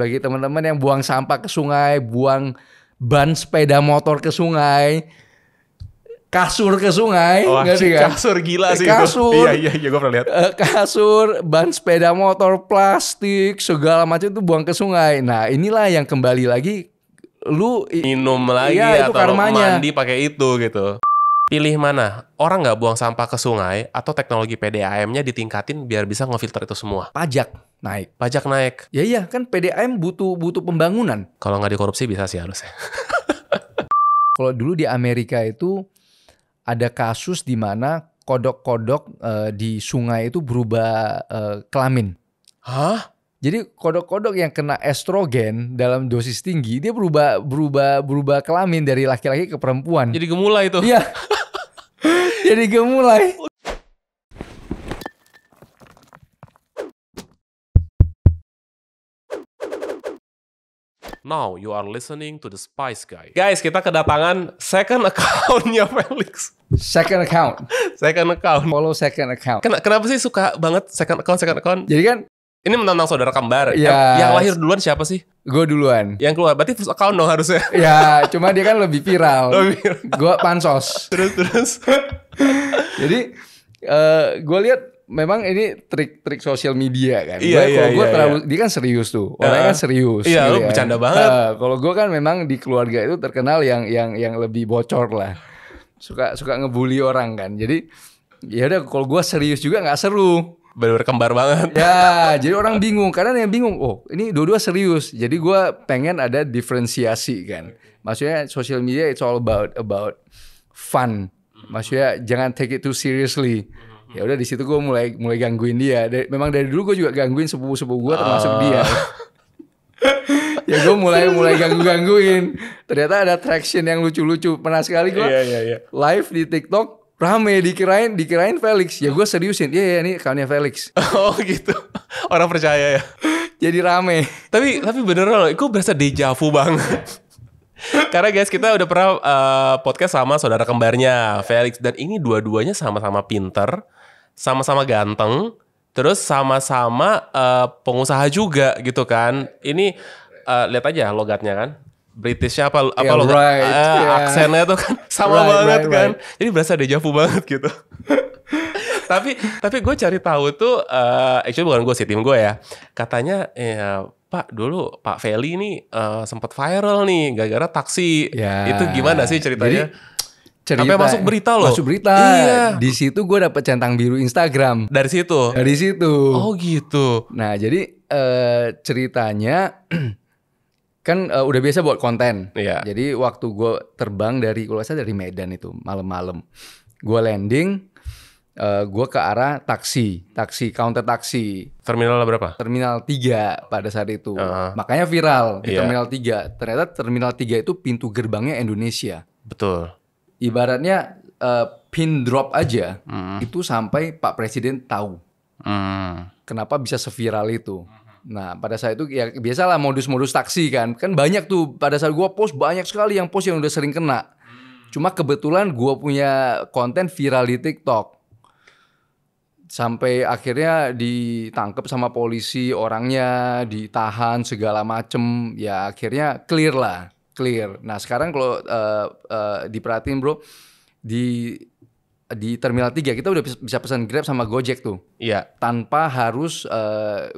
bagi teman-teman yang buang sampah ke sungai, buang ban sepeda motor ke sungai, kasur ke sungai, ngerti kan? Kasur gila sih kasur, itu. Iya gue pernah lihat. Kasur, ban sepeda motor, plastik, segala macam itu buang ke sungai. Nah inilah yang kembali lagi lu minum lagi atau karmanya. Mandi pakai itu gitu. Pilih mana? Orang nggak buang sampah ke sungai atau teknologi PDAM-nya ditingkatin biar bisa ngefilter itu semua? Pajak naik. Ya iya kan PDAM butuh pembangunan. Kalau nggak dikorupsi bisa sih harusnya. Kalau dulu di Amerika itu ada kasus di mana kodok-kodok di sungai itu berubah kelamin. Hah? Jadi kodok-kodok yang kena estrogen dalam dosis tinggi dia berubah kelamin dari laki-laki ke perempuan. Jadi gemulai itu. Iya. Jadi gemulai. Now you are listening to the Spice Guy. Guys, kita kedatangan second account-nya Felix. Second account. Follow second account. Kenapa sih suka banget second account? Jadi kan ini tentang saudara kembar. Ya, yang lahir duluan siapa sih? Gue duluan. Yang keluar berarti first account dong harusnya. Ya, cuma dia kan lebih viral. Gue pansos. Terus. Jadi gue lihat memang ini trik sosial media kan. Iya. Dia kan serius tuh. Orangnya kan serius. Iya, gitu lu bercanda banget. Kalau gue kan memang di keluarga itu terkenal yang lebih bocor lah. Suka ngebully orang kan. Jadi ya udah kalau gue serius juga nggak seru. Bener-bener kembar banget. Ya, jadi orang bingung. Karena yang bingung, oh ini dua-dua serius. Jadi gue pengen ada diferensiasi kan. Maksudnya social media it's all about fun. Maksudnya jangan take it too seriously. Ya udah di situ gue mulai gangguin dia. Memang dari dulu gue juga gangguin sepupu gue termasuk dia. Ya gue mulai gangguin. Ternyata ada traction yang lucu-lucu. Pernah sekali gue live di TikTok. Rame dikirain Felix. Ya gue seriusin. Iya ini account-nya Felix. Oh gitu. Orang percaya ya. Jadi rame. Tapi beneran loh, itu berasa deja vu banget. Karena guys kita udah pernah podcast sama saudara kembarnya Felix. Dan ini dua-duanya sama-sama pinter, sama-sama ganteng, terus sama-sama pengusaha juga gitu kan. Ini lihat aja logatnya kan. Britishnya apa logat aksennya tuh kan sama banget kan. Jadi berasa deja vu banget gitu. tapi gue cari tahu tuh actually bukan gue sih, tim gue ya. Katanya Pak dulu Pak Feli ini sempat viral nih gara-gara taksi. Itu gimana sih ceritanya? Sampai masuk berita loh. Masuk berita. Iya. Di situ gue dapet centang biru Instagram. Dari situ. Oh gitu. Nah jadi ceritanya kan udah biasa buat konten. Iya. Jadi waktu gue terbang dari Medan itu malam-malam, gue landing, gue ke arah taksi, counter taksi. Terminal berapa? Terminal 3 pada saat itu. Makanya viral di Terminal 3. Ternyata Terminal 3 itu pintu gerbangnya Indonesia. Betul. Ibaratnya pin drop aja itu sampai Pak Presiden tahu. Kenapa bisa seviral itu. Nah pada saat itu ya biasalah modus-modus taksi kan banyak tuh. Pada saat gue post banyak sekali yang post yang udah sering kena. Cuma kebetulan gue punya konten viral di TikTok. Sampai akhirnya ditangkap sama polisi, orangnya ditahan segala macem. Ya akhirnya clear. Nah sekarang kalau diperhatiin bro, di Terminal 3 kita udah bisa pesan Grab sama Gojek tuh. Iya. Tanpa harus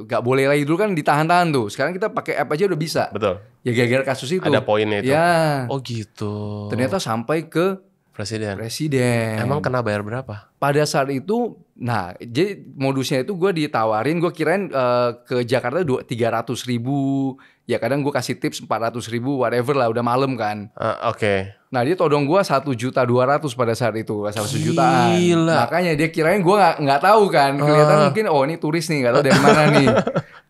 gak boleh lagi, dulu kan ditahan-tahan tuh. Sekarang kita pakai app aja udah bisa. Betul. Ya gara-gara kasus itu. Ada poinnya itu. Ya. Oh gitu. Ternyata sampai ke Presiden. Emang kena bayar berapa? Pada saat itu, nah jadi modusnya itu gue ditawarin, gue kirain ke Jakarta 300.000. Ya kadang gue kasih tips 400.000 whatever lah, udah malam kan. Oke. Nah dia todong gue 1.200.000 pada saat itu, 1 jutaan. Gila. Makanya dia kirain gue nggak tahu kan, kelihatan mungkin oh ini turis nih, nggak tahu dari mana nih.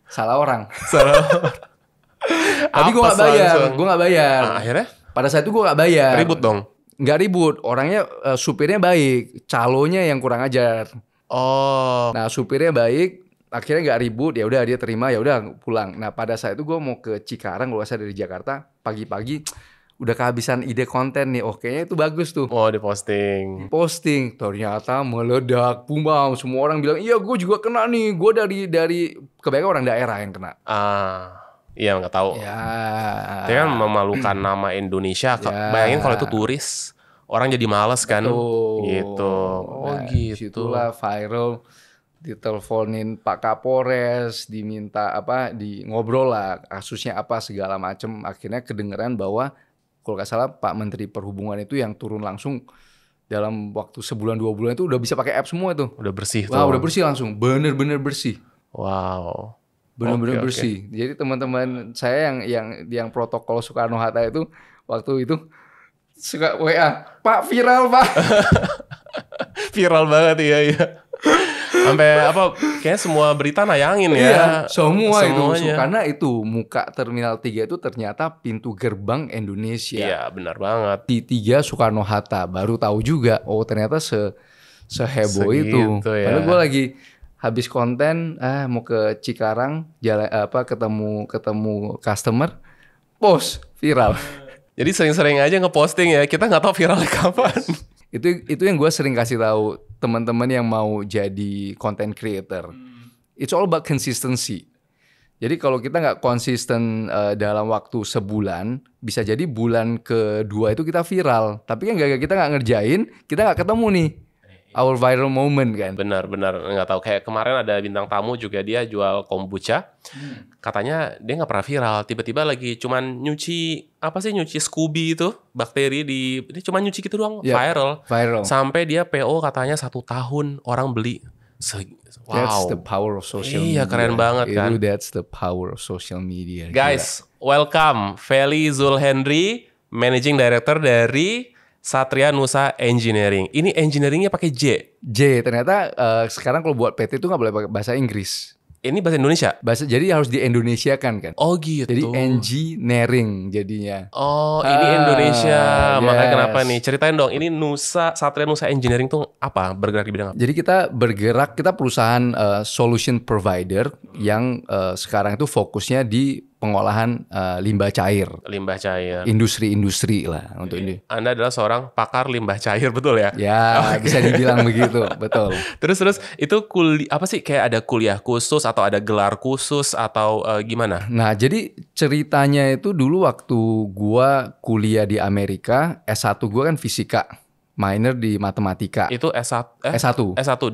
Salah orang. Tapi gue nggak bayar. Akhirnya? Pada saat itu gue nggak bayar. Ribut dong. Nggak ribut, orangnya supirnya baik, calonya yang kurang ajar. Oh. Nah supirnya baik, akhirnya nggak ribut, ya udah dia terima, ya udah pulang. Nah pada saat itu gue mau ke Cikarang, kalau saya dari Jakarta, pagi-pagi udah kehabisan ide konten nih. Oh kayaknya itu bagus tuh. Oh diposting. Ternyata meledak, bumam. Semua orang bilang iya gue juga kena nih. Gue dari kebanyakan orang daerah yang kena. Iya nggak tahu. Ya. Itu kan memalukan nama Indonesia. Ya. Bayangin kalau itu turis, orang jadi males kan. Betul. Gitu. Oh Nah, gitu. disitulah viral, diteleponin Pak Kapolres, diminta di ngobrol lah kasusnya apa segala macem. Akhirnya kedengeran bahwa kalau nggak salah Pak Menteri Perhubungan itu yang turun langsung dalam waktu sebulan 2 bulan itu udah bisa pakai app semua tuh. Udah bersih tuh. Wah, udah bersih langsung, bener-bener bersih. Wow. Bener-bener Oke. bersih. Jadi teman-teman saya yang protokol Soekarno Hatta itu waktu itu suka WA, Pak viral Pak. Viral banget iya. Sampai kayaknya semua berita nayangin ya. Iya, semua itu. Semuanya. Karena itu muka Terminal 3 itu ternyata pintu gerbang Indonesia. Iya benar banget. Di 3 Soekarno Hatta. Baru tahu juga, oh ternyata seheboh itu. Segitu ya. Padahal gue lagi habis konten, mau ke Cikarang, ketemu customer, post viral. Jadi sering-sering aja ngeposting ya. Kita nggak tahu viralnya kapan. Itu yang gue sering kasih tahu teman-teman yang mau jadi content creator. It's all about consistency. Jadi kalau kita nggak konsisten dalam waktu sebulan, bisa jadi bulan kedua itu kita viral. Tapi kan kita nggak ngerjain, kita nggak ketemu nih our viral moment kan. Benar nggak tahu. Kayak kemarin ada bintang tamu juga, dia jual kombucha. Katanya dia nggak pernah viral. Tiba-tiba lagi cuman nyuci Scooby itu bakteri dia cuma nyuci gitu doang. Yeah, viral. Sampai dia PO katanya 1 tahun orang beli. Wow. That's the power of social media. Iya keren banget kan. That's the power of social media. Guys, welcome Feli Zulhendri, Managing Director dari Satria Nusa Engineering. Ini engineeringnya pakai J. Ternyata sekarang kalau buat PT itu nggak boleh pakai bahasa Inggris. Ini bahasa Indonesia? Jadi harus di-Indonesiakan kan. Oh gitu. Jadi engineering jadinya. Oh ini Indonesia. Makanya Yes. kenapa nih? Ceritain dong. Ini Satria Nusa Engineering tuh apa? Bergerak di bidang apa? Jadi kita perusahaan solution provider yang sekarang itu fokusnya di pengolahan limbah cair. Limbah cair. Industri-industri lah untuk ini. Anda adalah seorang pakar limbah cair, betul ya? Ya, bisa dibilang begitu, betul. Terus itu apa sih, kayak ada kuliah khusus atau ada gelar khusus atau gimana? Nah, jadi ceritanya itu dulu waktu gua kuliah di Amerika, S1 gua kan fisika, minor di matematika. Itu S1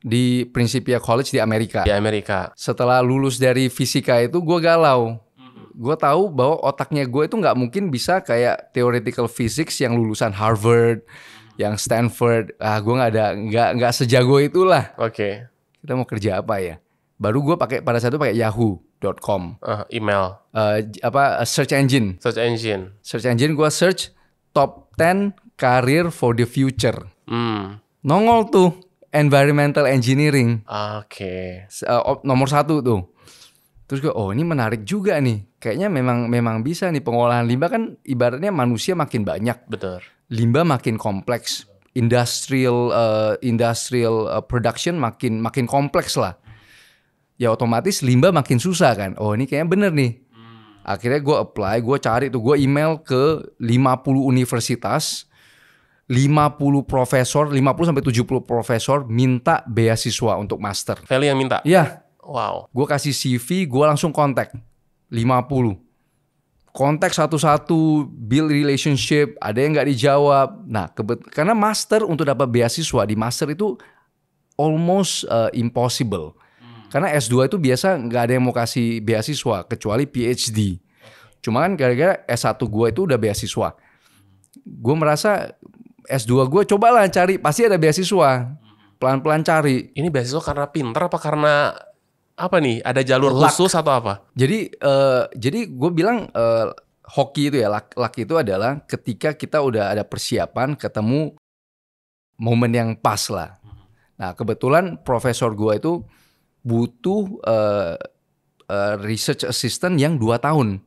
di Principia College di Amerika. di Amerika. Setelah lulus dari fisika itu gua galau. Gue tahu bahwa otaknya gue itu nggak mungkin bisa kayak theoretical physics yang lulusan Harvard, yang Stanford. Gue nggak sejago itulah. Oke. Kita mau kerja apa ya? Baru gue pada saat itu pakai yahoo.com. Email. Search engine. Search engine gue search top 10 career for the future. Nongol tuh environmental engineering. Oke. Nomor 1 tuh. Terus gue, ini menarik juga nih. Kayaknya memang bisa nih, pengolahan limbah kan ibaratnya manusia makin banyak. Betul. Limbah makin kompleks. Industrial production makin kompleks lah. Ya otomatis limbah makin susah kan. Ini kayaknya bener nih. Akhirnya gue apply, gue cari tuh, gue email ke 50 universitas, 50 profesor, 50-70 profesor minta beasiswa untuk master. Feli yang minta? Iya. Wow. Gue kasih CV, gue langsung kontak 50. Kontak satu-satu, build relationship, ada yang nggak dijawab. Nah, karena master untuk dapat beasiswa di master itu almost impossible. Karena S2 itu biasa nggak ada yang mau kasih beasiswa kecuali PhD. Cuma kan gara-gara S1 gue itu udah beasiswa. Gue merasa S2 gue cobalah cari, pasti ada beasiswa. Pelan-pelan cari. Ini beasiswa karena pinter apa karena apa nih? Ada jalur khusus atau apa? Jadi gue bilang hoki itu ya, luck itu adalah ketika kita udah ada persiapan, ketemu momen yang pas lah. Nah kebetulan profesor gue itu butuh research assistant yang 2 tahun.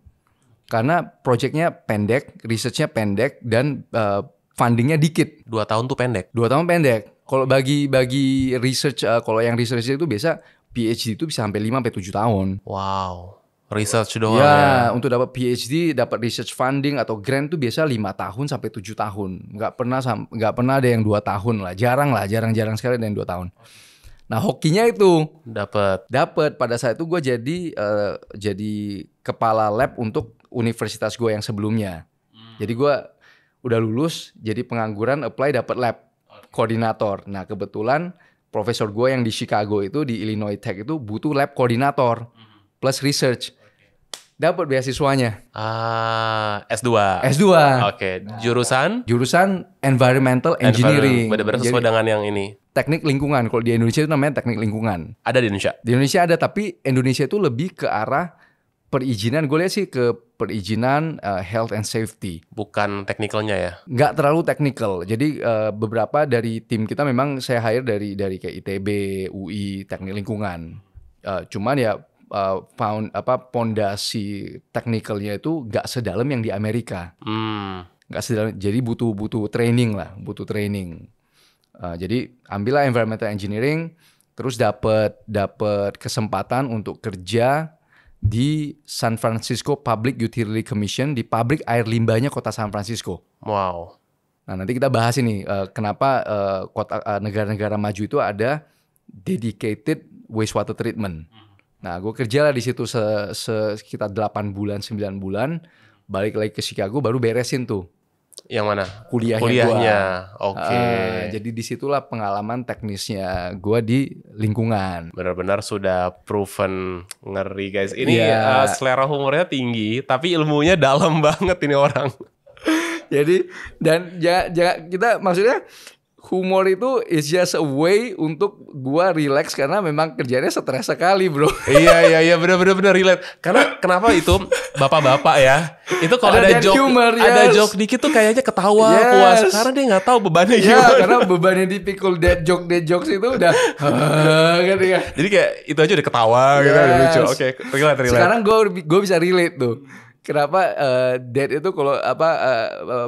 Karena projectnya pendek, researchnya pendek, dan fundingnya dikit. 2 tahun tuh pendek? 2 tahun pendek. Kalau bagi research, kalau yang research itu biasa PhD itu bisa sampai 5-7 tahun. Wow, research doang ya. Untuk dapat PhD, dapat research funding atau grant tuh biasa 5 tahun sampai 7 tahun. Nggak pernah ada yang 2 tahun lah. Jarang sekali ada yang 2 tahun. Nah hokinya itu dapat pada saat itu gue jadi kepala lab untuk universitas gue yang sebelumnya. Jadi gue udah lulus, jadi pengangguran, apply dapat lab koordinator. Nah kebetulan profesor gue yang di Chicago itu, di Illinois Tech itu butuh lab koordinator plus research. Dapat beasiswanya. S2. S2. Oke, jurusan Environmental Engineering. Benar-benar sesuai dengan yang ini. Teknik lingkungan. Kalau di Indonesia itu namanya teknik lingkungan. Ada di Indonesia? Di Indonesia ada, tapi Indonesia itu lebih ke arah perizinan. Gue lihat sih ke perizinan health and safety. Bukan teknikalnya ya? Nggak terlalu teknikal. Jadi beberapa dari tim kita memang saya hire dari kayak ITB, UI, teknik lingkungan. Cuman ya pondasi teknikalnya itu nggak sedalam yang di Amerika. Nggak sedalam. Jadi butuh training lah, butuh training. Jadi ambillah environmental engineering, terus dapat kesempatan untuk kerja di San Francisco Public Utility Commission, di pabrik air limbahnya kota San Francisco. Wow. Nah nanti kita bahas ini kenapa negara-negara maju itu ada dedicated wastewater treatment. Nah gue kerja lah di situ sekitar 8 bulan, 9 bulan, balik lagi ke Chicago baru beresin tuh. Yang mana? Kuliahnya. Oke. Jadi disitulah pengalaman teknisnya gue di lingkungan. Benar-benar sudah proven, ngeri guys. Ini selera humornya tinggi, tapi ilmunya dalam banget ini orang. Jadi dan jangan kita maksudnya humor itu is just a way untuk gua relax karena memang kerjanya stres sekali, bro. Iya benar relate. Karena kenapa itu bapak-bapak ya? Itu kalau ada joke humor, ada joke dikit tuh kayaknya ketawa puas karena dia nggak tahu bebannya gimana. Karena bebannya dipikul dead jokes itu udah gitu kan. Jadi kayak itu aja udah ketawa gitu, udah lucu. Oke, relate. Sekarang gue bisa relate tuh. Kenapa dad itu kalau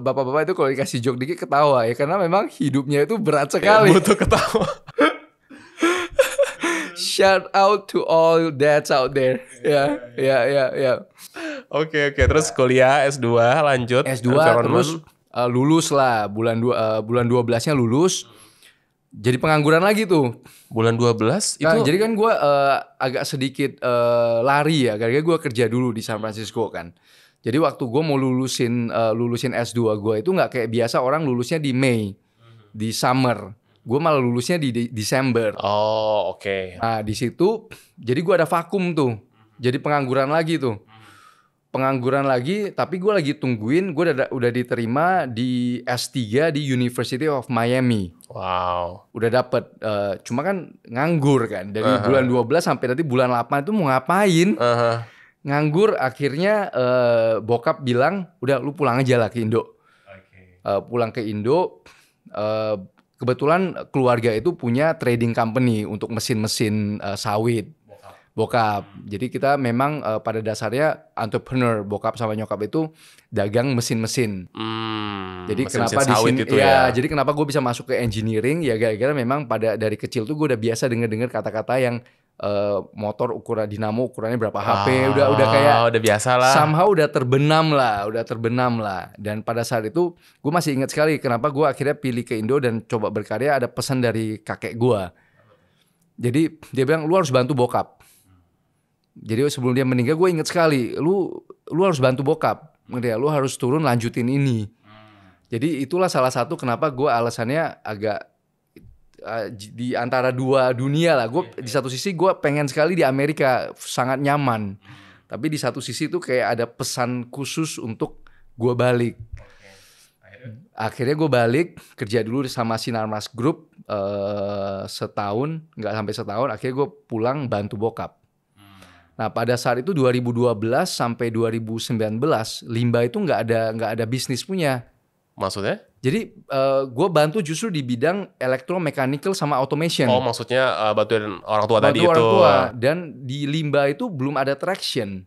bapak-bapak itu kalau dikasih joke dikit ketawa ya karena memang hidupnya itu berat sekali. Butuh ketawa. Shout out to all dads out there. Ya. Oke. Terus kuliah S2 lanjut. S2 terus lulus lah bulan 12-nya lulus. Jadi pengangguran lagi tuh. Bulan 12 itu. Jadi kan gue agak sedikit lari ya. Karena gue kerja dulu di San Francisco kan. Jadi waktu gue mau lulusin S2 gue itu nggak kayak biasa orang lulusnya di Mei, di summer. Gue malah lulusnya di Desember. Oh oke. Nah di situ jadi gue ada vakum tuh. Jadi pengangguran lagi tuh. Tapi gue lagi tungguin gue udah diterima di S3 di University of Miami. Wow. Udah dapet, cuma kan nganggur kan dari bulan 12 sampai nanti bulan 8 itu mau ngapain? Nganggur akhirnya bokap bilang udah lu pulang aja lah ke Indo. Pulang ke Indo, kebetulan keluarga itu punya trading company untuk mesin-mesin sawit. Bokap. Jadi kita memang pada dasarnya entrepreneur. Bokap sama nyokap itu dagang mesin-mesin. Jadi kenapa di sini gitu ya. Jadi kenapa gue bisa masuk ke engineering ya gara-gara memang dari kecil tuh gue udah biasa dengar kata-kata yang motor ukuran dinamo ukurannya berapa HP udah kayak udah biasa lah. Somehow udah terbenam lah. Dan pada saat itu gue masih ingat sekali kenapa gue akhirnya pilih ke Indo dan coba berkarya. Ada pesan dari kakek gue. Jadi dia bilang lu harus bantu bokap. Jadi sebelum dia meninggal gue inget sekali, lu harus bantu bokap, lu harus turun lanjutin ini. Jadi itulah salah satu kenapa gue alasannya agak di antara dua dunia lah. Gue di satu sisi gue pengen sekali di Amerika, sangat nyaman. Tapi di satu sisi tuh kayak ada pesan khusus untuk gue balik. Akhirnya gue balik kerja dulu sama Sinarmas Group setahun, nggak sampai setahun. Akhirnya gue pulang bantu bokap. Nah pada saat itu 2012 sampai 2019 Limba itu nggak ada bisnis punya. Maksudnya? Jadi gue bantu justru di bidang electromechanical sama automation. Oh maksudnya bantuin orang tua tadi itu. Orang tua. Dan di Limba itu belum ada traction.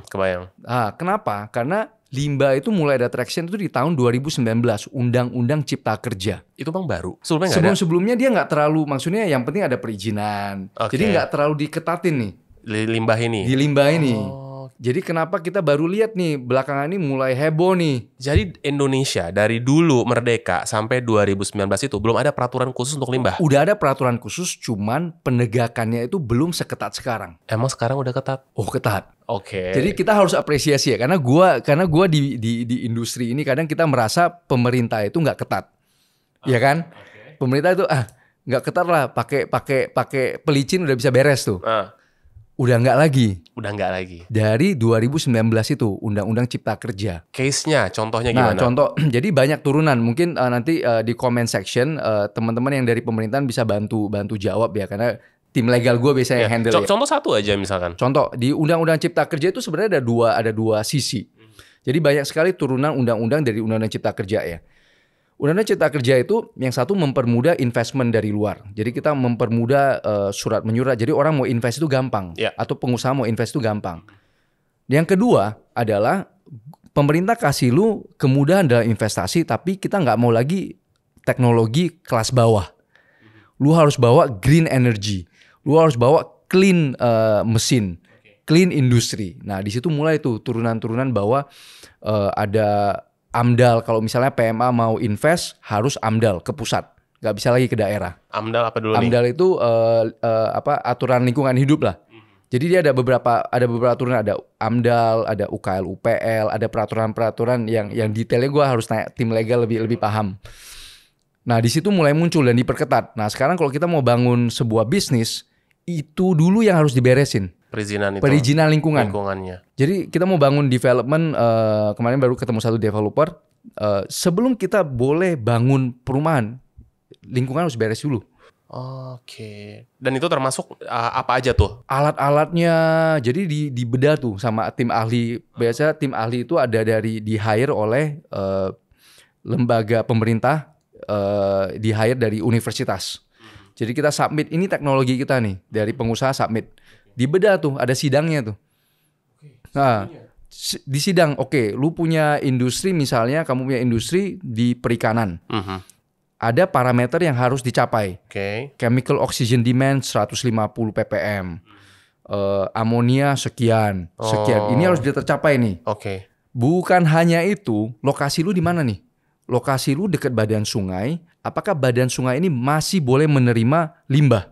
Kebayang. Kenapa? Karena Limba itu mulai ada traction itu di tahun 2019 Undang-Undang Cipta Kerja. Itu bang baru? Sebelumnya nggak ada? Sebelumnya dia nggak terlalu, maksudnya yang penting ada perizinan. Jadi nggak terlalu diketatin nih. Limbah ini? Di limbah ini. Jadi kenapa kita baru lihat nih belakangan ini mulai heboh nih. Jadi Indonesia dari dulu merdeka sampai 2019 itu belum ada peraturan khusus untuk limbah. Udah ada peraturan khusus, cuman penegakannya itu belum seketat sekarang. Emang sekarang udah ketat? Oh, ketat. Oke. Jadi kita harus apresiasi ya, karena gua di industri ini kadang kita merasa pemerintah itu nggak ketat, ya kan? Pemerintah itu nggak ketat lah, pakai pelicin udah bisa beres tuh. Udah nggak lagi. Udah nggak lagi. Dari 2019 itu Undang-Undang Cipta Kerja. Case-nya, contohnya Nah, gimana? contoh, jadi banyak turunan. Mungkin nanti di comment section teman-teman yang dari pemerintahan bisa bantu jawab ya, karena tim legal gue biasanya yang handle ya. Contoh satu aja misalkan. Contoh di Undang-Undang Cipta Kerja itu sebenarnya ada dua sisi. Jadi banyak sekali turunan undang-undang dari Undang-Undang Cipta Kerja ya. Undang-Undang Cipta Kerja itu yang satu mempermudah investment dari luar. Jadi kita mempermudah surat menyurat. Jadi orang mau invest itu gampang. Atau pengusaha mau invest itu gampang. Yang kedua adalah pemerintah kasih lu kemudahan dalam investasi, tapi kita nggak mau lagi teknologi kelas bawah. Lu harus bawa green energy. Lu harus bawa clean mesin, clean industri. Nah di situ mulai tuh turunan-turunan bahwa ada AMDAL. Kalau misalnya PMA mau invest harus AMDAL ke pusat, nggak bisa lagi ke daerah. AMDAL apa dulu nih? AMDAL itu aturan lingkungan hidup lah. Jadi dia ada beberapa aturan, ada AMDAL, ada UKL UPL, ada peraturan-peraturan yang detailnya gue harus tanya tim legal lebih paham. Nah di situ mulai muncul dan diperketat. Nah sekarang kalau kita mau bangun sebuah bisnis, itu dulu yang harus diberesin. Perizinan lingkungannya. Jadi kita mau bangun development, kemarin baru ketemu satu developer. Sebelum kita boleh bangun perumahan, lingkungan harus beres dulu. Oke. Dan itu termasuk apa aja tuh? Alat-alatnya, jadi dibedah tuh sama tim ahli. Biasa tim ahli itu ada di hire oleh lembaga pemerintah, di hire dari universitas. Jadi kita submit, ini teknologi kita nih, dari pengusaha submit. Dibedah tuh, ada sidangnya tuh. Nah, di sidang, oke, lu punya industri misalnya, kamu punya industri di perikanan. Ada parameter yang harus dicapai. Chemical oxygen demand 150 ppm. Amonia sekian. Ini harus tercapai nih. Bukan hanya itu, lokasi lu di mana nih? Lokasi lu dekat badan sungai. Apakah badan sungai ini masih boleh menerima limbah?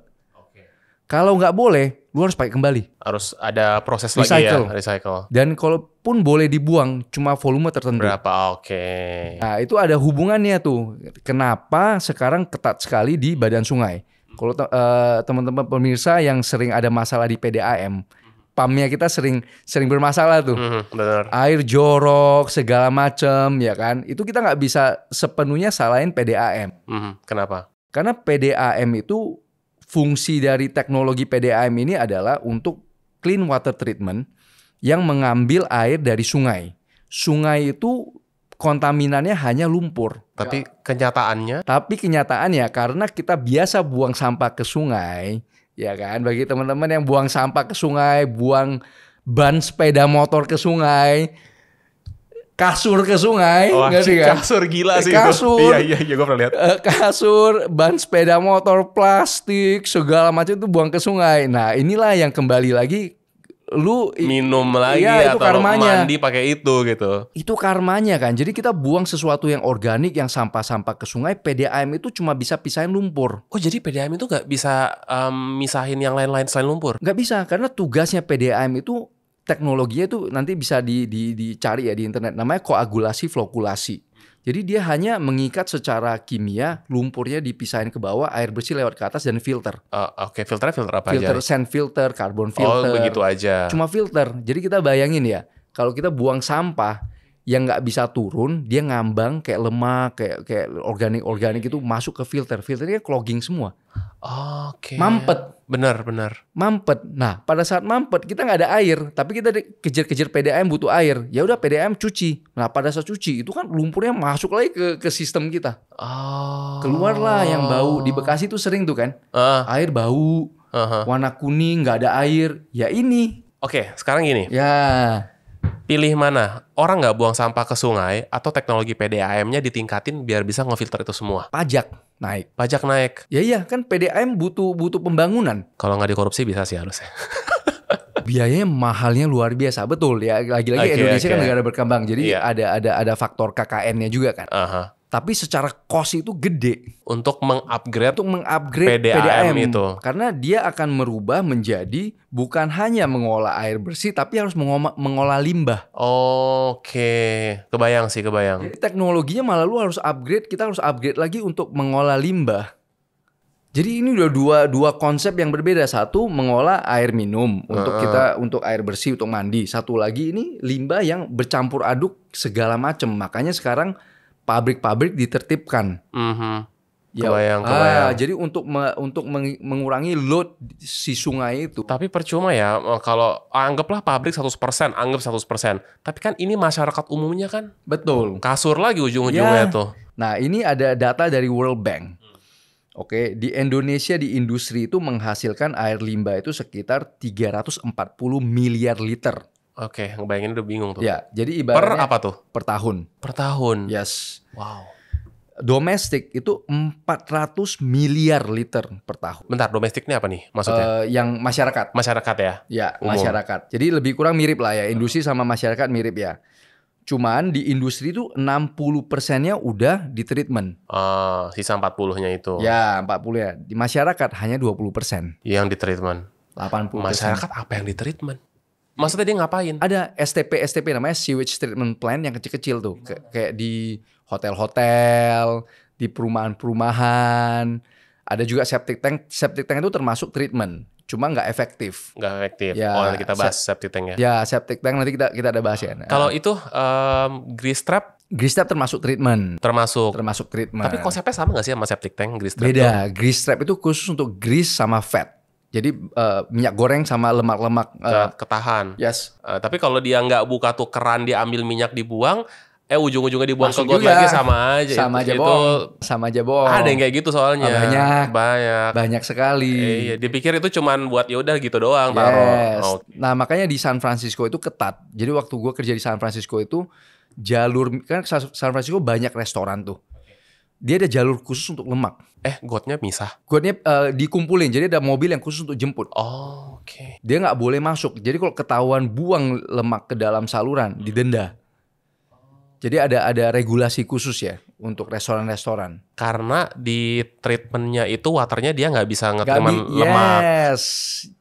Kalau nggak boleh, lu harus pakai kembali. Harus ada proses recycle. Lagi ya, recycle. Dan kalaupun boleh dibuang, cuma volume tertentu. Berapa? Nah itu ada hubungannya tuh. Kenapa sekarang ketat sekali di badan sungai? Kalau teman-teman pemirsa yang sering ada masalah di PDAM, PAM-nya kita sering bermasalah tuh. Benar. Air jorok, segala macam, ya kan? Itu kita nggak bisa sepenuhnya salahin PDAM. Kenapa? Karena PDAM itu, fungsi dari teknologi PDAM ini adalah untuk clean water treatment yang mengambil air dari sungai. Sungai itu kontaminannya hanya lumpur. Tapi kenyataannya karena kita biasa buang sampah ke sungai, ya kan? Bagi teman-teman yang buang sampah ke sungai, buang ban sepeda motor ke sungai, kasur ke sungai, kan? Kasur gila sih. Kasur, iya gue pernah lihat. Kasur, ban sepeda motor, plastik, segala macam itu buang ke sungai. Nah inilah yang kembali lagi lu minum lagi atau karmanya. Mandi pakai itu gitu. Itu karmanya kan. Jadi kita buang sesuatu yang organik, yang sampah-sampah ke sungai. PDAM itu cuma bisa pisahin lumpur. Oh jadi PDAM itu nggak bisa misahin yang lain-lain selain lumpur? Nggak bisa, karena tugasnya PDAM itu, teknologinya itu nanti bisa dicari ya di internet, namanya koagulasi flokulasi. Jadi dia hanya mengikat secara kimia, lumpurnya dipisahin ke bawah, air bersih lewat ke atas dan filter. Filternya filter apa aja? Filter sand filter, carbon filter. Begitu aja. Cuma filter. Jadi kita bayangin ya, kalau kita buang sampah yang nggak bisa turun, dia ngambang kayak lemak, kayak organik itu masuk ke filter. Filternya clogging semua. Mampet. Benar. Mampet. Nah, pada saat mampet kita nggak ada air, tapi kita kejar-kejar PDAM butuh air. Ya udah PDAM cuci. Nah, pada saat cuci itu kan lumpurnya masuk lagi ke sistem kita. Keluarlah yang bau. Di Bekasi tuh sering tuh kan. Air bau, warna kuning, nggak ada air. Ya ini. Oke, sekarang gini. Ya. Pilih mana? Orang nggak buang sampah ke sungai atau teknologi PDAM-nya ditingkatin biar bisa ngefilter itu semua? Pajak naik. Ya iya kan PDAM butuh pembangunan. Kalau nggak dikorupsi bisa sih harusnya. Biayanya mahalnya luar biasa, betul ya. Lagi-lagi Oke, Indonesia kan oke. negara berkembang, jadi Iya. ada faktor KKN-nya juga kan. Aha. Tapi secara cost itu gede Untuk mengupgrade untuk mengupgrade PDAM PDAM itu. karena dia akan merubah menjadi bukan hanya mengolah air bersih tapi harus mengolah limbah. Oke, kebayang sih, kebayang. Jadi teknologinya malah lu harus upgrade, kita harus upgrade lagi untuk mengolah limbah. Jadi ini udah dua konsep yang berbeda. Satu mengolah air minum untuk air bersih untuk mandi. Satu lagi ini limbah yang bercampur aduk segala macam. Makanya sekarang pabrik-pabrik ditertibkan. Kebayang. Jadi untuk mengurangi load si sungai itu. Tapi percuma ya, kalau anggaplah pabrik 100%, anggap 100%. Tapi kan ini masyarakat umumnya kan Betul. kasur lagi ujung-ujungnya tuh. Nah, ini ada data dari World Bank. Oke, di Indonesia di industri itu menghasilkan air limbah itu sekitar 340 miliar liter. Oke, ngebayangin udah bingung tuh. Ya, jadi Per ibaratnya apa tuh? per tahun. Per tahun. Yes. Wow. Domestik itu 400 miliar liter per tahun. Bentar, domestik ini apa nih maksudnya? Yang masyarakat. Masyarakat ya? Ya, Umum. masyarakat. Jadi lebih kurang mirip lah ya. Industri sama masyarakat mirip ya. Cuman di industri itu 60%-nya udah ditreatment. Sisa 40-nya itu. Ya, 40 ya. Di masyarakat hanya 20%. Yang di treatment. 80%. Masyarakat apa yang di treatment? Maksudnya dia ngapain? Ada STP namanya sewage treatment plant yang kecil-kecil tuh. Kayak di hotel-hotel, di perumahan-perumahan. Ada juga septic tank. Septic tank itu termasuk treatment. Cuma nggak efektif. Nggak efektif. Ya, Nanti kita bahas septic tank ya. Ya, septic tank nanti kita ada bahas ya. Kalau itu grease trap grease trap termasuk treatment. termasuk. Treatment. Tapi konsepnya sama nggak sih sama septic tank grease trap? Beda. Grease trap itu khusus untuk grease sama fat. Jadi minyak goreng sama lemak-lemak. Ketahan. Yes. Tapi kalau dia nggak buka tuh keran, dia ambil minyak dibuang, ujung-ujungnya dibuang Masuk ke got juga. lagi sama aja. Sama aja itu, bohong. Sama aja bohong. Ada yang kayak gitu soalnya. Banyak. Banyak sekali. Iya, dipikir itu cuman buat yaudah gitu doang Yes. taruh. Nah makanya di San Francisco itu ketat. Jadi waktu gue kerja di San Francisco itu kan San Francisco banyak restoran tuh. Dia ada jalur khusus untuk lemak. Gotnya misah. Gotnya dikumpulin. Jadi ada mobil yang khusus untuk jemput. Oke. Dia nggak boleh masuk. Jadi kalau ketahuan buang lemak ke dalam saluran didenda. Jadi ada regulasi khusus ya untuk restoran-restoran. Karena di treatmentnya itu waternya dia nggak bisa ngeterima lemak. Yes.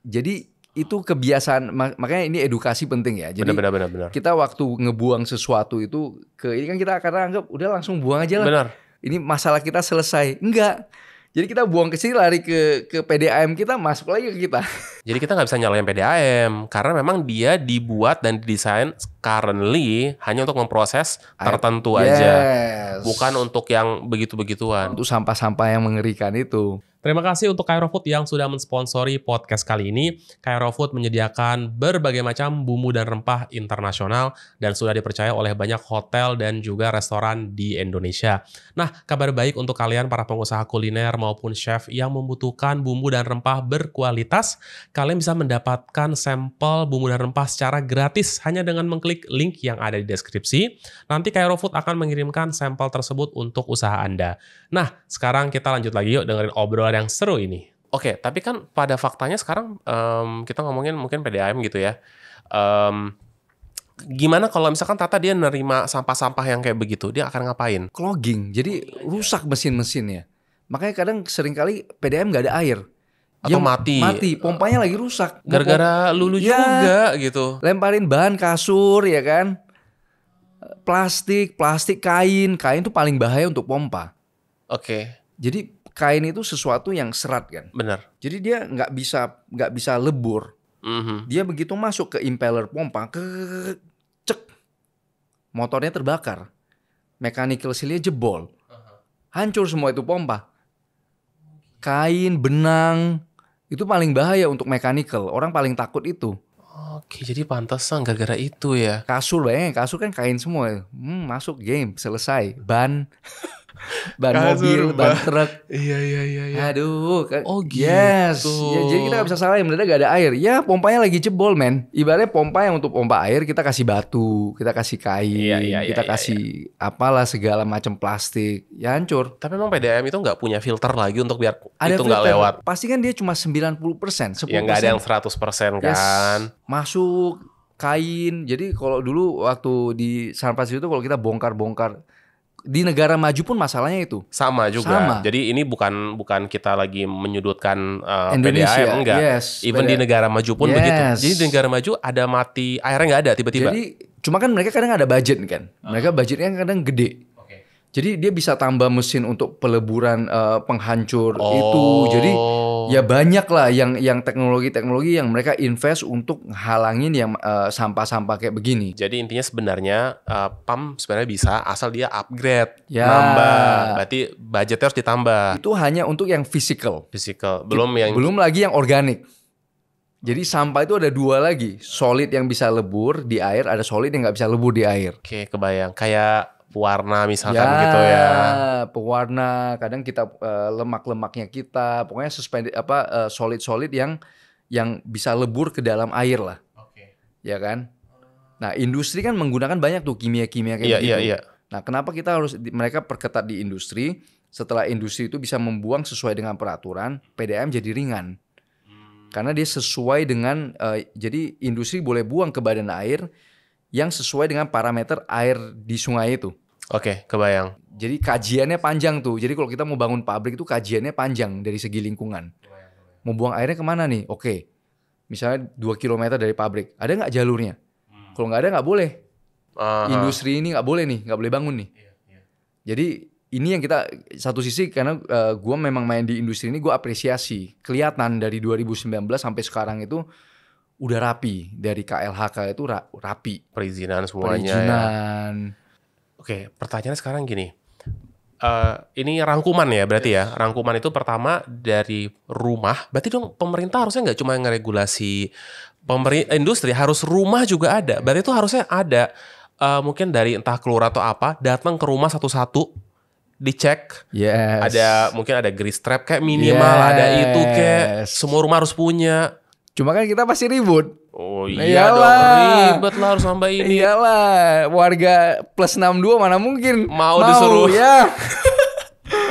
Jadi itu kebiasaan, makanya ini edukasi penting ya. Jadi Benar. kita waktu ngebuang sesuatu itu ini kan kita akan anggap udah langsung buang aja lah. Benar. Ini masalah kita selesai. Enggak. Jadi kita buang ke sini, lari ke PDAM kita, masuk lagi ke kita. Jadi kita nggak bisa nyalain PDAM karena memang dia dibuat dan didesain currently hanya untuk memproses tertentu aja, bukan untuk yang begitu-begituan. Untuk sampah-sampah yang mengerikan itu. Terima kasih untuk Kairofood yang sudah mensponsori podcast kali ini. Kairofood menyediakan berbagai macam bumbu dan rempah internasional dan sudah dipercaya oleh banyak hotel dan juga restoran di Indonesia. Nah, kabar baik untuk kalian para pengusaha kuliner maupun chef yang membutuhkan bumbu dan rempah berkualitas. Kalian bisa mendapatkan sampel bumbu dan rempah secara gratis hanya dengan mengklik link yang ada di deskripsi. Nanti Kairofood akan mengirimkan sampel tersebut untuk usaha Anda. Nah, sekarang kita lanjut lagi yuk dengerin obrolan yang seru ini. Oke, tapi kan pada faktanya sekarang kita ngomongin mungkin PDAM gitu ya. Gimana kalau misalkan Tata dia nerima sampah-sampah yang kayak begitu, dia akan ngapain? Clogging, jadi rusak mesin-mesinnya. Makanya kadang seringkali PDAM nggak ada air. Atau mati. Pompanya lagi rusak. Gara-gara lulu juga gitu. Lemparin bahan kasur ya kan. Plastik, kain tuh paling bahaya untuk pompa. Oke. Jadi kain itu sesuatu yang serat kan. Benar. Jadi dia nggak bisa lebur. Dia begitu masuk ke impeller pompa, cek, motornya terbakar, mechanical seal-nya jebol, hancur semua itu pompa. Kain, benang itu paling bahaya untuk mechanical. Orang paling takut itu. Oke, jadi pantesan gara-gara itu ya. Kasur, bayangin kasur kan kain semua. Masuk game, selesai, ban. ban Kasur, mobil, ban truk. Iya. Aduh, Oh, yes. gitu. Ya, jadi kita gak bisa salahin, mendadak gak ada air. Ya pompanya lagi jebol men. Ibaratnya pompa yang untuk pompa air kita kasih batu, kita kasih kain, Iya, kita kasih apalah segala macam plastik. Ya hancur. Tapi emang PDAM itu nggak punya filter lagi untuk biar Ada itu nggak filter. lewat. Pasti kan dia cuma 90%, 10%. Ya nggak ada yang 100% Yes. kan. Masuk kain. Jadi kalau dulu waktu di San Francisco itu kalau kita bongkar-bongkar di negara maju pun masalahnya itu. Sama juga. Sama. Jadi ini bukan kita lagi menyudutkan Indonesia, PDAM, enggak. yes, Even di negara maju pun Yes. begitu. Jadi di negara maju ada mati airnya nggak ada tiba-tiba. Jadi cuma kan mereka kadang ada budget kan. Mereka budgetnya kadang gede. Jadi dia bisa tambah mesin untuk peleburan penghancur itu. Jadi ya banyak lah yang teknologi-teknologi yang mereka invest untuk halangin yang sampah-sampah kayak begini. Jadi intinya sebenarnya PAM sebenarnya bisa asal dia upgrade, Ya. nambah. Berarti budgetnya harus ditambah. Itu hanya untuk yang physical. Belum yang Belum lagi yang organik. Jadi sampah itu ada dua lagi. Solid yang bisa lebur di air, ada solid yang nggak bisa lebur di air. Oke, kebayang. Kayak pewarna misalkan gitu ya. Pewarna, kadang kita lemak-lemaknya kita, pokoknya solid-solid yang bisa lebur ke dalam air lah. Ya kan? Nah, industri kan menggunakan banyak tuh kimia-kimia kayak gitu. Iya. Nah, kenapa mereka perketat di industri? Setelah industri itu bisa membuang sesuai dengan peraturan, PDAM jadi ringan. Karena dia sesuai dengan jadi industri boleh buang ke badan air yang sesuai dengan parameter air di sungai itu. Oke, kebayang. Jadi kajiannya panjang tuh. Jadi kalau kita mau bangun pabrik itu kajiannya panjang dari segi lingkungan. Mau buang airnya kemana nih? Oke. Misalnya 2 km dari pabrik. Ada nggak jalurnya? Kalau nggak ada nggak boleh. Industri ini nggak boleh nih. Nggak boleh bangun nih. Jadi ini yang kita satu sisi karena gue memang main di industri ini gue apresiasi. Kelihatan dari 2019 sampai sekarang itu udah rapi. Dari KLHK itu rapi. Perizinan semuanya. Perizinan. Oke, pertanyaannya sekarang gini. Ini rangkuman ya berarti ya. Rangkuman itu pertama dari rumah. Berarti dong pemerintah harusnya nggak cuma ngeregulasi industri, harus rumah juga ada. Berarti itu harusnya ada mungkin dari entah keluar atau apa, datang ke rumah satu-satu, dicek. Yes. Mungkin ada grease trap kayak minimal, ada itu kayak semua rumah harus punya. Cuma kan kita pasti ribut. Oh iya dong, ribet lah harus sampai ini. Iyalah, warga plus 62 mana mungkin Mau disuruh. ya.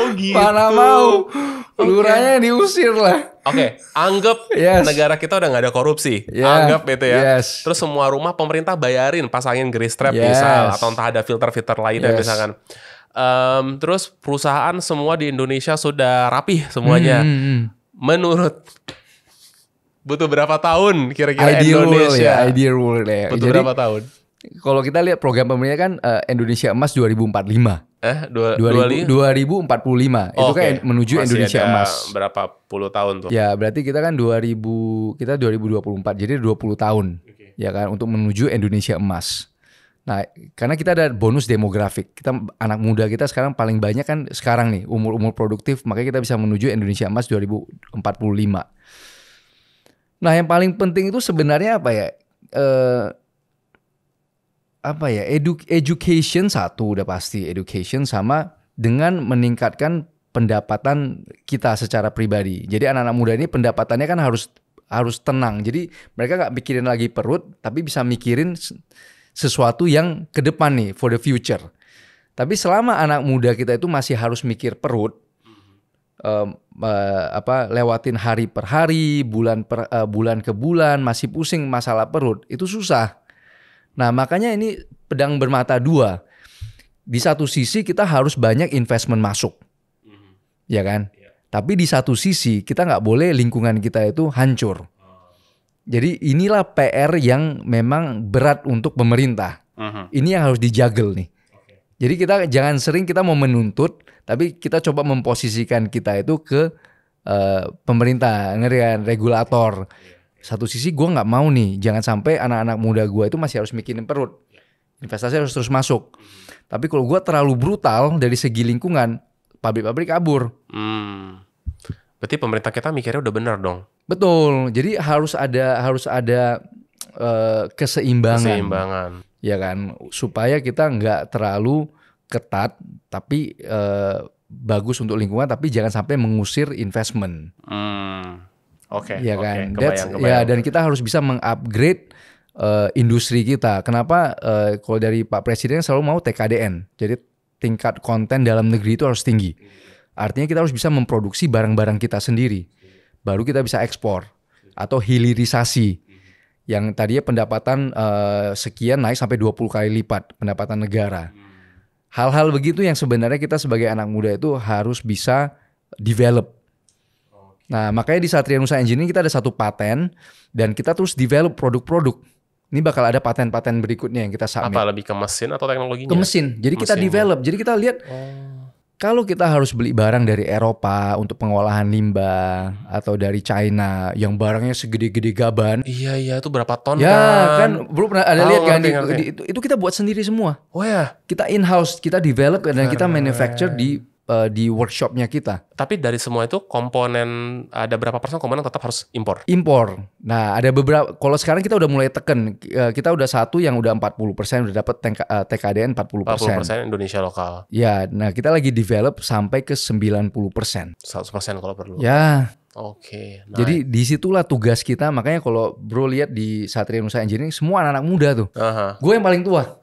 Oh gitu. Mana mau. Lurahnya diusir lah. Oke, anggap negara kita udah nggak ada korupsi. Anggap itu ya. Terus semua rumah pemerintah bayarin pasangin grease trap misal. Atau entah ada filter-filter lainnya misalkan. Terus perusahaan semua di Indonesia sudah rapih semuanya. Menurut butuh berapa tahun kira-kira Indonesia? Ideal world ya. Butuh Jadi, berapa tahun? Kalau kita lihat program pemerintah kan Indonesia Emas 2045. 2045. Itu kan menuju masih Indonesia ada Emas. Berapa puluh tahun tuh? Ya, berarti kita kan 2024. Jadi 20 tahun. Ya kan untuk menuju Indonesia Emas. Nah, karena kita ada bonus demografik. Anak muda kita sekarang paling banyak kan sekarang nih umur-umur produktif, makanya kita bisa menuju Indonesia Emas 2045. Nah, yang paling penting itu sebenarnya apa ya? Education satu udah pasti, education sama dengan meningkatkan pendapatan kita secara pribadi. Jadi anak-anak muda ini pendapatannya kan harus tenang. Jadi mereka nggak mikirin lagi perut, tapi bisa mikirin sesuatu yang ke depan nih, for the future. Tapi selama anak muda kita itu masih harus mikir perut, lewatin hari per hari, bulan ke bulan, masih pusing masalah perut, itu susah. Nah, makanya ini pedang bermata dua. Di satu sisi kita harus banyak investment masuk, ya kan? Tapi di satu sisi kita nggak boleh lingkungan kita itu hancur. Jadi inilah PR yang memang berat untuk pemerintah. Ini yang harus dijagel nih. Jadi kita jangan sering kita mau menuntut, tapi kita coba memposisikan kita itu ke pemerintah, ngerian regulator. Satu sisi gue nggak mau nih, jangan sampai anak-anak muda gue itu masih harus mikirin perut. Investasi harus terus masuk. Tapi kalau gue terlalu brutal dari segi lingkungan, pabrik-pabrik kabur. Berarti pemerintah kita mikirnya udah benar dong. Betul. Jadi harus ada keseimbangan. Keseimbangan. Ya kan, supaya kita nggak terlalu ketat, tapi bagus untuk lingkungan, tapi jangan sampai mengusir investment. Oke. Ya kan, Kebayang. ya, dan kita harus bisa mengupgrade industri kita. Kenapa? Kalau dari Pak Presiden selalu mau TKDN, jadi tingkat konten dalam negeri itu harus tinggi. Artinya kita harus bisa memproduksi barang-barang kita sendiri, baru kita bisa ekspor atau hilirisasi. Yang tadinya pendapatan sekian naik sampai 20 kali lipat pendapatan negara. Hal-hal begitu yang sebenarnya kita sebagai anak muda itu harus bisa develop. Nah, makanya di Satria Nusa Engineering kita ada 1 paten dan kita terus develop produk-produk. Ini bakal ada paten-paten berikutnya yang kita submit. Apa lebih ke mesin atau teknologinya? Ke mesin. Jadi kita develop. Jadi kita lihat kalau kita harus beli barang dari Eropa untuk pengolahan limbah atau dari China yang barangnya segede-gede gaban. Iya, itu berapa ton Ya kan, bro pernah ada lihat kan ngerti. itu kita buat sendiri semua. Oh ya. Kita in-house, kita develop dan kita manufacture di workshopnya kita. Tapi dari semua itu komponen, ada berapa persen komponen tetap harus impor? Impor. Nah, ada beberapa, kalau sekarang kita udah mulai teken, kita udah 1 yang udah 40%, udah dapat TKDN 40%. 40% Indonesia lokal. Ya, nah kita lagi develop sampai ke 90%. 100% kalau perlu. Ya. Oke. Nice. Jadi disitulah tugas kita, makanya kalau bro lihat di Satria Nusa Engineering, semua anak-anak muda tuh. Gue yang paling tua.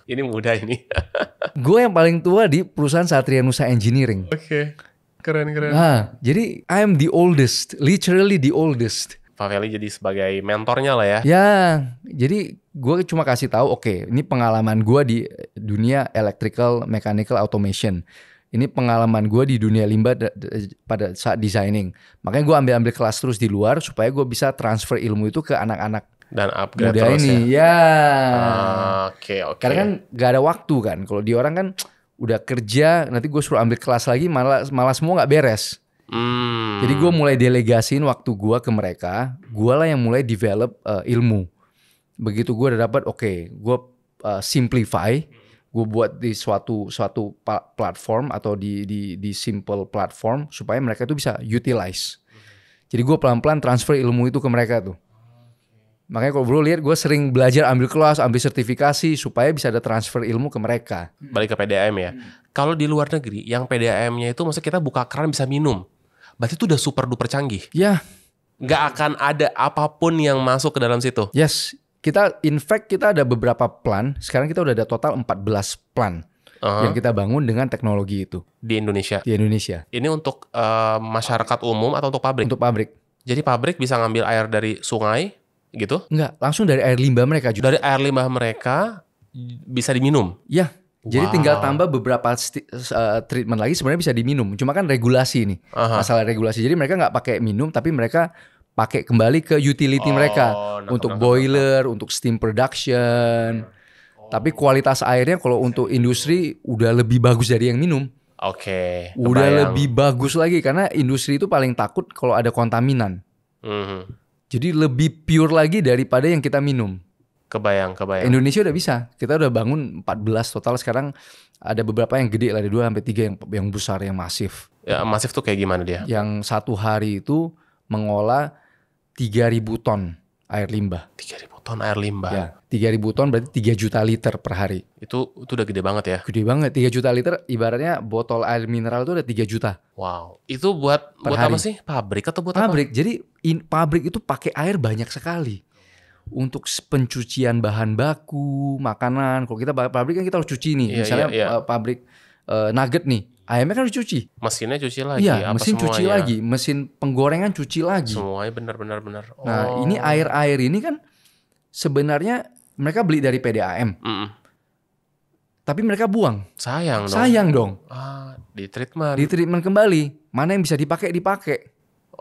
Ini mudah ini. Gue yang paling tua di perusahaan Satria Nusa Engineering. Oke. Keren. Nah, jadi I am the oldest, literally the oldest. Pak Feli jadi sebagai mentornya lah ya. Ya, jadi gue cuma kasih tahu, oke, ini pengalaman gue di dunia electrical, mechanical, automation. Ini pengalaman gue di dunia limbah pada saat designing. Makanya gue ambil kelas terus di luar supaya gue bisa transfer ilmu itu ke anak-anak Dan upgrade muda terus ini. ya. Oke. Karena kan gak ada waktu kan. Kalau di orang kan udah kerja, nanti gue suruh ambil kelas lagi, malah semua gak beres. Jadi gue mulai delegasiin waktu gue ke mereka. Gue lah yang mulai develop ilmu. Begitu gue udah dapat, gue simplify. Gue buat di suatu platform atau di simple platform supaya mereka itu bisa utilize. Jadi gue pelan-pelan transfer ilmu itu ke mereka tuh. Makanya kalau bro lihat gue sering belajar, ambil kelas, ambil sertifikasi supaya bisa ada transfer ilmu ke mereka. Balik ke PDAM ya. Kalau di luar negeri yang PDAM-nya itu maksudnya kita buka keran bisa minum. Berarti itu udah super duper canggih. Ya. Nggak akan ada apapun yang masuk ke dalam situ. Yes. Kita ada beberapa plan. Sekarang kita udah ada total 14 plan yang kita bangun dengan teknologi itu. Di Indonesia? Di Indonesia. Ini untuk masyarakat umum atau untuk pabrik? Untuk pabrik. Jadi pabrik bisa ngambil air dari sungai gitu? Enggak, langsung dari air limbah mereka juga. Dari air limbah mereka bisa diminum? Ya, jadi tinggal tambah beberapa treatment lagi sebenarnya bisa diminum. Cuma kan regulasi nih, masalah regulasi. Jadi mereka nggak pakai minum, tapi mereka pakai kembali ke utility mereka. Untuk boiler, untuk steam production. Tapi kualitas airnya kalau untuk industri udah lebih bagus dari yang minum. Oke. Udah lebih bagus lagi karena industri itu paling takut kalau ada kontaminan. Jadi lebih pure lagi daripada yang kita minum. Kebayang. Indonesia udah bisa. Kita udah bangun 14 total sekarang. Ada beberapa yang gede lah, ada 2-3 yang besar, yang masif. Ya, masif tuh kayak gimana dia? Yang satu hari itu mengolah 3.000 ton air limbah. 3.000 ton air limbah? Ya, 3.000 ton berarti 3 juta liter per hari. Itu udah gede banget ya? Gede banget, 3 juta liter ibaratnya botol air mineral itu udah 3 juta. Wow, itu buat apa sih? Pabrik atau buat pabrik. apa? Jadi pabrik itu pakai air banyak sekali. Untuk pencucian bahan baku, makanan. Kalau kita pabrik kan kita harus cuci nih. Misalnya pabrik nugget nih. Ayamnya kan harus cuci. Mesinnya cuci lagi. Iya, mesin cuci lagi. Mesin penggorengan cuci lagi. Semuanya benar. Nah, ini air ini kan sebenarnya mereka beli dari PDAM. Tapi mereka buang. Sayang dong. Di treatment. Di treatment kembali. Mana yang bisa dipakai.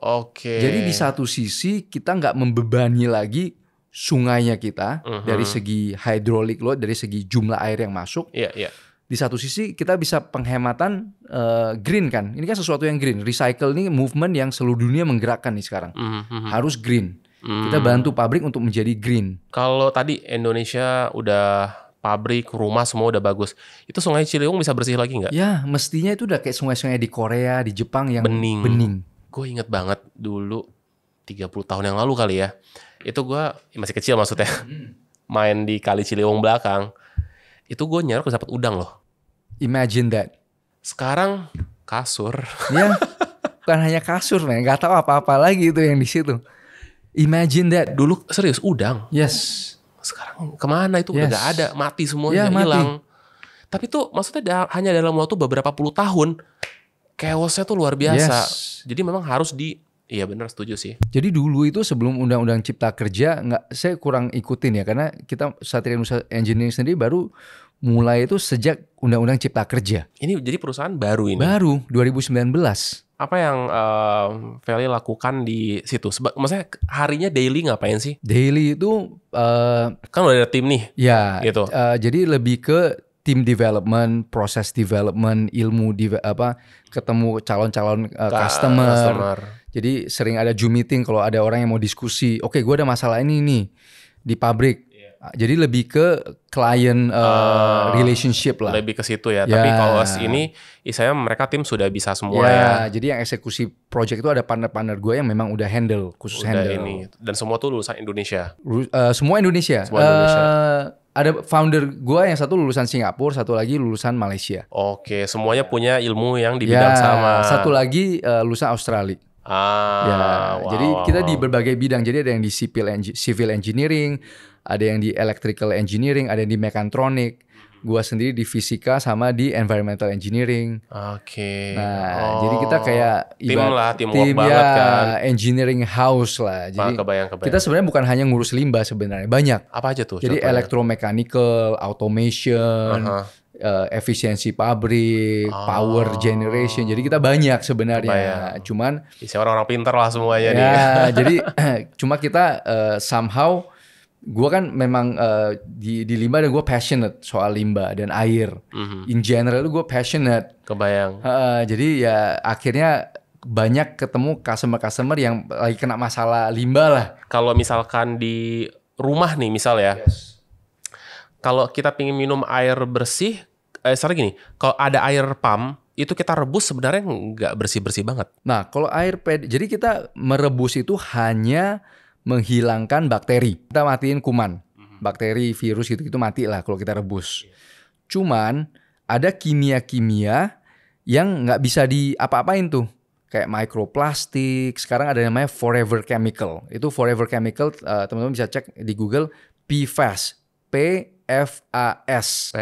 Oke. Jadi di satu sisi kita nggak membebani lagi sungainya kita dari segi hydraulic load, dari segi jumlah air yang masuk. Iya. Di satu sisi kita bisa penghematan green kan. Ini kan sesuatu yang green. Recycle ini movement yang seluruh dunia menggerakkan nih sekarang. Harus green. Kita bantu pabrik untuk menjadi green. Kalau tadi Indonesia udah pabrik, rumah semua udah bagus. Itu Sungai Ciliwung bisa bersih lagi nggak? Ya, mestinya itu udah kayak sungai-sungai di Korea, di Jepang yang bening. Gue inget banget dulu 30 tahun yang lalu kali ya. Itu gue masih kecil maksudnya. Main di Kali Ciliwung belakang. Itu gue nyarok dapat udang loh. Imagine that. Sekarang kasur. Ya, bukan hanya kasur, men. Gak tahu apa-apa lagi itu yang di situ. Imagine that. Dulu serius udang. Yes. Sekarang kemana itu udah Yes. gak ada, mati semuanya, Ya, mati. hilang. Tapi tuh maksudnya hanya dalam waktu beberapa puluh tahun, chaosnya tuh luar biasa. Yes. Jadi memang harus iya benar, setuju sih. Jadi dulu itu sebelum Undang-Undang Cipta Kerja, saya kurang ikutin ya, karena kita Satria Nusa Engineering sendiri baru mulai itu sejak Undang-Undang Cipta Kerja. Ini jadi perusahaan baru ini. Baru 2019. Apa yang Feli lakukan di situ? Maksudnya harinya daily ngapain sih? Daily itu Kan udah ada tim nih. ya, Gitu. jadi lebih ke team development, process development, ilmu ketemu calon-calon customer. Jadi sering ada Zoom meeting kalau ada orang yang mau diskusi. Oke, gue ada masalah ini nih di pabrik. Jadi lebih ke client relationship lah. Lebih ke situ ya. Ya. Tapi kalau ini, istilahnya mereka tim sudah bisa semua Ya, ya. jadi yang eksekusi project itu ada partner-partner gue yang memang udah khusus Udah handle. ini. Dan semua tuh lulusan Indonesia. Semua Indonesia. Semua Indonesia. Ada founder gue yang satu lulusan Singapura, satu lagi lulusan Malaysia. Oke, semuanya punya ilmu yang di bidang Ya, sama. satu lagi lulusan Australia. Jadi kita di berbagai bidang. Jadi ada yang di civil engineering, ada yang di electrical engineering, ada yang di mechatronic. Gua sendiri di fisika sama di environmental engineering. Oke. Nah, jadi kita kayak teamwork banget kan. Engineering house lah. Jadi Kebayang. kita sebenarnya bukan hanya ngurus limbah sebenarnya, banyak. Apa aja tuh? Jadi contohnya? electromechanical, automation, efisiensi pabrik, power generation. Jadi kita banyak sebenarnya. Cuman Isi orang-orang pintar lah semuanya nih. ya, jadi cuma kita somehow gue kan memang di limbah dan gue passionate soal limbah dan air. In general gue passionate. Kebayang. Jadi ya akhirnya banyak ketemu customer yang lagi kena masalah limbah lah. Kalau misalkan di rumah nih misal ya. Kalau kita pengen minum air bersih, sekarang gini, kalau ada air pump, itu kita rebus sebenarnya nggak bersih-bersih banget. Nah, kalau jadi kita merebus itu hanya menghilangkan bakteri. Kita matiin kuman. Bakteri, virus gitu mati lah kalau kita rebus. Cuman ada kimia-kimia yang nggak bisa diapa-apain tuh. Kayak microplastik, sekarang ada namanya forever chemical. Itu forever chemical, teman-teman bisa cek di Google, PFAS. PFAS.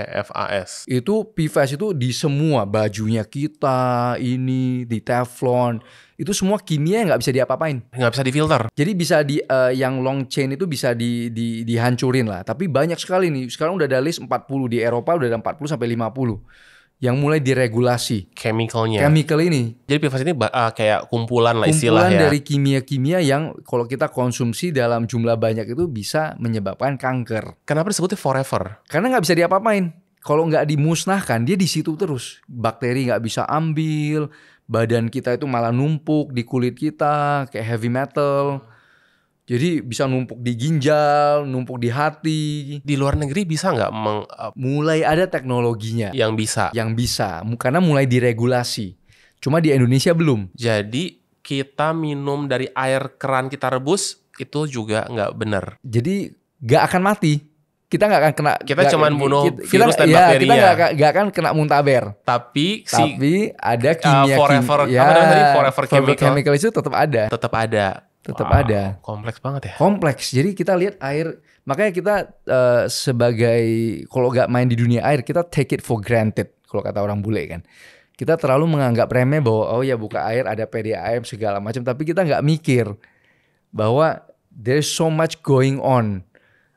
Itu PFAS itu di semua bajunya kita, ini di Teflon, itu semua kimia yang nggak bisa diapa-apain. Nggak bisa difilter. Jadi bisa yang long chain itu bisa dihancurin lah. Tapi banyak sekali nih. Sekarang udah ada list 40 di Eropa udah ada 40 sampai 50 yang mulai diregulasi. Chemical ini. Jadi PFAS ini kayak kumpulan lah istilah ya. Kumpulan dari kimia-kimia yang kalau kita konsumsi dalam jumlah banyak itu bisa menyebabkan kanker. Kenapa disebutnya forever? Karena nggak bisa diapa-apain. Kalau nggak dimusnahkan, dia di situ terus. Bakteri nggak bisa ambil, badan kita itu malah numpuk di kulit kita, kayak heavy metal. Jadi bisa numpuk di ginjal, numpuk di hati. Di luar negeri bisa nggak mulai ada teknologinya yang bisa? Yang bisa, karena mulai diregulasi. Cuma di Indonesia belum. Jadi kita minum dari air keran kita rebus, itu juga nggak benar. Jadi nggak akan mati. Kita nggak akan kena. Kita cuma bunuh virus dan bakterinya. Kita nggak akan kena muntaber. Tapi ada kimia forever chemical itu tetap ada. Ada. Kompleks banget ya. Kompleks. Jadi kita lihat air. Makanya kita sebagai kalau nggak main di dunia air, kita take it for granted. Kalau kata orang bule kan. Kita terlalu menganggap remeh bahwa buka air ada PDAM segala macam. Tapi kita nggak mikir bahwa there's so much going on.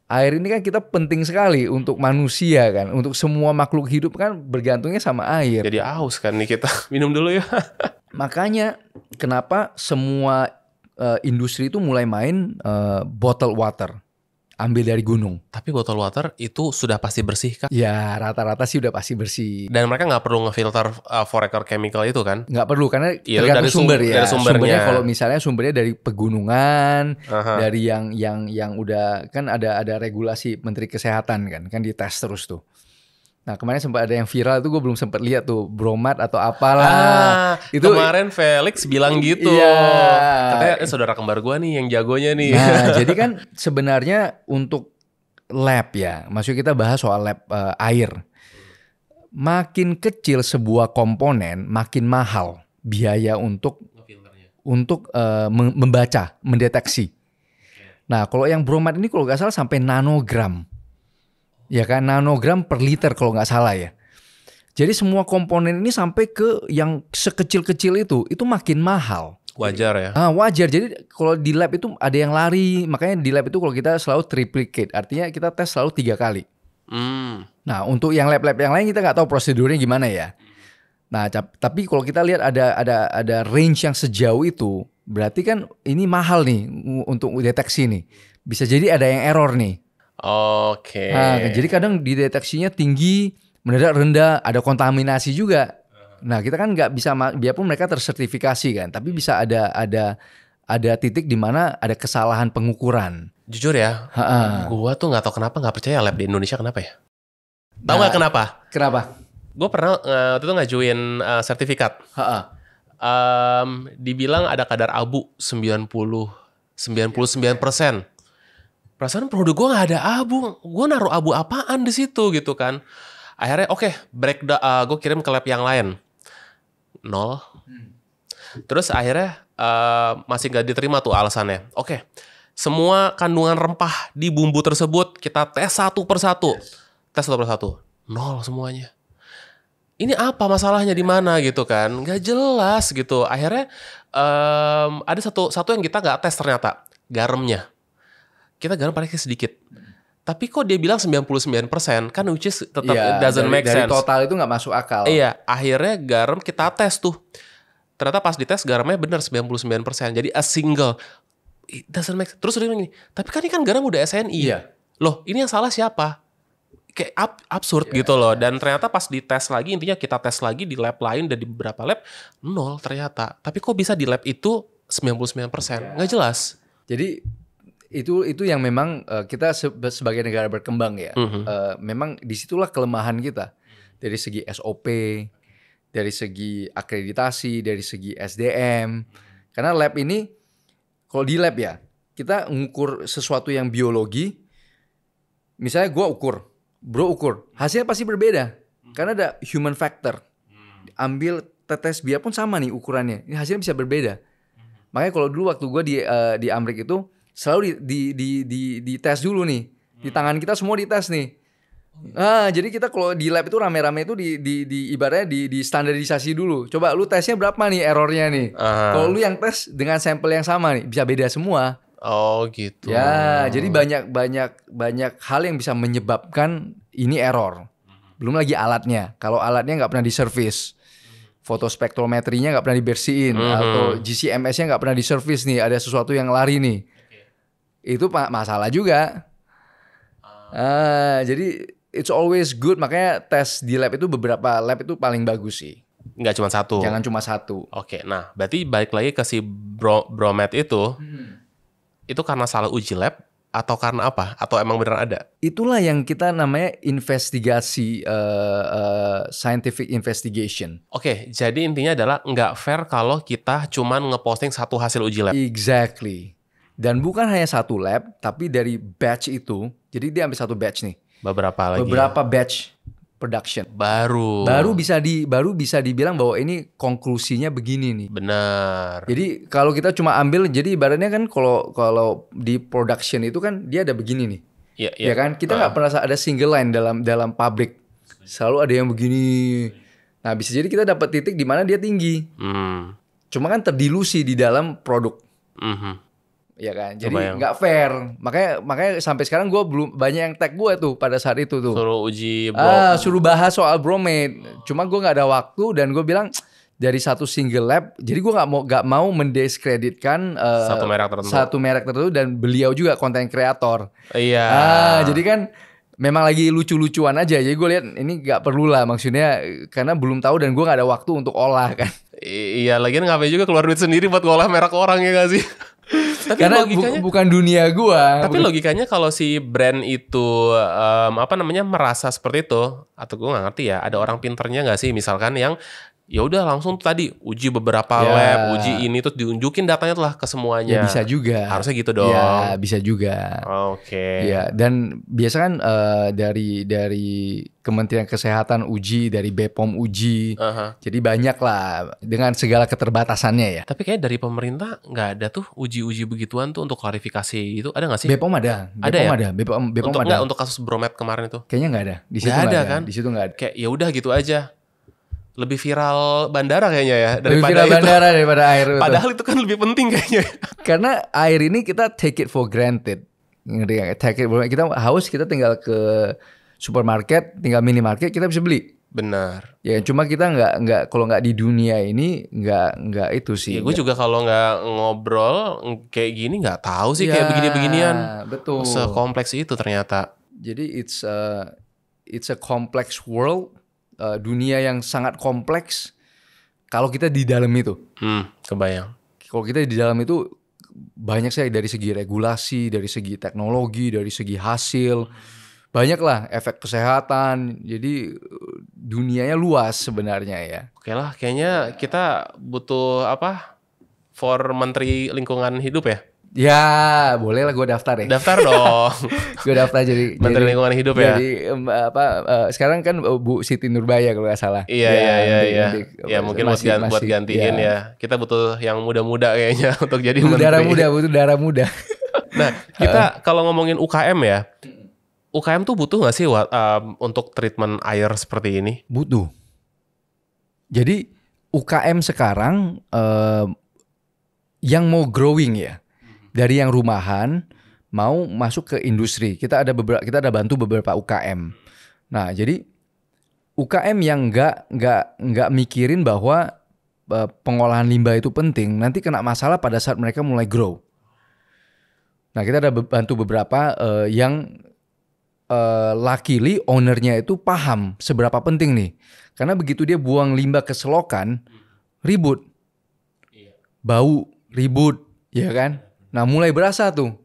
Air ini kan kita penting sekali untuk manusia kan. Untuk semua makhluk hidup kan bergantungnya sama air. Jadi haus kan nih kita. Minum dulu ya. Makanya kenapa semua industri itu mulai main bottled water. Ambil dari gunung. Tapi botol water itu sudah pasti bersih kan? Ya rata-rata sih udah pasti bersih. Dan mereka nggak perlu ngefilter forever chemical itu kan? Nggak perlu karena tergantung dari sumber ya. Dari sumbernya kalau misalnya sumbernya dari pegunungan, dari yang udah kan ada regulasi Menteri Kesehatan kan dites terus tuh. Nah kemarin sempat ada yang viral itu gue belum sempat lihat tuh bromat atau apalah. Itu kemarin Felix bilang gitu. Iya. Katanya saudara kembar gue nih yang jagonya nih. Nah jadi kan sebenarnya untuk lab ya, maksudnya kita bahas soal lab air. makin kecil sebuah komponen, makin mahal biaya untuk membaca, mendeteksi. Nah, kalau yang bromide ini kalau nggak salah sampai nanogram. Ya kan, nanogram per liter kalau nggak salah ya. Jadi semua komponen ini sampai ke yang sekecil-kecil itu makin mahal. Wajar ya. Wajar. Jadi kalau di lab itu ada yang lari, makanya di lab itu kalau kita selalu triplicate, artinya kita tes selalu 3 kali. Nah, untuk yang lab-lab yang lain kita nggak tahu prosedurnya gimana ya. Nah, tapi kalau kita lihat ada range yang sejauh itu, berarti kan ini mahal nih untuk deteksi nih. Bisa jadi ada yang error nih. Oke. Nah, jadi kadang dideteksinya tinggi, mendadak rendah, ada kontaminasi juga. Nah, kita kan nggak bisa, biarpun mereka tersertifikasi kan, tapi bisa ada titik di mana ada kesalahan pengukuran. Jujur ya, gua tuh nggak tahu kenapa nggak percaya lab di Indonesia, kenapa ya? Tahu nggak kenapa? Kenapa? Gue pernah waktu itu ngajuin sertifikat. Dibilang ada kadar abu 99%. Perasaan produk gue nggak ada abu. Gue naruh abu apaan di situ gitu kan. Akhirnya oke, gue kirim ke lab yang lain. 0. Terus akhirnya masih nggak diterima tuh alasannya. Oke, semua kandungan rempah di bumbu tersebut kita tes satu persatu. Tes satu persatu. 0 semuanya. Ini apa masalahnya di mana gitu kan? Nggak jelas gitu. Akhirnya ada satu yang kita nggak tes ternyata, garamnya. Kita garam paling sedikit. Tapi kok dia bilang 99%, kan which is tetap doesn't make sense. Dari total itu nggak masuk akal. Iya, akhirnya garam kita tes tuh. Ternyata pas dites garamnya benar 99%. Jadi a single. It doesn't make sense. Terus dia bilang gini, tapi kan ini kan garam udah SNI. Iya. Loh, ini yang salah siapa? Kayak absurd gitu loh. Dan ternyata pas dites lagi, intinya kita tes lagi di lab lain dan di beberapa lab 0 ternyata. Tapi kok bisa di lab itu 99%? Nggak jelas. Jadi itu yang memang kita sebagai negara berkembang ya, memang disitulah kelemahan kita dari segi SOP, dari segi akreditasi, dari segi SDM. Karena lab ini, kalau di lab ya, kita mengukur sesuatu yang biologi, misalnya gue ukur, bro ukur, hasilnya pasti berbeda, karena ada human factor. Ambil tetes biar pun sama nih ukurannya, ini hasilnya bisa berbeda. Makanya kalau dulu waktu gue di Amerika itu selalu di tes dulu nih, di tangan kita semua dites nih. Jadi kita kalau di lab itu rame-rame itu di ibaratnya di standarisasi dulu. Coba lu tesnya berapa nih errornya nih? Kalau lu yang tes dengan sampel yang sama nih bisa beda semua. Oh gitu. Ya, jadi banyak hal yang bisa menyebabkan ini error. Belum lagi alatnya. Kalau alatnya nggak pernah diservis, fotospektrometrinya nggak pernah dibersihin, atau GC-MS-nya nggak pernah diservis nih, ada sesuatu yang lari nih. Itu masalah juga. Jadi it's always good, makanya tes di lab itu beberapa lab itu paling bagus sih. Nggak cuma satu. Jangan cuma satu. Oke, nah berarti balik lagi ke si bromide itu karena salah uji lab atau karena apa? Atau emang beneran ada? Itulah yang kita namanya investigasi, scientific investigation. Oke, jadi intinya adalah nggak fair kalau kita cuman ngeposting satu hasil uji lab. Exactly. Dan bukan hanya satu lab, tapi dari batch itu, jadi dia ambil satu batch nih. Beberapa batch production. Baru bisa dibilang bahwa ini konklusinya begini nih. Benar. Jadi kalau kita cuma ambil, jadi ibaratnya kan kalau di production itu kan dia ada begini nih. Iya. Ya kan? Kita nggak pernah ada single line dalam pabrik. Selalu ada yang begini. Nah, bisa jadi kita dapat titik di mana dia tinggi. Cuma kan terdilusi di dalam produk. Ya kan, jadi nggak fair. Makanya sampai sekarang gue belum banyak yang tag gue tuh pada saat itu tuh. Suruh uji suruh bahas soal bromide. Cuma gue nggak ada waktu dan gue bilang dari satu single lab. Jadi gue nggak mau mendiskreditkan satu merek tertentu dan beliau juga konten kreator. Iya. Jadi kan memang lagi lucu-lucuan aja. Jadi gue lihat ini nggak perlu lah, maksudnya karena belum tahu dan gue nggak ada waktu untuk olah kan. Iya, lagian ngapain juga keluar duit sendiri buat ngolah merek orang, ya gak sih? Tapi karena logikanya bukan dunia gua. Tapi logikanya kalau si brand itu merasa seperti itu, atau gua nggak ngerti ya, ada orang pinternya nggak sih misalkan yang ya udah langsung tuh tadi uji beberapa Ya. lab, uji ini terus diunjukin datanya tuh lah ke Ya semuanya. bisa juga. Harusnya gitu dong. Ya bisa juga. Oke. Ya, dan biasa kan dari Kementerian Kesehatan uji, dari BPOM uji. Aha. Jadi banyak lah dengan segala keterbatasannya ya. Tapi kayak dari pemerintah nggak ada tuh uji-uji begituan tuh untuk klarifikasi itu, ada nggak sih? BPOM ada, Ada BPOM ya? ada, BPOM Untuk ada. nggak untuk kasus Bromed kemarin itu? Kayaknya nggak ada. Di situ Nggak nggak ada ada kan? Di situ nggak ada. Kayak ya udah gitu aja. Lebih viral bandara kayaknya ya Lebih daripada viral itu. bandara daripada air. Betul. Padahal itu kan lebih penting kayaknya. Karena air ini kita take it for granted. Ngerti nggak? Take it for granted. Kita haus, kita tinggal ke supermarket, tinggal minimarket, kita bisa beli. Benar. Ya cuma kita nggak kalau nggak di dunia ini nggak itu sih. Ya gue juga kalau nggak ngobrol kayak gini nggak tahu sih kayak begini-beginian. Betul. Sekompleks itu ternyata. Jadi it's a complex world, dunia yang sangat kompleks. Kalau kita di dalam itu, Kebayang. kalau kita di dalam itu banyak sekali dari segi regulasi, dari segi teknologi, dari segi hasil, banyak lah efek kesehatan. Jadi dunianya luas sebenarnya ya. Oke lah, kayaknya kita butuh apa? For Menteri Lingkungan Hidup ya? Ya boleh lah gue daftar ya. Daftar dong. Gue daftar jadi Menteri Lingkungan Hidup ya? Jadi sekarang kan Bu Siti Nurbaya kalau nggak salah. Iya. nanti, Ya mungkin masih, buat gantiin ya. Kita butuh yang muda-muda kayaknya untuk jadi butuh menteri. butuh darah muda. Nah, kita kalau ngomongin UKM ya, UKM tuh butuh nggak sih untuk treatment air seperti ini? Butuh. Jadi UKM sekarang yang mau growing ya, dari yang rumahan mau masuk ke industri. Kita ada bantu beberapa UKM. Nah, jadi UKM yang nggak mikirin bahwa pengolahan limbah itu penting, nanti kena masalah pada saat mereka mulai grow. Nah, kita ada bantu beberapa yang luckily ownernya itu paham seberapa penting nih. Karena begitu dia buang limbah ke selokan, ribut. Bau, ribut, ya kan? Nah, mulai berasa tuh.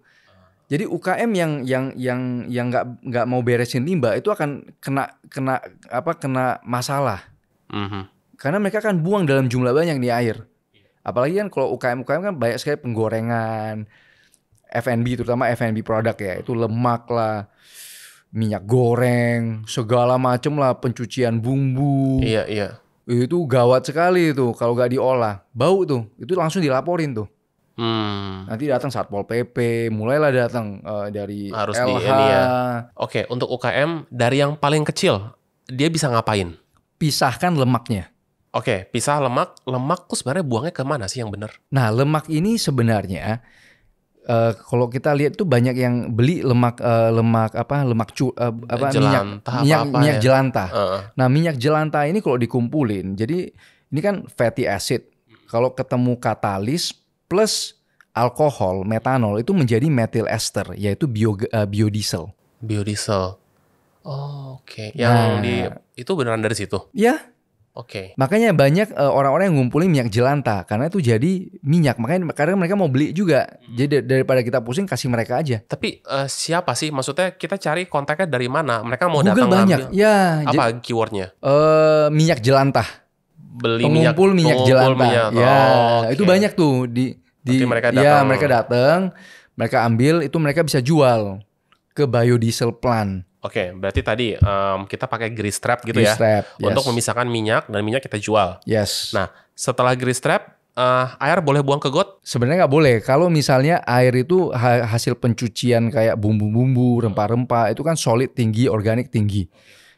Jadi UKM yang nggak mau beresin limbah itu akan kena masalah. Karena mereka akan buang dalam jumlah banyak di air. Apalagi kan kalau UKM kan banyak sekali penggorengan, F&B, terutama F&B produk ya, itu lemak lah, minyak goreng, segala macem lah, pencucian bumbu. Iya. Itu gawat sekali itu kalau nggak diolah, bau tuh, itu langsung dilaporin tuh. Nanti datang Satpol PP, mulailah datang dari Harus LH. di ini ya. Oke, untuk UKM dari yang paling kecil dia bisa ngapain? Pisahkan lemaknya. Oke, pisah lemak tuh sebenarnya buangnya kemana sih yang benar? Nah, lemak ini sebenarnya kalau kita lihat tuh banyak yang beli lemak minyak jelantah. Nah, minyak jelantah ini kalau dikumpulin, jadi ini kan fatty acid. Kalau ketemu katalis plus alkohol, metanol itu menjadi methyl ester, yaitu biodiesel. Biodiesel. Oh, oke. Yang itu beneran dari situ? Ya. Oke. Makanya banyak orang-orang yang ngumpulin minyak jelantah karena itu jadi minyak. Makanya kadang mereka mau beli juga. Jadi daripada kita pusing, kasih mereka aja. Tapi siapa sih? Maksudnya kita cari kontaknya dari mana? Mereka mau Google datang banyak. ngambil. Ya. Apa keywordnya? Minyak jelantah. Beli Pengumpul minyak jelantah. Ya, okay. itu banyak tuh di mereka datang. Ya, mereka datang, mereka ambil, itu mereka bisa jual ke biodiesel plant. Oke, berarti tadi kita pakai grease trap gitu Grease trap, yes. untuk memisahkan minyak dan minyak kita jual. Yes. Nah, setelah grease trap, air boleh buang ke got? Sebenarnya nggak boleh. Kalau misalnya air itu hasil pencucian kayak bumbu-bumbu, rempah-rempah, itu kan solid tinggi, organik tinggi.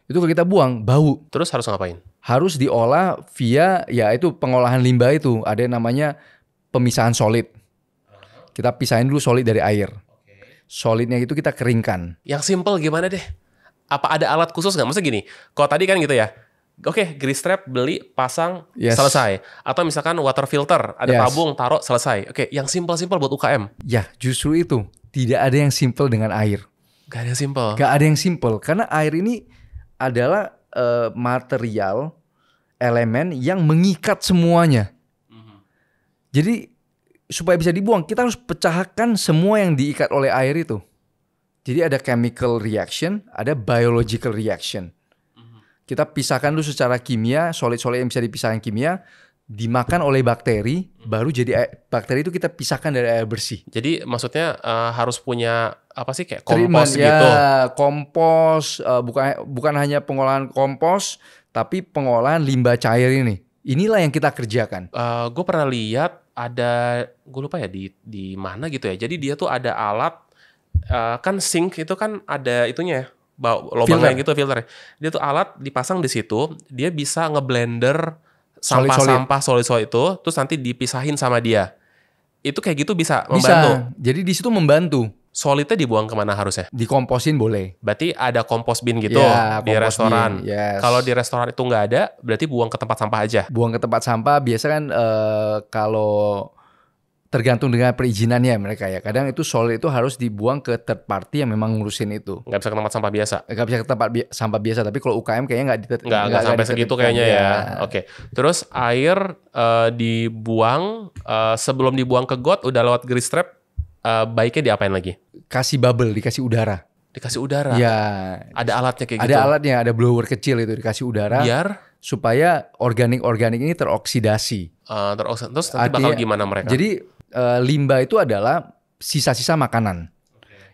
Itu kalau kita buang, bau. Terus harus ngapain? Harus diolah via, ya itu pengolahan limbah itu. Ada yang namanya pemisahan solid. Kita pisahin dulu solid dari air. Solidnya itu kita keringkan. Yang simple gimana deh? Apa ada alat khusus nggak? Maksudnya gini, kalau tadi kan gitu ya. Oke, grease trap beli, pasang, selesai. Atau misalkan water filter, ada tabung, taruh, selesai. Oke, yang simple-simple buat UKM. Ya, justru itu. Tidak ada yang simple dengan air. Gak ada yang simple. Gak ada yang simple. Karena air ini adalah material, elemen yang mengikat semuanya. Jadi supaya bisa dibuang, kita harus pecahkan semua yang diikat oleh air itu. Jadi ada chemical reaction, ada biological reaction. Kita pisahkan dulu secara kimia, solid-solid yang bisa dipisahkan kimia, dimakan oleh bakteri, baru jadi bakteri itu kita pisahkan dari air bersih. Jadi maksudnya harus punya apa sih kayak Treatment, kompos gitu. Kompos, bukan hanya pengolahan kompos, tapi pengolahan limbah cair ini. Inilah yang kita kerjakan. Gue pernah lihat ada, gue lupa ya di mana gitu ya. Jadi dia tuh ada alat, kan sink itu kan ada itunya ya, lubangnya gitu filter. Dia tuh alat dipasang di situ, dia bisa ngeblender sampah-sampah solid-solid itu, terus nanti dipisahin sama dia. Itu kayak gitu bisa membantu. Jadi di situ membantu. Solidnya dibuang kemana harusnya? Dikomposin boleh. Berarti ada kompos bin gitu di restoran. Yes. Kalau di restoran itu nggak ada, berarti buang ke tempat sampah aja. Buang ke tempat sampah biasa kan kalau tergantung dengan perizinannya mereka ya. Kadang itu solid itu harus dibuang ke third party yang memang ngurusin itu. Nggak bisa ke tempat sampah biasa. Nggak bisa ke tempat sampah biasa. Tapi kalau UKM kayaknya nggak sampai segitu kayaknya ya. Oke. Terus air dibuang sebelum dibuang ke got udah lewat grease trap. Baiknya diapain lagi? Kasih bubble, dikasih udara. Dikasih udara? Ya. Ada alatnya kayak gitu? Ada alatnya, ada blower kecil itu dikasih udara. Biar? Supaya organik-organik ini teroksidasi. Terus nanti bakal gimana mereka? Jadi limbah itu adalah sisa-sisa makanan.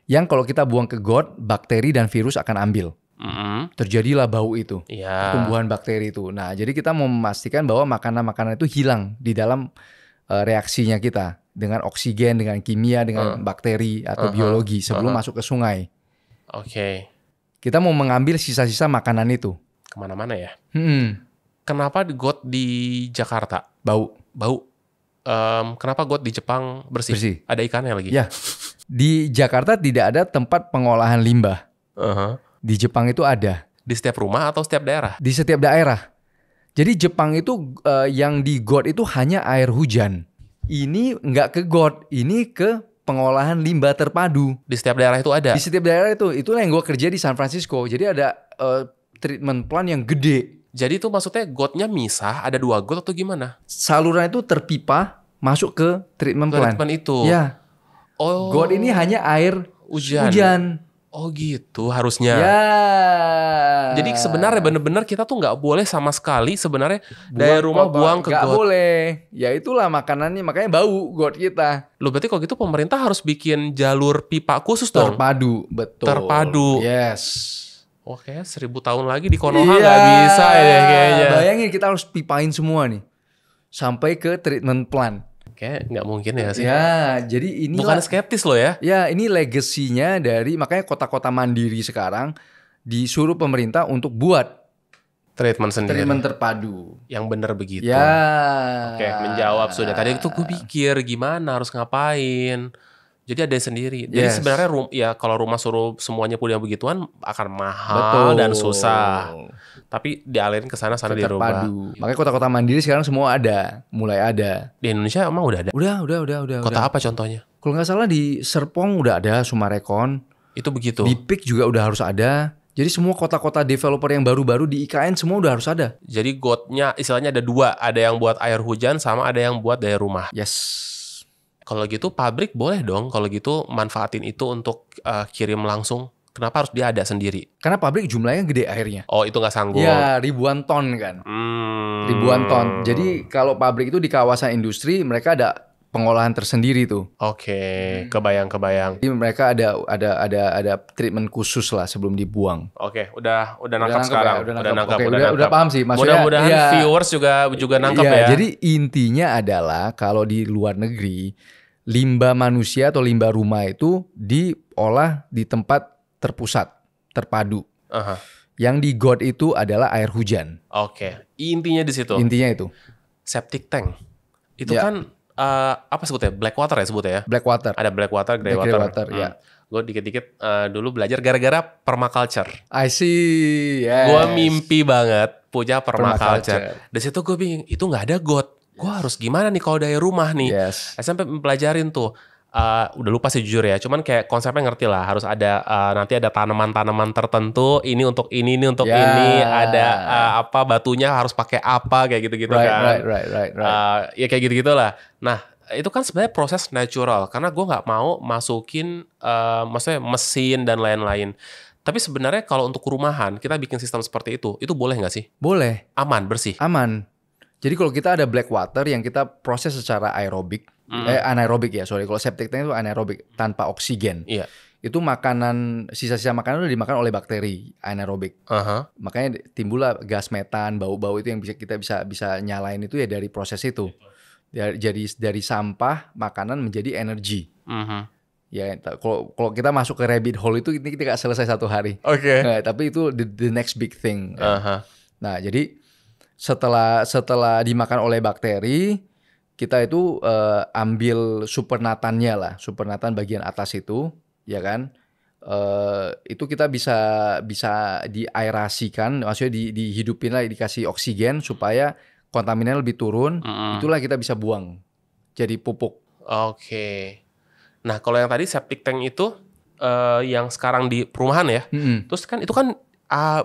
Yang kalau kita buang ke got, bakteri dan virus akan ambil. Terjadilah bau itu. Pertumbuhan bakteri itu. Nah, jadi kita mau memastikan bahwa makanan-makanan itu hilang di dalam reaksinya kita. Dengan oksigen, dengan kimia, dengan bakteri atau biologi sebelum masuk ke sungai. Oke. Kita mau mengambil sisa-sisa makanan itu. Kemana-mana ya? Kenapa got di Jakarta? Bau. Kenapa got di Jepang bersih? Ada ikannya lagi? Ya. Di Jakarta tidak ada tempat pengolahan limbah. Di Jepang itu ada. Di setiap rumah atau setiap daerah? Di setiap daerah. Jadi Jepang itu yang di got itu hanya air hujan. Ini nggak ke got, ini ke pengolahan limbah terpadu. Di setiap daerah itu ada? Di setiap daerah itu. Itulah yang gue kerja di San Francisco. Jadi ada treatment plant yang gede. Jadi itu maksudnya gotnya misah, ada 2 got atau gimana? Saluran itu terpipa masuk ke treatment plant. Treatment itu? Ya. Oh. Got ini hanya air hujan. Oh gitu harusnya. Ya. Jadi sebenarnya benar-benar kita tuh nggak boleh sama sekali sebenarnya dari rumah buang ke got. Nggak boleh. Ya itulah makanannya, makanya bau got kita. Loh berarti kalau gitu pemerintah harus bikin jalur pipa khusus dong? Terpadu, betul. Terpadu. Yes. Oke, 1000 tahun lagi di Konoha nggak bisa ya kayaknya. Bayangin kita harus pipain semua nih. Sampai ke treatment plant. Kayak nggak mungkin ya sih. Ya, jadi ini bukan skeptis loh ya. Ya, ini legasinya dari makanya kota-kota mandiri sekarang disuruh pemerintah untuk buat treatment sendiri. Treatment terpadu. Yang benar begitu. Ya. Oke, menjawab sudah. Tadi itu gue pikir gimana harus ngapain. Jadi ada sendiri. Jadi sebenarnya ya kalau rumah suruh semuanya punya begituan akan mahal dan susah. Tapi dialirin ke sana di rumah. Makanya kota-kota mandiri sekarang semua ada, mulai ada. Di Indonesia emang udah ada? Udah. Kota apa contohnya? Kalau nggak salah di Serpong udah ada, Sumarekon. Itu begitu. Di PIK juga udah harus ada. Jadi semua kota-kota developer yang baru-baru di IKN semua udah harus ada. Jadi gotnya istilahnya ada 2, ada yang buat air hujan sama ada yang buat daya rumah. Yes. Kalau gitu pabrik boleh dong kalau gitu manfaatin itu untuk kirim langsung. Kenapa harus dia ada sendiri? Karena pabrik jumlahnya gede akhirnya. Oh itu nggak sanggup? Ya ribuan ton kan. Ribuan ton. Jadi kalau pabrik itu di kawasan industri mereka ada pengolahan tersendiri tuh. Oke, kebayang. Jadi mereka ada treatment khusus lah sebelum dibuang. Oke, udah nangkap sekarang. Udah paham sih. Mudah-mudahan viewers juga nangkap ya. Jadi intinya adalah kalau di luar negeri limbah manusia atau limbah rumah itu diolah di tempat terpusat, terpadu. Yang di got itu adalah air hujan. Oke, intinya di situ. Intinya itu. Septic tank. Itu kan apa sebutnya? Black water ya sebutnya ya? Black water. Ada black water, grey water. Ya. Gue dikit-dikit dulu belajar gara-gara permaculture. I see. Yes. Gue mimpi banget punya permaculture. Di situ gue bingung, itu nggak ada got. Gue harus gimana nih kalau dari rumah nih? Yes. Sampai mempelajarin tuh. Udah lupa sih jujur ya, cuman kayak konsepnya ngerti lah, harus ada nanti ada tanaman-tanaman tertentu, ini untuk ini untuk ini, ada batunya harus pakai apa kayak gitu-gitu kan. Right. Ya kayak gitu-gitulah. Nah, itu kan sebenarnya proses natural karena gue nggak mau masukin maksudnya mesin dan lain-lain. Tapi sebenarnya kalau untuk rumahan kita bikin sistem seperti itu boleh nggak sih? Boleh, Aman, bersih. aman. Jadi kalau kita ada black water yang kita proses secara aerobik, anaerobik ya, sorry. Kalau septic tank itu anaerobik tanpa oksigen. Iya. Itu makanan, sisa-sisa makanan udah dimakan oleh bakteri anaerobik. Makanya timbullah gas metan, bau-bau itu yang kita bisa nyalain itu ya dari proses itu. Jadi dari sampah makanan menjadi energi. Ya, kalau kita masuk ke rabbit hole itu ini kita nggak selesai satu hari. Oke. Nah, tapi itu the next big thing. Nah, jadi setelah dimakan oleh bakteri, kita itu ambil supernatan-nya lah, supernatan bagian atas itu. Ya kan, itu kita bisa diaerasikan, maksudnya dihidupin lah, dikasih oksigen supaya kontaminan lebih turun. Itulah kita bisa buang jadi pupuk. Oke. Nah kalau yang tadi septic tank itu yang sekarang di perumahan ya, terus kan itu kan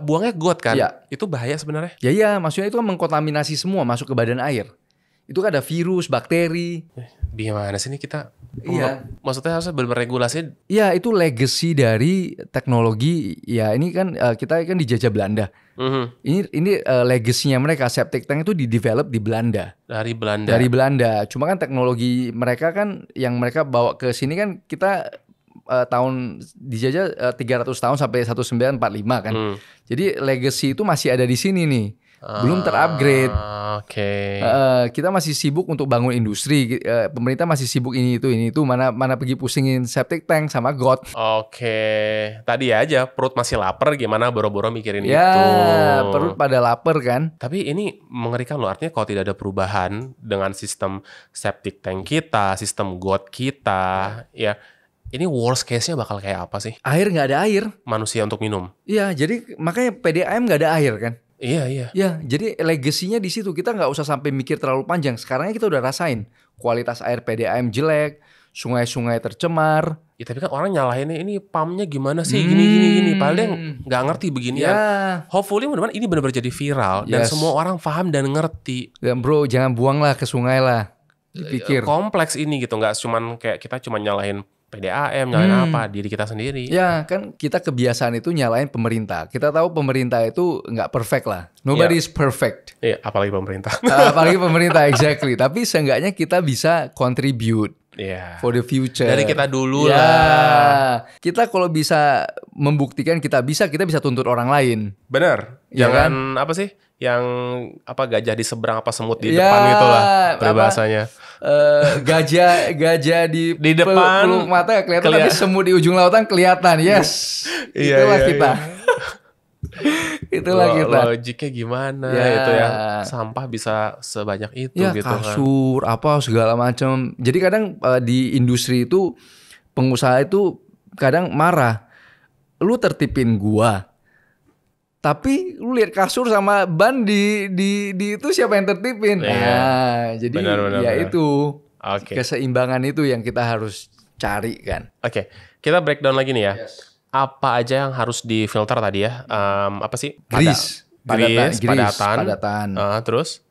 buangnya got kan, Ya. Itu bahaya sebenarnya. Ya, maksudnya itu kan mengkontaminasi semua masuk ke badan air. Itu kan ada virus, bakteri. Gimana sih ini kita? Iya. Maksudnya harusnya berregulasi. Ya, itu legacy dari teknologi. Ya, ini kan kita kan dijajah Belanda. Ini legacy-nya mereka, septic tank itu di-develop di Belanda. Dari Belanda. Dari Belanda. Cuma kan teknologi mereka kan yang mereka bawa ke sini kan kita tahun dijajah 300 tahun sampai 1945 kan. Jadi legacy itu masih ada di sini nih. Belum terupgrade. Oke. Kita masih sibuk untuk bangun industri. Pemerintah masih sibuk ini itu mana pergi pusingin septic tank sama got. Oke. Tadi aja perut masih lapar, gimana boro-boro mikirin itu. Ya, perut pada lapar kan. Tapi ini mengerikan loh, artinya kalau tidak ada perubahan dengan sistem septic tank kita, sistem got kita, ya ini worst case-nya bakal kayak apa sih? Air nggak ada air. Manusia untuk minum. Iya, jadi makanya PDAM nggak ada air kan. Iya. Ya, jadi legasinya di situ. Kita nggak usah sampai mikir terlalu panjang. Sekarang kita udah rasain kualitas air PDAM jelek, sungai-sungai tercemar. Ya tapi kan orang nyalahinnya ini pumpnya gimana sih, gini. Padahal dia nggak ngerti beginian. Ya. Hopefully mudah-mudahan ini benar-benar jadi viral dan Yes. semua orang paham dan ngerti. Dan bro, jangan buanglah ke sungai lah. Dipikir. Kompleks ini gitu, nggak cuman kayak kita cuma nyalahin PDAM, nyalahin apa, diri kita sendiri. Ya kan kita kebiasaan itu nyalain pemerintah. Kita tahu pemerintah itu nggak perfect lah. Nobody is perfect. Iya, apalagi pemerintah. Apalagi pemerintah, exactly. Tapi seenggaknya kita bisa contribute Iya. for the future. Dari kita dulu Ya, lah. kita kalau bisa membuktikan kita bisa tuntut orang lain. Bener. Iya Jangan apa sih? Yang apa gajah di seberang apa semut di Ya, depan gitu lah apa? peribahasanya. Gajah di depan peluk mata kelihatan, tapi semut di ujung lautan kelihatan. Yes. Iya, Itulah iya, kita. Itulah kita. Logiknya gimana Ya. itu ya? Sampah bisa sebanyak itu Ya, gitu kan. kasur apa segala macam. Jadi kadang di industri itu pengusaha itu kadang marah. Lu tertipin gua. Tapi lu lihat kasur sama ban di itu siapa yang tertipin? Iya. Nah, jadi Benar, benar. itu Oke. keseimbangan itu yang kita harus cari kan. Oke, kita breakdown lagi nih ya. Apa aja yang harus difilter tadi ya? Apa sih? Grease, padatan. Terus?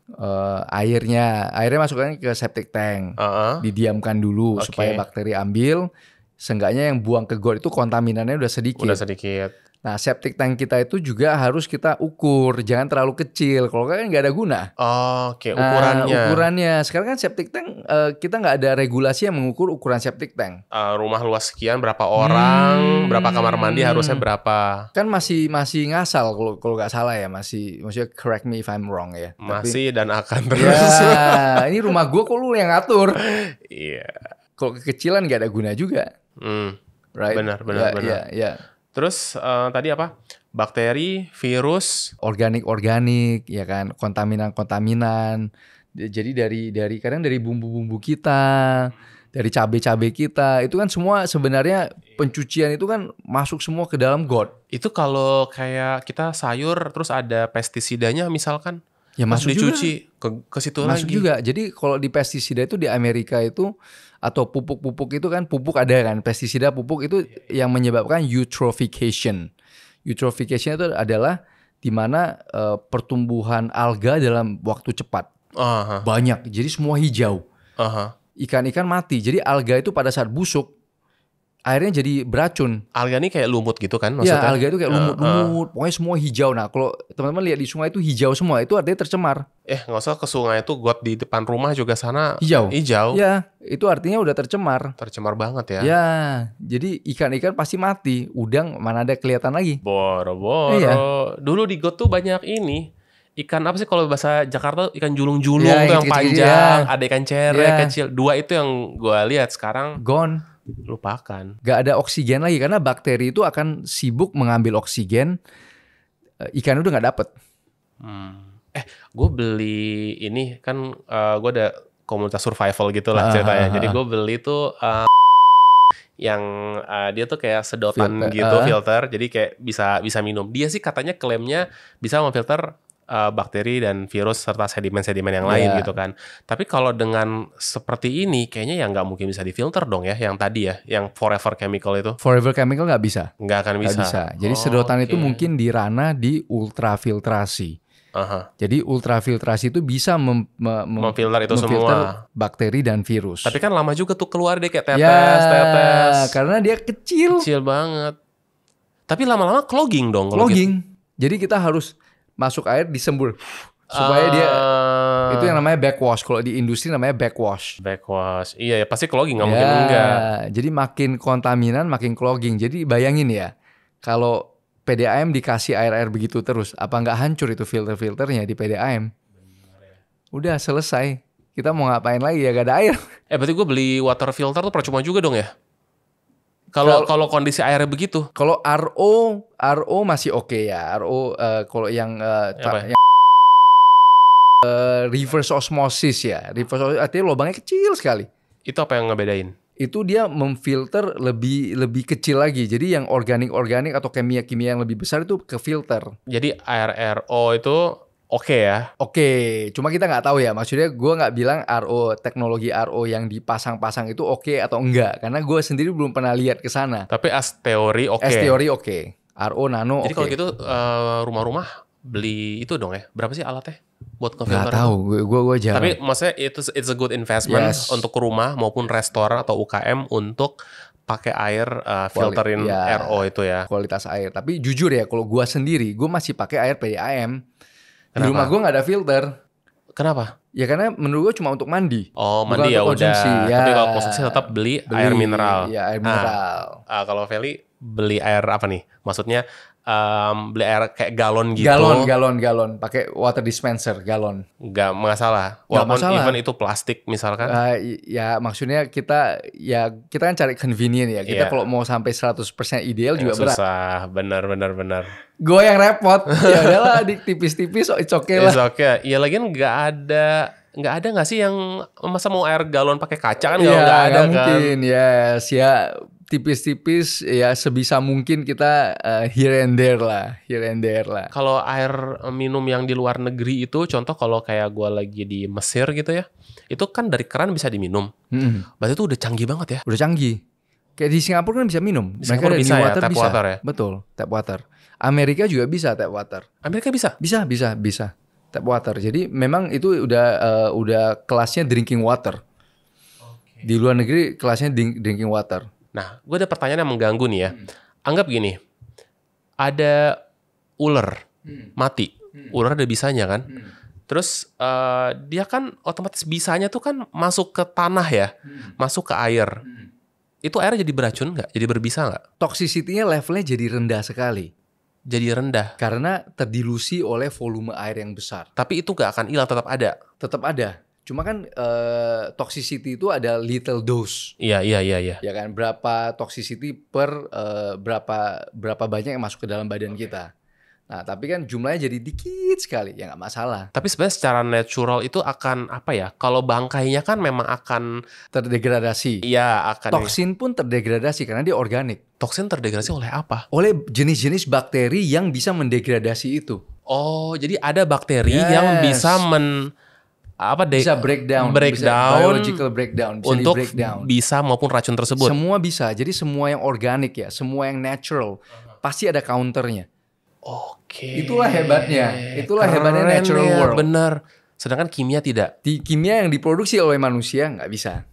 Airnya masukkan ke septic tank. Didiamkan dulu Oke. supaya bakteri ambil. Seenggaknya yang buang ke got itu kontaminannya udah sedikit. Udah sedikit. Nah, septic tank kita itu juga harus kita ukur, jangan terlalu kecil. Kalau kan nggak ada guna. Oke, ukurannya. Ukurannya. Sekarang kan septic tank kita nggak ada regulasi yang mengukur ukuran septic tank. Rumah luas sekian, berapa orang, berapa kamar mandi harusnya berapa? Kan masih ngasal kalau nggak salah ya, maksudnya correct me if I'm wrong ya. Masih dan akan Tapi, terus. ya, ini rumah gua kok lu yang ngatur. Iya. Kalau kekecilan nggak ada guna juga. Right? Benar. Ya. Terus tadi apa? Bakteri, virus, Organik, ya kan, kontaminan. Jadi dari kadang dari bumbu-bumbu kita, dari cabai-cabai kita, itu kan semua sebenarnya pencucian itu kan masuk semua ke dalam got. itu kalau kayak kita sayur terus ada pestisidanya misalkan, Ya terus masuk dicuci ke situ Masuk lagi. juga. Jadi kalau di pestisida itu di Amerika itu atau pupuk-pupuk itu kan pupuk ada kan, pestisida pupuk itu yang menyebabkan eutrophication. Eutrophication itu adalah di mana pertumbuhan alga dalam waktu cepat. Banyak. Jadi semua hijau. Ikan-ikan mati. Jadi alga itu pada saat busuk airnya jadi beracun. Alga ini kayak lumut gitu kan Ya, maksudnya? alga itu kayak lumut-lumut, pokoknya semua hijau. Nah, kalau teman-teman lihat di sungai itu hijau semua, itu artinya tercemar. Nggak usah ke sungai itu, got di depan rumah juga sana Hijau. hijau. Ya, itu artinya udah tercemar. Tercemar banget ya. Ya, jadi ikan-ikan pasti mati. Udang mana ada kelihatan lagi. Boro-boro. Iya. Dulu di got tuh banyak ini. Ikan apa sih kalau bahasa Jakarta, ikan julung-julung Ya, tuh yang kecil-kecil, panjang, ya. ada ikan cere Ya. kecil. 2 itu yang gue lihat, sekarang Gone. lupakan. Gak ada oksigen lagi karena bakteri itu akan sibuk mengambil oksigen. Ikan udah nggak dapet. Gue beli ini kan, gue ada komunitas survival gitu lah ceritanya. Jadi gue beli tuh yang dia tuh kayak sedotan filter, jadi kayak bisa minum. Dia sih katanya klaimnya bisa memfilter bakteri dan virus serta sedimen-sedimen yang lain gitu kan. Tapi kalau dengan seperti ini kayaknya ya nggak mungkin bisa difilter dong ya, yang tadi ya, yang forever chemical itu. Forever chemical nggak bisa. Nggak akan Nggak bisa. bisa. Jadi sedotan itu mungkin di ranah di ultrafiltrasi. Jadi ultrafiltrasi itu bisa memfilter itu memfilter semua bakteri dan virus. Tapi kan lama juga tuh keluar deh kayak ya, tetes. karena dia kecil. Kecil banget. Tapi lama-lama clogging dong. Clogging. Jadi kita harus masuk air disembur supaya dia itu yang namanya backwash. Kalau di industri namanya backwash. Backwash. Iya ya, pasti clogging, nggak mungkin enggak. Jadi makin kontaminan makin clogging. Jadi bayangin ya, kalau PDAM dikasih air-air begitu terus, apa nggak hancur itu filter-filternya di PDAM? Udah selesai. Kita mau ngapain lagi ya, gak ada air. Berarti gue beli water filter tuh percuma juga dong ya? Kalau kondisi airnya begitu. Kalau RO masih oke ya. RO kalau yang reverse osmosis ya. Reverse osmosis artinya lubangnya kecil sekali. Itu apa yang ngebedain? Itu dia memfilter lebih kecil lagi. Jadi yang organik atau kimia-kimia yang lebih besar itu ke filter. Jadi air RO itu oke ya? Oke, cuma kita nggak tahu ya. Maksudnya gue nggak bilang teknologi RO yang dipasang-pasang itu oke atau enggak. Karena gue sendiri belum pernah lihat ke sana. Tapi as teori oke. As teori oke. RO nano oke. Jadi kalau gitu rumah-rumah beli itu dong ya? Berapa sih alatnya buat Nggak ngefilter? tahu, gue jarang. Tapi maksudnya it's a good investment untuk rumah maupun restoran atau UKM untuk pakai air filterin RO itu ya. Kualitas air. Tapi jujur ya, kalau gue sendiri, gue masih pakai air PDAM. Di Kenapa? rumah gue nggak ada filter. Kenapa? Ya karena menurut gue cuma untuk mandi. Oh, bukan mandi ya untuk udah. konsumsi. Ya. Tapi kalau konsumsi tetap beli air mineral. Iya, air mineral. Kalau Feli beli air apa nih? Maksudnya beli air kayak galon gitu. Galon. Pakai water dispenser, galon. Nggak masalah. Nggak Walaupun masalah. even itu plastik misalkan. Ya maksudnya kita kan cari convenient ya. Kita kalau mau sampai 100% ideal juga berat. Susah, benar. Gue yang repot. Ya udahlah, tipis-tipis, it's okay lah. It's okay. Ya lagian nggak ada nggak sih yang masa mau air galon pakai kaca kan? Iya, nggak ada kan? mungkin. Yes, ya tipis-tipis ya sebisa mungkin kita here and there lah. Kalau air minum yang di luar negeri itu, contoh kalau kayak gue lagi di Mesir gitu ya, itu kan dari keran bisa diminum. Berarti itu udah canggih banget ya. Udah canggih. Kayak di Singapura kan bisa minum. Di Singapura Mereka bisa di ya, water tap bisa. water ya? Betul, tap water. Amerika juga bisa tap water. Amerika bisa? Bisa. Tap water. Jadi memang itu udah kelasnya drinking water. Di luar negeri kelasnya drinking water. Nah, gue ada pertanyaan yang mengganggu nih ya. Anggap gini, ada ular mati. Ular ada bisanya kan. Terus dia kan otomatis bisanya tuh kan masuk ke tanah ya. Masuk ke air. Itu air jadi beracun nggak? Jadi berbisa nggak? Toxicity-nya levelnya jadi rendah sekali. Jadi rendah. Karena terdilusi oleh volume air yang besar. Tapi itu nggak akan hilang, tetap ada. Tetap ada. Cuma kan toxicity itu ada little dose. Iya. Ya kan, berapa toxicity per berapa banyak yang masuk ke dalam badan kita. Nah, tapi kan jumlahnya jadi dikit sekali, ya nggak masalah. Tapi sebenarnya secara natural itu akan apa ya? Kalau bangkainya kan memang akan Terdegradasi. iya akan. Toksin pun terdegradasi karena dia organik. Toksin terdegradasi oleh apa? Oleh jenis-jenis bakteri yang bisa mendegradasi itu. Oh, jadi ada bakteri Yes. yang bisa Bisa breakdown, biological breakdown, bisa untuk di-breakdown. bisa maupun racun tersebut. Semua bisa. Jadi semua yang organik ya, semua yang natural, pasti ada counternya. Oke. Itulah hebatnya. Itulah hebatnya Keren natural ya, world. bener. Sedangkan kimia tidak. Di kimia yang diproduksi oleh manusia nggak bisa.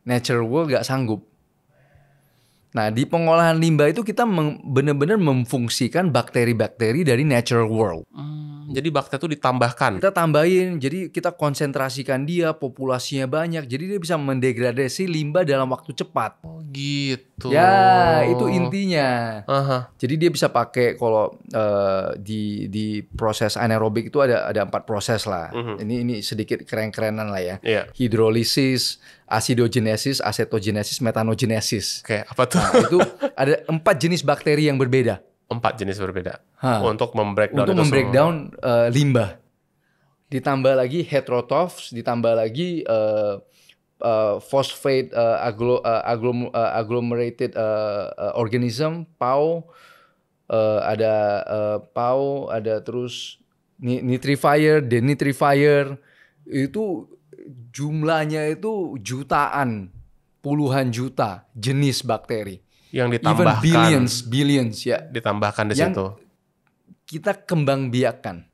Natural world nggak sanggup. Nah, di pengolahan limbah itu kita benar-benar memfungsikan bakteri-bakteri dari natural world. Jadi bakteri itu ditambahkan. Kita tambahin, jadi kita konsentrasikan dia, populasinya banyak, jadi dia bisa mendegradasi limbah dalam waktu cepat. Oh gitu. Ya, itu intinya. Aha. Jadi dia bisa pakai kalau di proses anaerobik itu ada 4 proses lah. Ini sedikit keren-kerenan lah ya. Iya. Hidrolisis, acidogenesis, acetogenesis, metanogenesis. Oke, apa tuh? Nah, itu ada 4 jenis bakteri yang berbeda 4 jenis berbeda. Hah. Untuk membreakdown untuk itu membreakdown limbah. Ditambah lagi heterotrophs, ditambah lagi phosphate agglomerated organism, PAO, ada terus nitrifier, denitrifier. Itu jumlahnya itu jutaan, puluhan juta jenis bakteri. yang Even ditambahkan. billions ya. Ditambahkan di Yang situ. kita kembang biakan.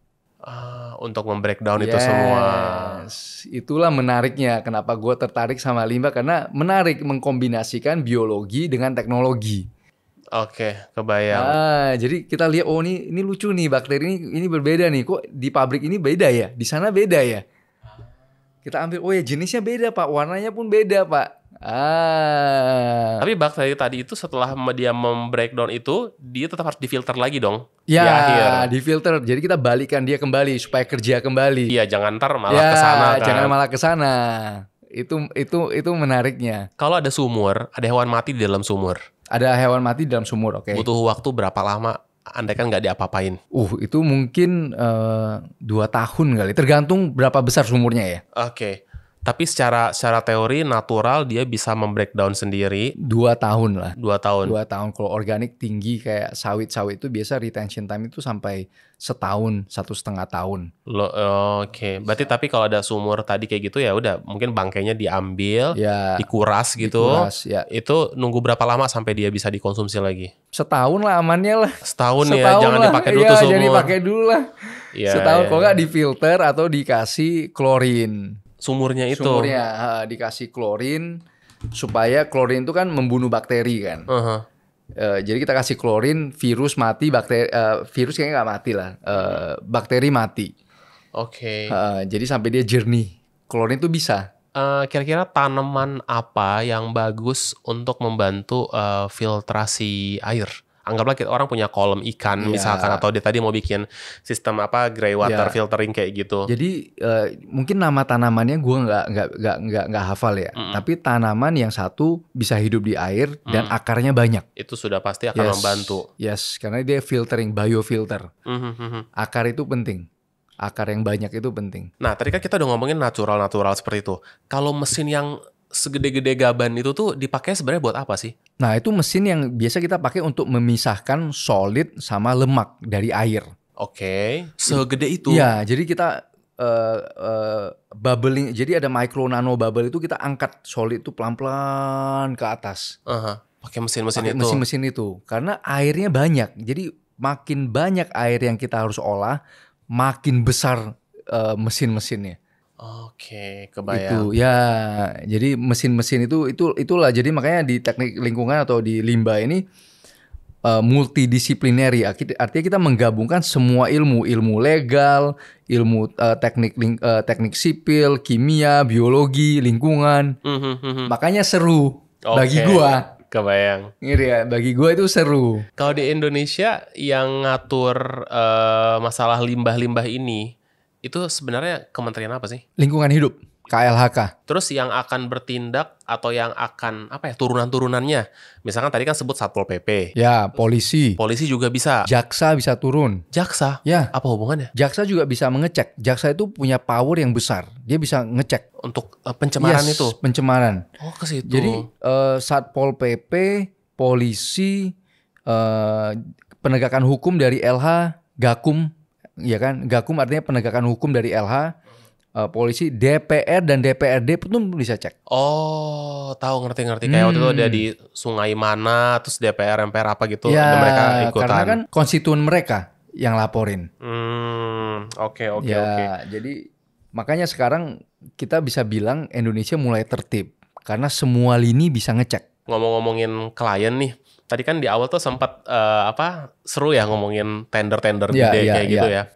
Untuk membreakdown itu semua. Itulah menariknya kenapa gue tertarik sama limbah, karena menarik mengkombinasikan biologi dengan teknologi. Oke, kebayang. Jadi kita lihat, oh ini lucu nih, bakteri ini berbeda nih, kok di pabrik ini beda ya, di sana beda ya. Kita ambil, oh ya jenisnya beda Pak, warnanya pun beda Pak. Tapi bakteri tadi itu setelah dia membreakdown itu, dia tetap harus difilter lagi dong. Ya, di akhir. difilter. Jadi kita balikan dia kembali supaya kerja kembali. Iya, jangan ntar malah kesana kan. Jangan malah kesana. Itu menariknya. Kalau ada sumur, ada hewan mati di dalam sumur. Ada hewan mati di dalam sumur, oke. Butuh waktu berapa lama? Andai kan nggak diapa-apain. Itu mungkin 2 tahun kali. Tergantung berapa besar sumurnya ya. Oke. Tapi secara teori natural dia bisa membreakdown sendiri 2 tahun lah. 2 tahun. 2 tahun. Kalau organik tinggi kayak sawit itu biasa retention time itu sampai setahun, 1,5 tahun. Oke. Berarti tapi kalau ada sumur tadi kayak gitu ya udah mungkin bangkainya diambil, Ya, dikuras gitu. dikuras, ya. Itu nunggu berapa lama sampai dia bisa dikonsumsi lagi? Setahun lah amannya lah. Setahun ya, Setahun jangan lah. dipakai dulu Iya, tuh sumur. jangan dipakai dulu lah. Iya, Setahun, iya. kalau nggak difilter atau dikasih klorin. Sumurnya itu. Sumurnya dikasih klorin, supaya klorin itu kan membunuh bakteri kan. Jadi kita kasih klorin, virus mati, virus kayaknya nggak mati lah, bakteri mati. Oke. Jadi sampai dia jernih. Klorin itu bisa. Kira-kira tanaman apa yang bagus untuk membantu filtrasi air? Anggaplah orang punya kolam ikan misalkan, atau dia tadi mau bikin sistem grey water filtering kayak gitu. Jadi mungkin nama tanamannya gue nggak hafal ya. Tapi tanaman yang satu bisa hidup di air dan akarnya banyak. Itu sudah pasti akan membantu. Yes, karena dia filtering, biofilter. Akar itu penting. Akar yang banyak itu penting. Nah, tadi kan kita udah ngomongin natural seperti itu. Kalau mesin yang segede-gede gaban itu tuh dipakai sebenarnya buat apa sih? Nah, itu mesin yang biasa kita pakai untuk memisahkan solid sama lemak dari air. Oke, segede itu. Iya, jadi kita bubbling, jadi ada micro nano bubble itu kita angkat solid itu pelan-pelan ke atas. Pakai mesin-mesin Pakai itu. mesin-mesin itu. Karena airnya banyak. Jadi makin banyak air yang kita harus olah, makin besar mesin-mesinnya. Oke, kebayang. Itu ya, jadi mesin-mesin itulah. Jadi makanya di teknik lingkungan atau di limbah ini multidisiplinary. Artinya kita menggabungkan semua ilmu legal, ilmu teknik sipil, kimia, biologi, lingkungan. Makanya seru bagi gua. Kebayang. Ngeri ya, bagi gua itu seru. Kalau di Indonesia yang ngatur masalah limbah-limbah ini, itu sebenarnya kementerian apa sih? Lingkungan hidup, KLHK. Terus yang akan bertindak atau yang akan turunan-turunannya? Misalkan tadi kan sebut Satpol PP. Ya, polisi. Polisi juga bisa. Jaksa bisa turun. Jaksa? Ya. Apa hubungannya? Jaksa juga bisa mengecek. Jaksa itu punya power yang besar. Dia bisa ngecek. Untuk pencemaran itu? Pencemaran. Oh, ke situ. Jadi Satpol PP, polisi, penegakan hukum dari LH, Gakum, ya kan? Gakum artinya penegakan hukum dari LH, polisi, DPR dan DPRD pun bisa cek. Oh, tahu ngerti. Kayak waktu itu ada di sungai mana, terus DPR, MPR apa gitu, Ya, ada mereka ikutan. karena kan konstituen mereka yang laporin. Oke. Jadi makanya sekarang kita bisa bilang Indonesia mulai tertib karena semua lini bisa ngecek. ngomongin klien nih. Tadi kan di awal tuh sempat seru ya ngomongin tender-tender Iya, gede iya, kayak gitu iya. ya.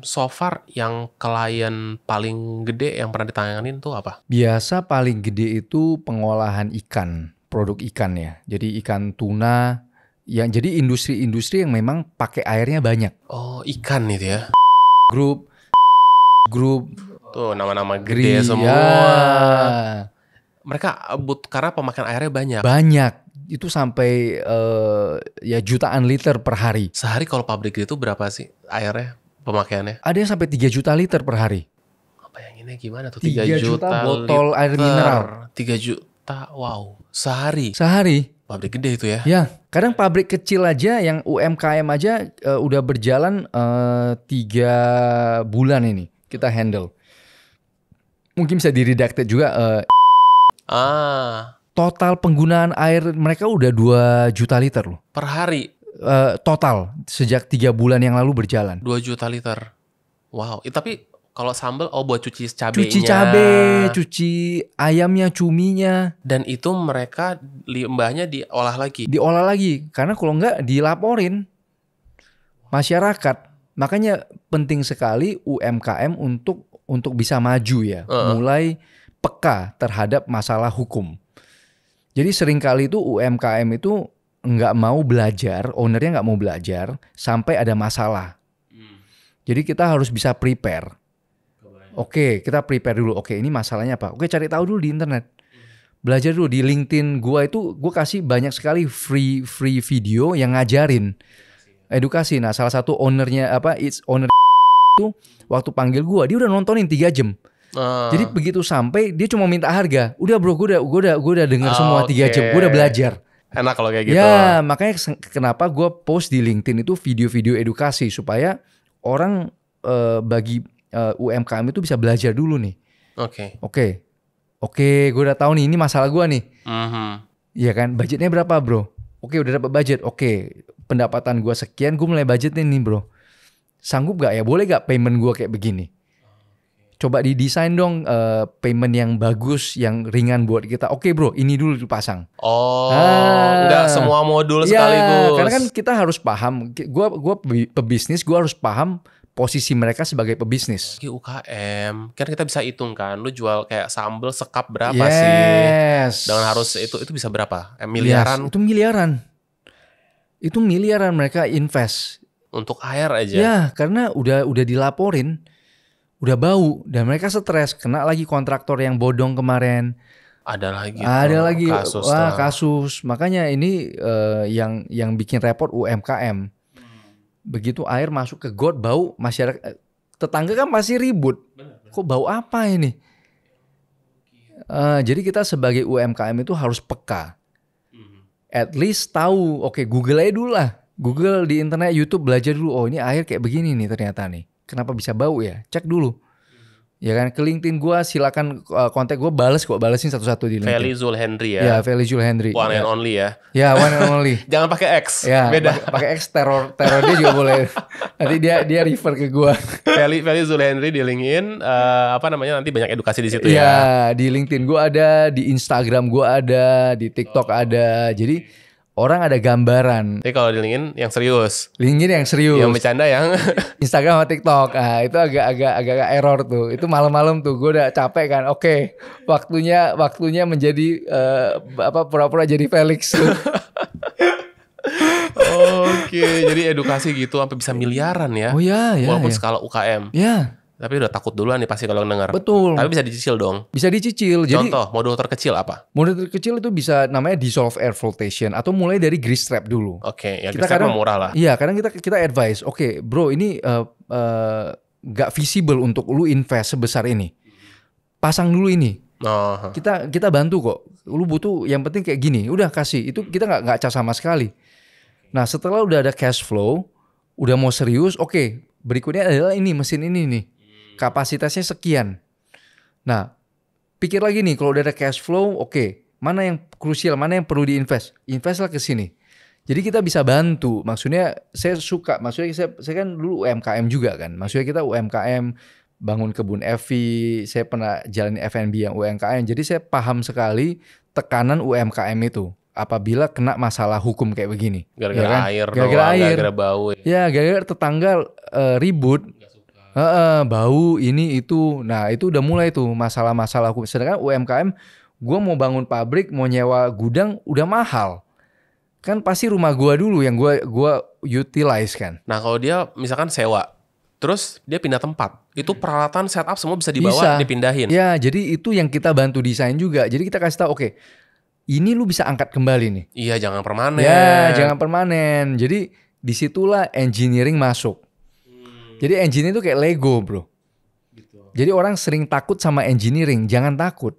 So far yang klien paling gede yang pernah ditanganin tuh apa? Biasa paling gede itu pengolahan ikan, produk ikan ya. Jadi ikan tuna, yang jadi industri-industri yang memang pakai airnya banyak. Oh, ikan itu ya. Grup Tuh nama-nama Gri, gede semua. ya. Mereka karena pemakaian airnya banyak. Banyak. Itu sampai ya jutaan liter per hari. Sehari kalau pabrik itu berapa sih airnya pemakaiannya? Ada yang sampai 3 juta liter per hari. Bayanginnya gimana tuh? 3 3 juta juta botol air mineral. 3 juta, wow. Sehari. Pabrik gede itu ya? Ya, kadang pabrik kecil aja yang UMKM aja udah berjalan 3 bulan ini kita handle. Mungkin bisa di-redacted juga. Total penggunaan air mereka udah 2 juta liter loh. Per hari? Total sejak 3 bulan yang lalu berjalan. 2 juta liter. Wow. Tapi kalau sambal buat cuci cabenya. Cuci cabe, cuci ayamnya, cuminya. Dan itu mereka limbahnya diolah lagi. Diolah lagi karena kalau enggak dilaporin masyarakat. Makanya penting sekali UMKM untuk bisa maju ya. Mulai peka terhadap masalah hukum. Jadi seringkali itu UMKM itu nggak mau belajar, ownernya nggak mau belajar sampai ada masalah. Jadi kita harus bisa prepare. Oke, kita prepare dulu. Oke, ini masalahnya apa? Oke, cari tahu dulu di internet. Belajar dulu di LinkedIn gua itu, gua kasih banyak sekali free video yang ngajarin edukasi. Nah, salah satu ownernya owner itu waktu panggil gua, dia udah nontonin 3 jam. Jadi begitu sampai dia cuma minta harga. Udah bro, gue udah denger semua 3 jam. Gue udah belajar. Enak kalau kayak gitu. Ya, makanya kenapa gue post di LinkedIn itu video-video edukasi supaya orang bagi UMKM itu bisa belajar dulu nih. Oke, gue udah tahu nih ini masalah gue nih. Iya kan, budgetnya berapa bro? Oke, udah dapat budget. Oke, pendapatan gue sekian, gue mulai budgetin nih bro. Sanggup gak ya? Boleh gak payment gue kayak begini? Coba didesain dong payment yang bagus, yang ringan buat kita. Oke bro, ini dulu dipasang. Enggak semua modul sekaligus. Karena kan kita harus paham. Gua pebisnis, gue harus paham posisi mereka sebagai pebisnis. UKM, kan kita bisa hitung kan. Lu jual kayak sambal sekap berapa sih? Dengan harus itu bisa berapa? Miliaran? Itu miliaran. Itu miliaran mereka invest. Untuk air aja? Ya, karena udah dilaporin. Udah bau dan mereka stres, kena lagi kontraktor yang bodong kemarin. Ada lagi kasus. Makanya ini yang bikin repot UMKM. Begitu air masuk ke got bau, masyarakat tetangga kan pasti ribut. Kok bau apa ini? Jadi kita sebagai UMKM itu harus peka. At least tahu, oke, Google aja dulu lah. Google di internet, YouTube, belajar dulu. Oh, ini air kayak begini nih ternyata nih. Kenapa bisa bau ya? Cek dulu. Ya kan, ke LinkedIn gue silakan kontak gue, balesin satu-satu di LinkedIn. Feli Zulhendri ya. Ya, Feli Zulhendri. One and only ya. Ya, one and only. Jangan pakai X. Ya, beda. Pakai X, teror dia juga boleh. Nanti dia refer ke gue. Feli Zulhendri di LinkedIn, nanti banyak edukasi di situ ya. Ya, di LinkedIn gue ada, di Instagram gue ada, di TikTok ada. Jadi orang ada gambaran. Tapi kalau di LinkedIn yang serius. LinkedIn yang serius. Yang bercanda yang Instagram sama TikTok. Nah, itu agak error tuh. Itu malam-malam tuh gue udah capek kan. Oke, waktunya menjadi pura-pura jadi Felix tuh. Oke, jadi edukasi gitu sampai bisa miliaran ya. Oh ya. Walaupun skala UKM. Ya. Tapi udah takut duluan nih pasti kalau denger. Betul. Tapi bisa dicicil dong. Bisa dicicil. Contoh, modul terkecil apa? Modul terkecil itu bisa namanya dissolve air flotation atau mulai dari grease trap dulu. Oke, ya grease trap murah lah. Iya, kadang kita advise, oke, bro, ini gak visible untuk lu invest sebesar ini. Pasang dulu ini. Kita bantu kok. Lu butuh yang penting kayak gini. Udah kasih. Itu kita nggak cas sama sekali. Nah, setelah udah ada cash flow, udah mau serius, oke, berikutnya adalah ini mesin ini nih. Kapasitasnya sekian. Nah, pikir lagi nih, kalau udah ada cash flow, oke, mana yang krusial, mana yang perlu diinvest, investlah ke sini. Jadi kita bisa bantu. Maksudnya saya suka, maksudnya saya kan dulu UMKM juga kan. Maksudnya kita UMKM, bangun kebun Evi, saya pernah jalanin F&B yang UMKM. Jadi saya paham sekali tekanan UMKM itu apabila kena masalah hukum kayak begini. Gara-gara ya kan? air Gara-gara doang, air. gara-gara bau. Ya, gara-gara tetangga ribut. Bau ini itu. Nah, itu udah mulai tuh masalah-masalah hukum. Sedangkan UMKM, gue mau bangun pabrik, mau nyewa gudang udah mahal. Kan pasti rumah gue dulu yang gue utilize kan. Nah, kalau dia misalkan sewa, terus dia pindah tempat, itu peralatan setup semua bisa dibawa, Bisa. dipindahin. Ya, jadi itu yang kita bantu desain juga. Jadi kita kasih tahu, oke, ini lu bisa angkat kembali nih. Iya, jangan permanen. Ya, jangan permanen. Jadi disitulah engineering masuk. Jadi engineering itu kayak Lego, bro. Jadi orang sering takut sama engineering. Jangan takut.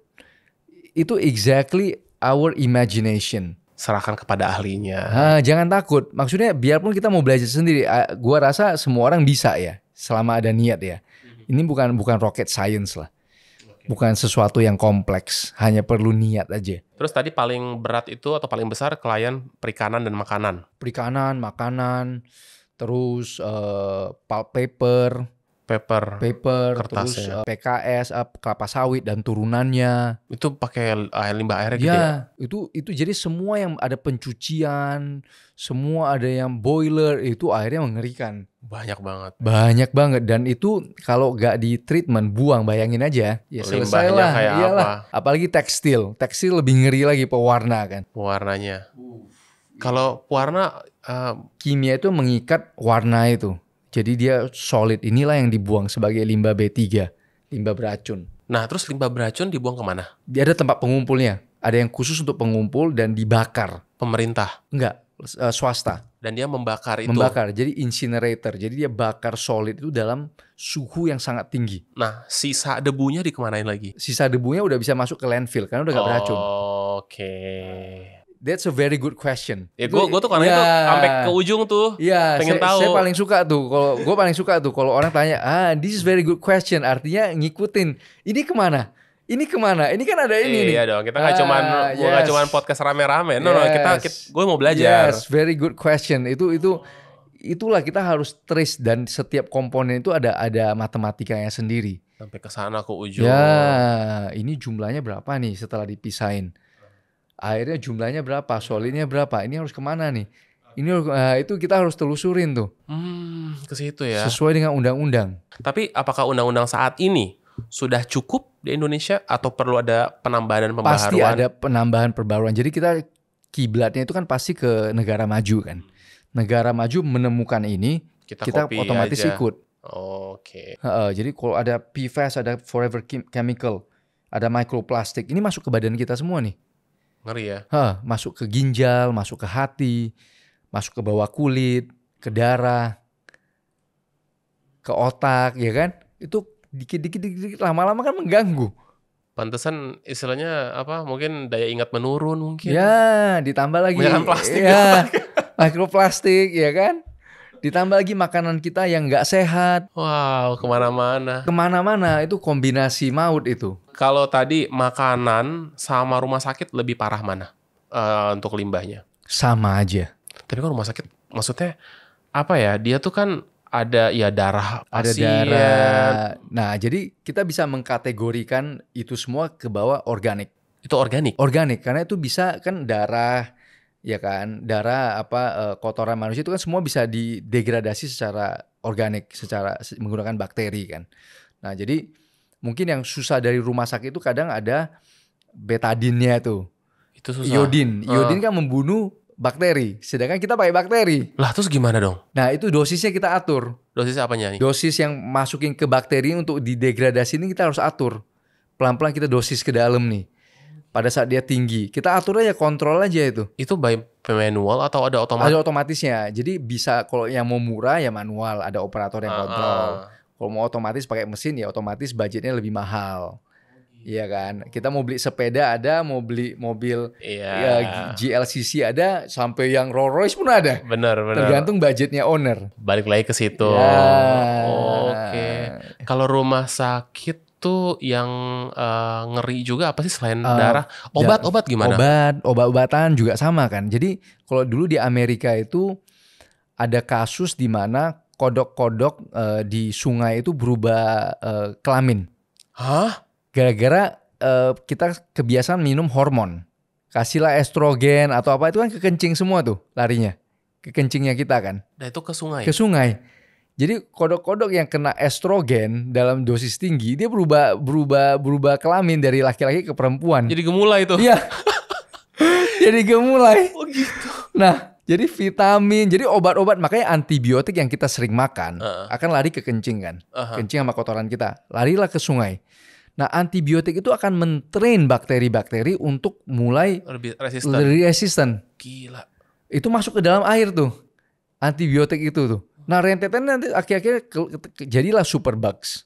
Itu exactly our imagination. Serahkan kepada ahlinya. Jangan takut. Maksudnya biarpun kita mau belajar sendiri, gua rasa semua orang bisa ya, selama ada niat ya. Ini bukan rocket science lah. Bukan sesuatu yang kompleks, hanya perlu niat aja. Terus tadi paling berat itu atau paling besar klien perikanan dan makanan. Perikanan, makanan, terus pulp paper, Paper. terus Kertasnya. PKS, kelapa sawit dan turunannya. Itu pakai limbah airnya gitu ya? Ya, itu jadi semua yang ada pencucian, semua ada yang boiler, itu airnya mengerikan. Banyak banget. Banyak banget, dan itu kalau gak di treatment, buang, bayangin aja. Ya selesai Limbahnya lah, kayak iyalah. apa? Apalagi tekstil lebih ngeri lagi pewarna kan. Warnanya. Kalau pewarna Kimia itu mengikat warna itu. Jadi dia solid, inilah yang dibuang sebagai limbah B3, limbah beracun. nah terus limbah beracun dibuang kemana? Dia ada tempat pengumpulnya, ada yang khusus untuk pengumpul dan dibakar. Pemerintah. Enggak, swasta. Dan dia membakar itu. Membakar, jadi incinerator. Jadi dia bakar solid itu dalam suhu yang sangat tinggi. Nah, sisa debunya dikemanain lagi? Sisa debunya udah bisa masuk ke landfill karena udah gak beracun. Oke. That's a very good question. Ya gue tuh karena itu sampai ke ujung tuh. Iya, pengen saya, tahu. saya paling suka tuh. Kalau gue paling suka tuh kalau orang tanya, this is very good question. Artinya ngikutin. Ini kemana? Ini kemana? Ini kan ada ini nih. Iya dong, kita nggak cuman yes. nggak cuman podcast rame-rame. No, gue mau belajar. Yes, very good question. Itulah kita harus trace, dan setiap komponen itu ada matematikanya sendiri. Sampai ke sana ke ujung. Ya, ini jumlahnya berapa nih setelah dipisahin? Airnya jumlahnya berapa? Solidnya berapa? Ini harus kemana nih? Itu kita harus telusurin tuh. Ke situ ya. Sesuai dengan undang-undang. Tapi apakah undang-undang saat ini sudah cukup di Indonesia atau perlu ada penambahan dan pembaharuan? Pasti ada penambahan perbaruan. Jadi kita kiblatnya itu kan pasti ke negara maju kan. Negara maju menemukan ini, kita copy otomatis aja. ikut. Oke. Jadi kalau ada PFAS, ada forever chemical, ada microplastic, ini masuk ke badan kita semua nih. Ngeri ya. Masuk ke ginjal, masuk ke hati, masuk ke bawah kulit, ke darah, ke otak, ya kan? Itu dikit-dikit lama-lama kan mengganggu. Pantesan istilahnya apa? Mungkin daya ingat menurun mungkin. Ya, ditambah lagi. Banyakan plastik. Ya, mikroplastik, ya kan? Ditambah lagi makanan kita yang nggak sehat. Wow, kemana-mana. Kemana-mana, itu kombinasi maut itu. Kalau tadi makanan sama rumah sakit lebih parah mana untuk limbahnya? Sama aja. Tapi kan rumah sakit maksudnya apa ya? Dia tuh kan ada ya darah Ada pasien. darah. Nah, jadi kita bisa mengkategorikan itu semua ke bawah organik. Itu organik. Organik, karena itu bisa kan darah, ya kan? Darah kotoran manusia itu kan semua bisa didegradasi secara organik, secara menggunakan bakteri kan. Nah, jadi mungkin yang susah dari rumah sakit itu kadang ada betadinnya tuh. Itu susah. Iodin kan membunuh bakteri, sedangkan kita pakai bakteri. Lah terus gimana dong? Nah, itu dosisnya kita atur. Dosis apanya nih? Dosis yang masukin ke bakteri untuk didegradasi ini kita harus atur. Pelan-pelan kita dosis ke dalam nih. Pada saat dia tinggi, kita atur aja, kontrol aja itu. Itu by manual atau ada otomatis? Ada otomatisnya. Jadi bisa kalau yang mau murah ya manual, ada operator yang kontrol. Kalau mau otomatis pakai mesin ya otomatis budgetnya lebih mahal. Iya kan? Kita mau beli sepeda ada, mau beli mobil ya, GLCC ada, sampai yang Rolls Royce pun ada. Benar. Tergantung budgetnya owner. Balik lagi ke situ. Ya. Oke. Kalau rumah sakit tuh yang ngeri juga apa sih selain darah? Obat-obat gimana? Obat-obatan juga sama kan. Jadi kalau dulu di Amerika itu ada kasus di mana kodok-kodok di sungai itu berubah kelamin. Hah? Gara-gara kita kebiasaan minum hormon. kasihlah estrogen atau apa, itu kan ke kencing semua tuh larinya. Ke kencingnya kita kan. Nah itu ke sungai. Ke sungai. Jadi kodok-kodok yang kena estrogen dalam dosis tinggi, dia berubah kelamin dari laki-laki ke perempuan. Jadi gemulai itu. Iya. Jadi gemulai. Oh gitu. Nah, jadi vitamin, jadi obat-obat, makanya antibiotik yang kita sering makan akan lari ke kencing kan. Kencing sama kotoran kita. Larilah ke sungai. Nah, antibiotik itu akan mentrain bakteri-bakteri untuk mulai Lebih resisten. Gila. Itu masuk ke dalam air tuh. Antibiotik itu tuh. Nah, rentetan nanti akhir-akhirnya jadilah superbugs.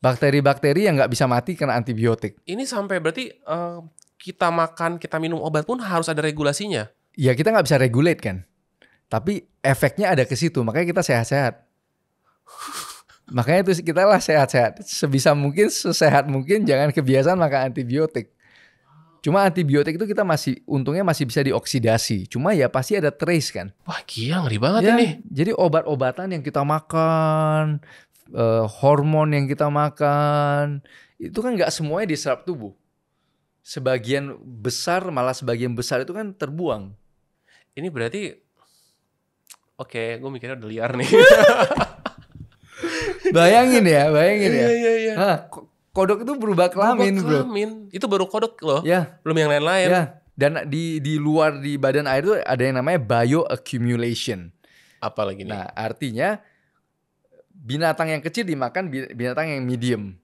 Bakteri-bakteri yang nggak bisa mati karena antibiotik. Ini sampai berarti kita makan, kita minum obat pun harus ada regulasinya. Ya kita nggak bisa regulate kan. Tapi efeknya ada ke situ. Makanya kita sehat-sehat. Makanya itu kita lah sehat-sehat. Sebisa mungkin, sesehat mungkin jangan kebiasaan makan antibiotik. Cuma antibiotik itu kita untungnya masih bisa dioksidasi. Cuma ya pasti ada trace kan. Wah gila, ngeri banget Ya, ini. jadi obat-obatan yang kita makan, hormon yang kita makan, itu kan nggak semuanya diserap tubuh. Sebagian besar itu kan terbuang. Ini berarti, oke, gue mikirnya udah liar nih. Bayangin ya. Iya. Kodok itu berubah kelamin, bro. Itu baru kodok loh. Ya. Belum yang lain-lain. Ya. Dan di luar di badan air itu ada yang namanya bioaccumulation. Apa lagi nih? Nah, artinya binatang yang kecil dimakan binatang yang medium.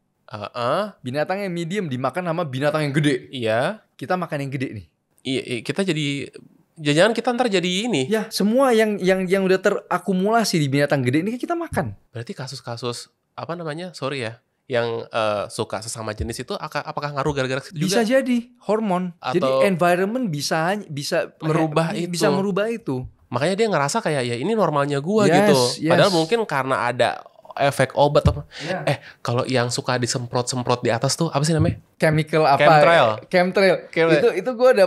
Binatang yang medium dimakan sama binatang yang gede. Iya. Kita makan yang gede nih. Iya, kita jadi jangan kita ntar jadi ini. Ya, semua yang udah terakumulasi di binatang gede ini kita makan. Berarti kasus-kasus apa namanya? Sorry ya. Yang suka sesama jenis itu apakah ngaruh gara-gara itu Bisa juga? jadi hormon. Atau jadi environment bisa merubah itu. Bisa merubah itu. Makanya dia ngerasa kayak ya ini normalnya gua Yes, gitu. yes. Padahal mungkin karena ada efek obat apa. Yeah. Kalau yang suka disemprot-semprot di atas tuh apa sih namanya? Chemical apa? Chemtrail. Itu gue udah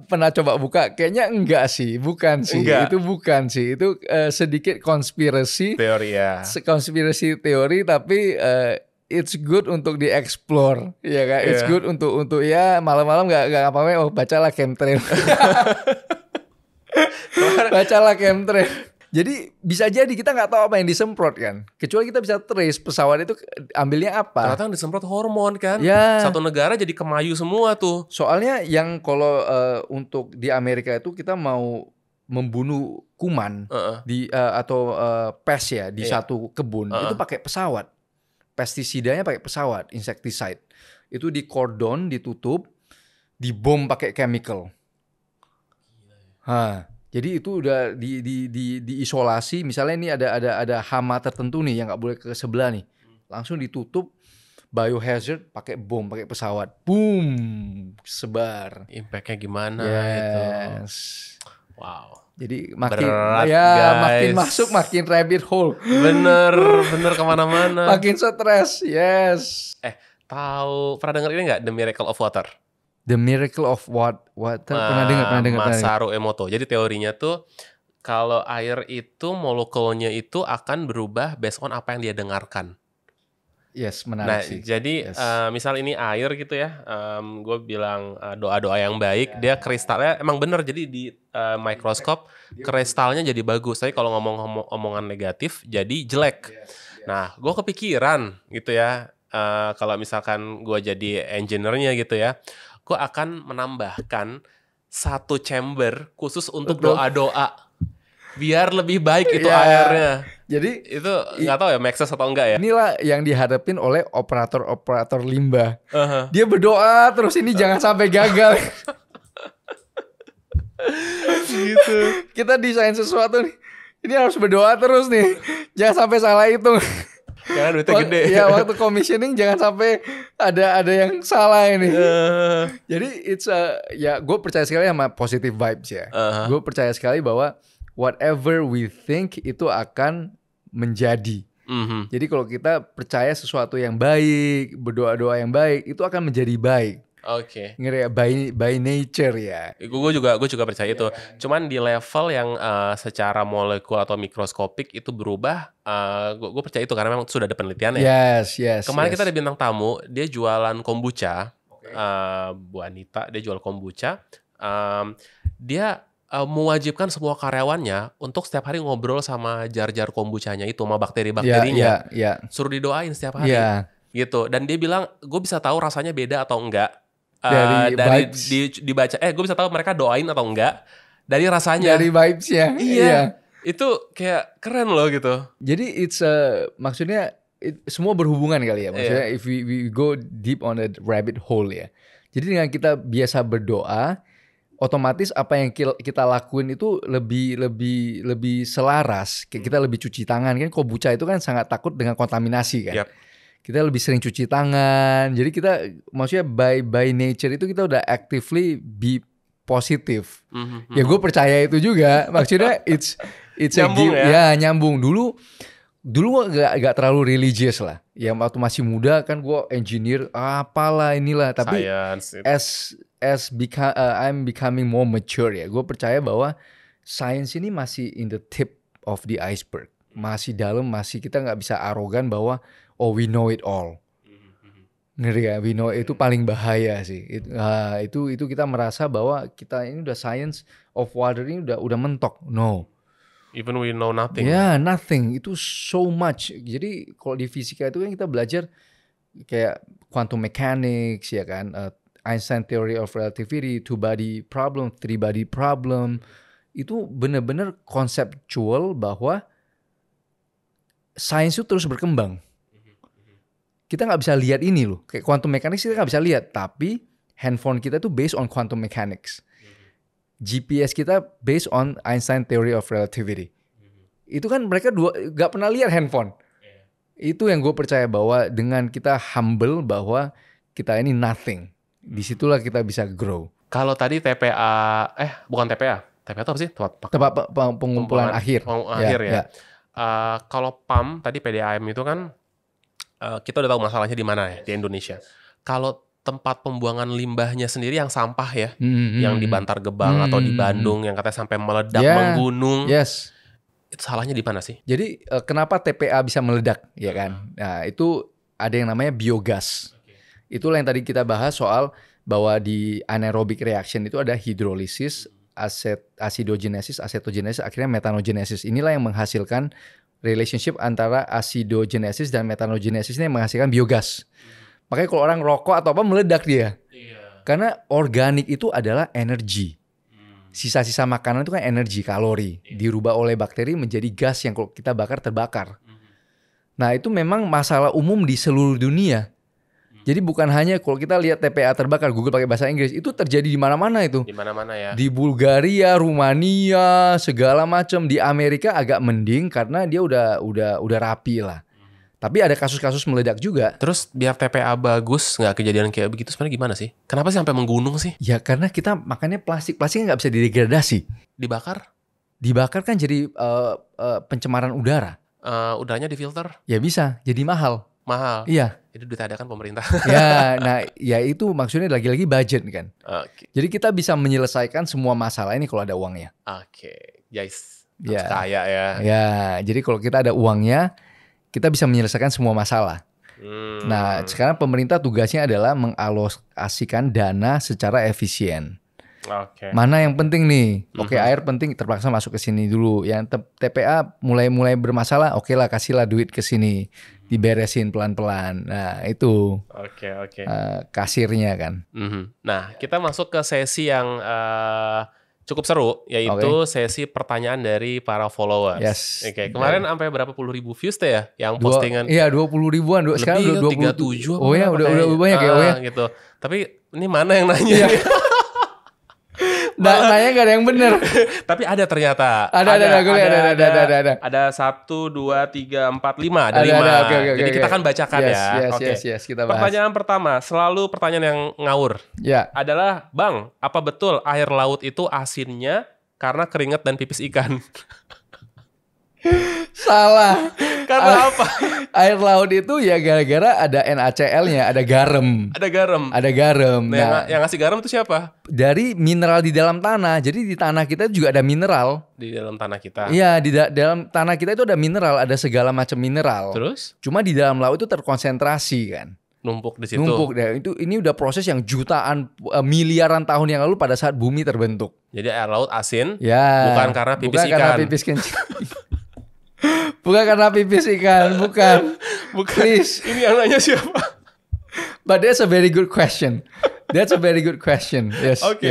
pernah coba buka. Kayaknya enggak sih, bukan sih. Enggak. Itu bukan sih. Itu sedikit konspirasi. Teori ya. Konspirasi teori, tapi it's good untuk dieksplor, ya kan? It's good untuk ya malam-malam nggak apa-apa. Oh, bacalah chemtrail. Bacalah chemtrail. Jadi bisa jadi kita nggak tahu apa yang disemprot kan. Kecuali kita bisa trace pesawat itu ambilnya apa. Ternyata yang disemprot hormon kan. Ya. Satu negara jadi kemayu semua tuh. Soalnya yang kalau untuk di Amerika itu kita mau membunuh kuman atau pest ya di satu kebun itu pakai pesawat. Pestisidanya pakai pesawat, insecticide. Itu dikordon, ditutup, dibom pakai chemical. Jadi itu udah diisolasi. Misalnya ini ada hama tertentu nih yang nggak boleh ke sebelah nih, langsung ditutup, biohazard, pakai bom, pakai pesawat, boom, sebar. Impactnya gimana Yes. gitu. Wow. Jadi makin Berat, makin guys. masuk makin rabbit hole. Bener kemana-mana. Makin stres. Yes. Tahu pernah denger ini nggak The Miracle of Water? The Miracle of Water. Pernah dengar. Masaru Emoto. Jadi teorinya tuh kalau air itu molekulnya itu akan berubah based on apa yang dia dengarkan. Yes, menarik Nah, sih. jadi Yes. misal ini air gitu ya, gue bilang doa-doa yang baik, dia kristalnya emang bener. Jadi di mikroskop kristalnya jadi bagus. Tapi kalau ngomong omongan negatif jadi jelek. Nah, gue kepikiran gitu ya, kalau misalkan gue jadi engineer-nya gitu ya, gue akan menambahkan satu chamber khusus untuk doa-doa. Biar lebih baik itu airnya. Jadi Itu nggak tahu ya make sense atau enggak ya. inilah yang dihadapin oleh operator limbah. Dia berdoa terus ini jangan sampai gagal. Gitu. Kita desain sesuatu nih. Ini harus berdoa terus nih. Jangan sampai salah hitung. Karena duitnya gede. Ya waktu commissioning jangan sampai ada yang salah ini. Jadi ya gue percaya sekali sama positive vibes ya. Gue percaya sekali bahwa whatever we think itu akan menjadi. Jadi kalau kita percaya sesuatu yang baik, berdoa-doa yang baik, itu akan menjadi baik. Oke. Ngeri ya, by nature ya. Gue juga percaya itu. Cuman di level yang secara molekul atau mikroskopik itu berubah. Gue percaya itu karena memang sudah ada penelitiannya. Yes. Kemarin kita ada bintang tamu, dia jualan kombucha. Bu Anita, dia jual kombucha. dia mewajibkan semua karyawannya untuk setiap hari ngobrol sama jar-jar kombuchanya itu, sama bakteri-bakterinya. Suruh didoain setiap hari. Gitu. Dan dia bilang, gue bisa tahu rasanya beda atau enggak. Dari dibaca, gue bisa tahu mereka doain atau enggak dari rasanya. Dari vibes-nya. Iya. Itu kayak keren loh gitu. Jadi maksudnya semua berhubungan kali ya. Maksudnya if we go deep on the rabbit hole ya. Jadi dengan kita biasa berdoa, otomatis apa yang kita lakuin itu lebih selaras. Kayak kita lebih cuci tangan kan. Kombucha itu kan sangat takut dengan kontaminasi kan. Kita lebih sering cuci tangan. Jadi kita maksudnya by nature itu kita udah actively be positif. Ya gue percaya itu juga. Maksudnya it's nyambung nyambung. Dulu gue gak terlalu religious lah. Ya waktu masih muda kan gue engineer apalah inilah. Tapi I'm becoming more mature ya. Gue percaya bahwa science ini masih in the tip of the iceberg. Masih dalam, kita gak bisa arogan bahwa we know it all. Ngeri ya, we know itu paling bahaya sih. Itu kita merasa bahwa kita ini udah science of water ini udah mentok. No. Even we know nothing. Nothing. Itu so much. Jadi kalau di fisika itu kan kita belajar kayak quantum mechanics ya kan, Einstein theory of relativity, two body problem, three body problem. Itu benar-benar konseptual bahwa sains itu terus berkembang. Kita nggak bisa lihat ini loh. Kayak quantum mechanics kita nggak bisa lihat. Tapi handphone kita tuh based on quantum mechanics. GPS kita based on Einstein theory of relativity. Itu kan mereka nggak pernah lihat handphone. Itu yang gue percaya bahwa dengan kita humble bahwa kita ini nothing. Disitulah kita bisa grow. Kalau tadi TPA, bukan TPA. TPA itu apa sih? Tempat pengumpulan akhir. Akhir ya. Kalau PAM tadi PDAM itu kan kita udah tahu masalahnya di mana ya di Indonesia. Kalau tempat pembuangan limbahnya sendiri yang sampah ya, yang di Bantar Gebang atau di Bandung yang katanya sampai meledak menggunung. Itu salahnya di mana sih? Jadi kenapa TPA bisa meledak ya kan? Nah, itu ada yang namanya biogas. Itulah yang tadi kita bahas soal bahwa di anaerobic reaction itu ada hidrolisis, acidogenesis, acetogenesis, akhirnya metanogenesis. Inilah yang menghasilkan relationship antara acidogenesis dan metanogenesis ini yang menghasilkan biogas. Makanya kalau orang rokok atau apa meledak dia. Karena organik itu adalah energi. Sisa-sisa makanan itu kan energi, kalori. Dirubah oleh bakteri menjadi gas yang kalau kita bakar terbakar. Nah itu memang masalah umum di seluruh dunia. Jadi bukan hanya kalau kita lihat TPA terbakar, Google pakai bahasa Inggris, itu terjadi di mana-mana itu. Di mana-mana ya. Di Bulgaria, Rumania, segala macam. Di Amerika agak mending karena dia udah rapi lah. Tapi ada kasus-kasus meledak juga. Terus biar TPA bagus, nggak kejadian kayak begitu sebenarnya gimana sih? Kenapa sih sampai menggunung sih? Ya karena kita makannya plastiknya nggak bisa didegradasi. Dibakar? Dibakar kan jadi pencemaran udara. Udaranya difilter? Ya bisa, jadi mahal. Mahal? Iya. Itu ditiadakan pemerintah. Ya, nah ya itu maksudnya lagi-lagi budget kan. Okay. Jadi kita bisa menyelesaikan semua masalah ini kalau ada uangnya. Oke, guys. Ya. Kaya ya. Ya, jadi kalau kita ada uangnya, kita bisa menyelesaikan semua masalah. Nah, sekarang pemerintah tugasnya adalah mengalokasikan dana secara efisien. Mana yang penting nih? Oke, air penting terpaksa masuk ke sini dulu. Yang TPA mulai bermasalah, oke lah kasihlah duit ke sini, diberesin pelan-pelan. Nah itu. Oke. Kasirnya kan. Nah kita masuk ke sesi yang cukup seru, yaitu sesi pertanyaan dari para followers. Yes. Kemarin sampai berapa puluh ribu views deh ya yang postingan? Iya 20 ribuan. Sekarang udah 37. Oh ya udah banyak ya. Gitu. Tapi ini mana yang nanya? Nanya gak ada yang bener. Tapi ada ternyata. Ada. Ada 1, 2, 3, 4, 5. Ada 5. Jadi kita akan bacakan ya. Yes, kita bahas. Pertanyaan pertama, selalu pertanyaan yang ngawur. Adalah, Bang, apa betul air laut itu asinnya karena keringat dan pipis ikan? Salah. Karena apa? Air laut itu ya gara-gara ada NaCl-nya, ada garam. Nah, yang ngasih garam itu siapa? Dari mineral di dalam tanah. Jadi di tanah kita juga ada mineral. Di dalam tanah kita? Iya, di dalam tanah kita itu ada mineral, ada segala macam mineral. Terus? Cuma di dalam laut itu terkonsentrasi kan. Numpuk di situ. Numpuk deh. Ini udah proses yang jutaan miliaran tahun yang lalu pada saat bumi terbentuk. Jadi air laut asin. Ya. Bukan karena pipis bukan ikan. Karena pipis kencing. Bukan karena pipis ikan, bukan. Please. Ini yang nanya siapa? But that's a very good question. That's a very good question. Yes. Oke.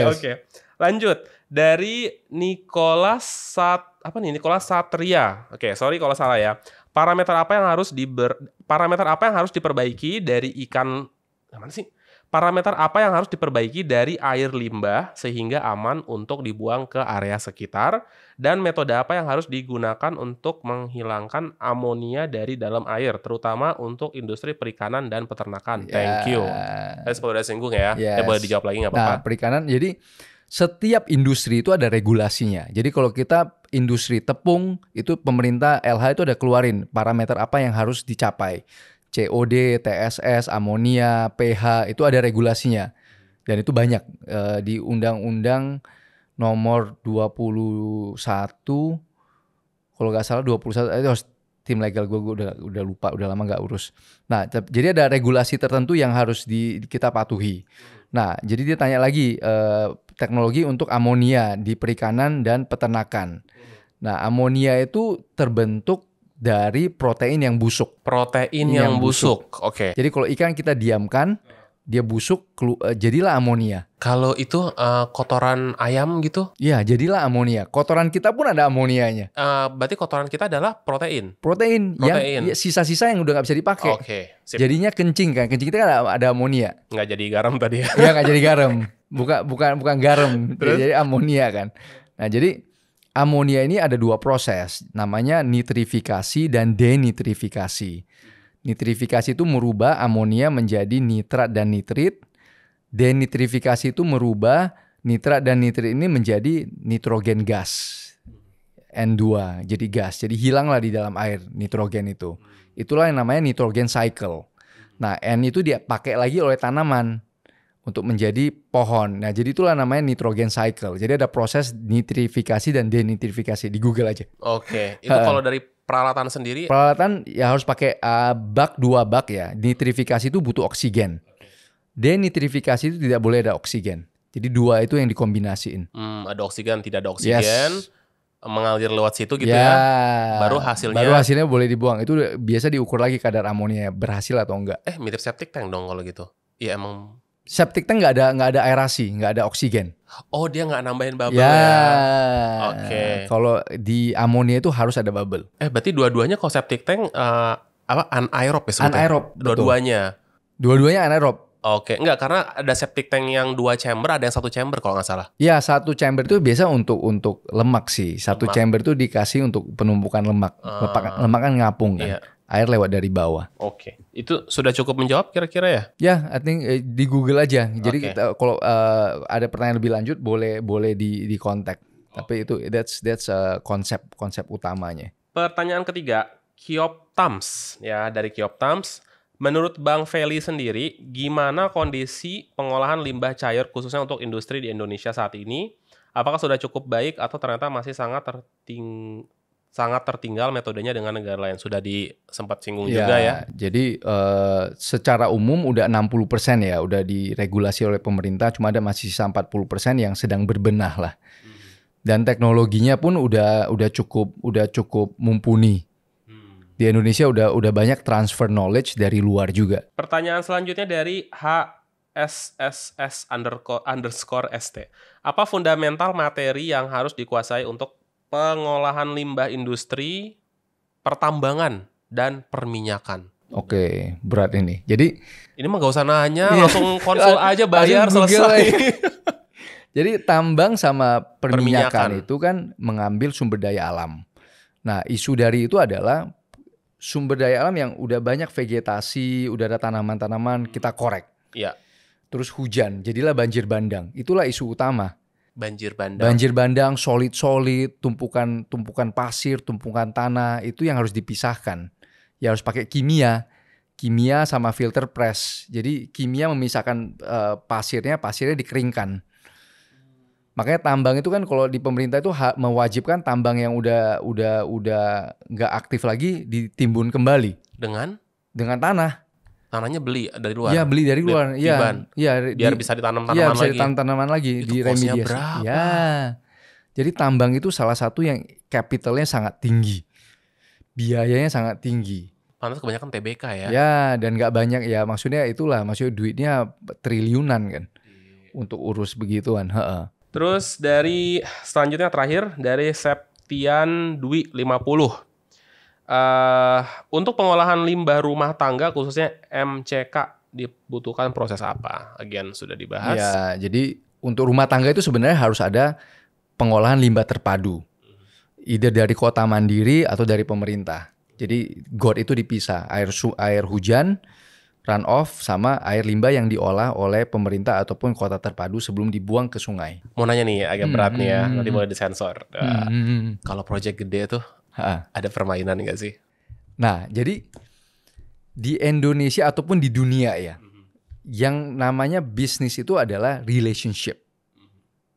Lanjut dari Nicholas Satria. Oke, sorry kalau salah ya. Parameter apa yang harus diperbaiki dari ikan Parameter apa yang harus diperbaiki dari air limbah sehingga aman untuk dibuang ke area sekitar, dan metode apa yang harus digunakan untuk menghilangkan amonia dari dalam air, terutama untuk industri perikanan dan peternakan. Thank you. Saya seperti udah singgung ya. Boleh dijawab lagi nggak apa-apa. Nah, perikanan, jadi setiap industri itu ada regulasinya. Jadi kalau kita industri tepung, itu pemerintah LH itu ada keluarin parameter apa yang harus dicapai. COD, TSS, amonia, pH, itu ada regulasinya. Dan itu banyak di Undang-Undang nomor 21, kalau nggak salah 21, itu tim legal gue udah lupa, udah lama nggak urus. Nah, jadi ada regulasi tertentu yang harus kita patuhi. Nah, jadi dia tanya lagi teknologi untuk amonia di perikanan dan peternakan. Nah, amonia itu terbentuk dari protein yang busuk. Protein yang busuk. Oke. Jadi kalau ikan kita diamkan, dia busuk, jadilah amonia. Kalau itu kotoran ayam gitu? Iya, jadilah amonia. Kotoran kita pun ada amonianya. Berarti kotoran kita adalah protein. Protein. Yang sisa-sisa yang udah nggak bisa dipakai. Oke. Jadinya kencing kan. Kencing kita kan ada amonia. Nggak jadi garam tadi ya? Iya, nggak jadi garam. Bukan garam. Jadi amonia kan. Nah, jadi amonia ini ada dua proses. Namanya nitrifikasi dan denitrifikasi. Nitrifikasi itu merubah amonia menjadi nitrat dan nitrit. Denitrifikasi itu merubah nitrat dan nitrit ini menjadi nitrogen gas. N2, jadi gas. Jadi hilanglah di dalam air nitrogen itu. Itulah yang namanya nitrogen cycle. Nah, N itu dia pakai lagi oleh tanaman untuk menjadi pohon. Nah, jadi itulah namanya nitrogen cycle. Jadi ada proses nitrifikasi dan denitrifikasi. Di Google aja. Oke. Itu kalau dari peralatan sendiri? Peralatan ya harus pakai bak, 2 bak ya. Nitrifikasi itu butuh oksigen. Denitrifikasi itu tidak boleh ada oksigen. Jadi 2 itu yang dikombinasiin. Ada oksigen, tidak ada oksigen. Yes. Mengalir lewat situ gitu ya. Baru hasilnya boleh dibuang. Itu biasa diukur lagi kadar amonia berhasil atau enggak. Mirip septic tank dong kalau gitu. Iya emang. Septic tank nggak ada aerasi, nggak ada oksigen. Oh, dia nggak nambahin bubble ya. Oke. Kalau di amonia itu harus ada bubble. Berarti dua-duanya kalau septic tank anaerob ya sebetulnya? Anaerob. Dua-duanya anaerob. Oke, enggak, karena ada septic tank yang 2 chamber, ada yang 1 chamber kalau nggak salah. Iya, 1 chamber itu biasa untuk lemak sih. 1 chamber itu dikasih untuk penumpukan lemak. Lemak kan ngapung kan. Iya. Air lewat dari bawah. Oke. Itu sudah cukup menjawab kira-kira ya? Ya, I think di Google aja. Jadi kita kalau ada pertanyaan lebih lanjut boleh di kontak. Tapi itu that's konsep utamanya. Pertanyaan ketiga, Kyoptams ya, dari Kyoptams. Menurut Bang Feli sendiri, gimana kondisi pengolahan limbah cair khususnya untuk industri di Indonesia saat ini? Apakah sudah cukup baik atau ternyata masih sangat tertinggal metodenya dengan negara lain? Sudah sempat singgung juga ya. Jadi secara umum udah 60% ya, udah diregulasi oleh pemerintah, cuma ada masih sisa 40% yang sedang berbenah lah. Dan teknologinya pun udah cukup mumpuni. Di Indonesia udah banyak transfer knowledge dari luar juga. Pertanyaan selanjutnya dari HSSS_ST. Apa fundamental materi yang harus dikuasai untuk pengolahan limbah industri, pertambangan, dan perminyakan? Oke, berat ini. Jadi ini mah gak usah nanya, langsung konsul aja, bayar, selesai. Jadi tambang sama perminyakan itu kan mengambil sumber daya alam. Nah, isu dari itu adalah sumber daya alam yang udah banyak vegetasi, udah ada tanaman-tanaman, kita korek. Iya. Terus hujan, jadilah banjir bandang. Itulah isu utama. Banjir bandang, solid, tumpukan pasir, tumpukan tanah, itu yang harus dipisahkan. Ya harus pakai kimia sama filter press. Jadi kimia memisahkan pasirnya dikeringkan. Makanya tambang itu kan kalau di pemerintah itu mewajibkan tambang yang udah nggak aktif lagi ditimbun kembali dengan tanah. Tanahnya beli dari luar. Ya beli dari luar, Tiban. Biar bisa ditanam tanaman ya, bisa lagi. ditanam tanaman lagi, Itu diremediasi. costnya berapa? Ya, jadi tambang itu salah satu yang capitalnya sangat tinggi, biayanya sangat tinggi. Pantas kebanyakan TBK ya. Ya, dan nggak banyak ya, maksudnya itulah, maksudnya duitnya triliunan kan untuk urus begituan. Heeh. Terus dari selanjutnya terakhir dari Septian Dwi 50. Untuk pengolahan limbah rumah tangga khususnya MCK dibutuhkan proses apa? Again sudah dibahas. Ya, jadi untuk rumah tangga itu sebenarnya harus ada pengolahan limbah terpadu, either dari kota mandiri atau dari pemerintah. Jadi GOT itu dipisah, air hujan, runoff sama air limbah yang diolah oleh pemerintah ataupun kota terpadu sebelum dibuang ke sungai. Mau nanya nih agak berat nih ya, nanti boleh disensor. Kalau project gede tuh ada permainan nggak sih? Nah, jadi di Indonesia ataupun di dunia ya, yang namanya bisnis itu adalah relationship.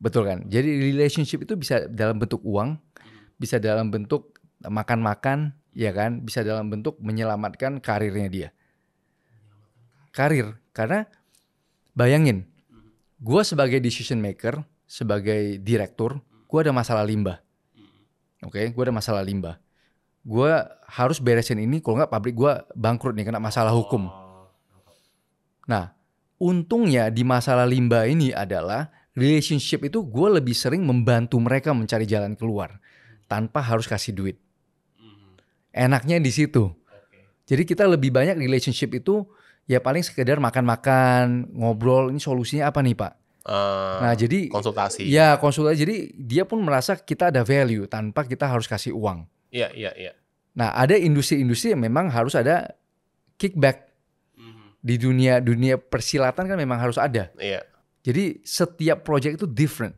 Betul kan? Jadi relationship itu bisa dalam bentuk uang, bisa dalam bentuk makan-makan, ya kan? Bisa dalam bentuk menyelamatkan karirnya dia. Karir, karena bayangin, gue sebagai decision maker, sebagai direktur, gue ada masalah limbah. Oke, gue ada masalah limbah. Gue harus beresin ini, kalau nggak pabrik gue bangkrut nih, kena masalah hukum. Nah, untungnya di masalah limbah ini adalah relationship itu gue lebih sering membantu mereka mencari jalan keluar tanpa harus kasih duit. Enaknya di situ. Jadi kita lebih banyak relationship itu ya paling sekedar makan-makan, ngobrol, ini solusinya apa nih Pak? Nah jadi konsultasi. Ya konsultasi. Jadi dia pun merasa kita ada value tanpa kita harus kasih uang. Iya. Nah ada industri-industri yang memang harus ada kickback. Di dunia persilatan kan memang harus ada. Iya. Jadi setiap project itu different.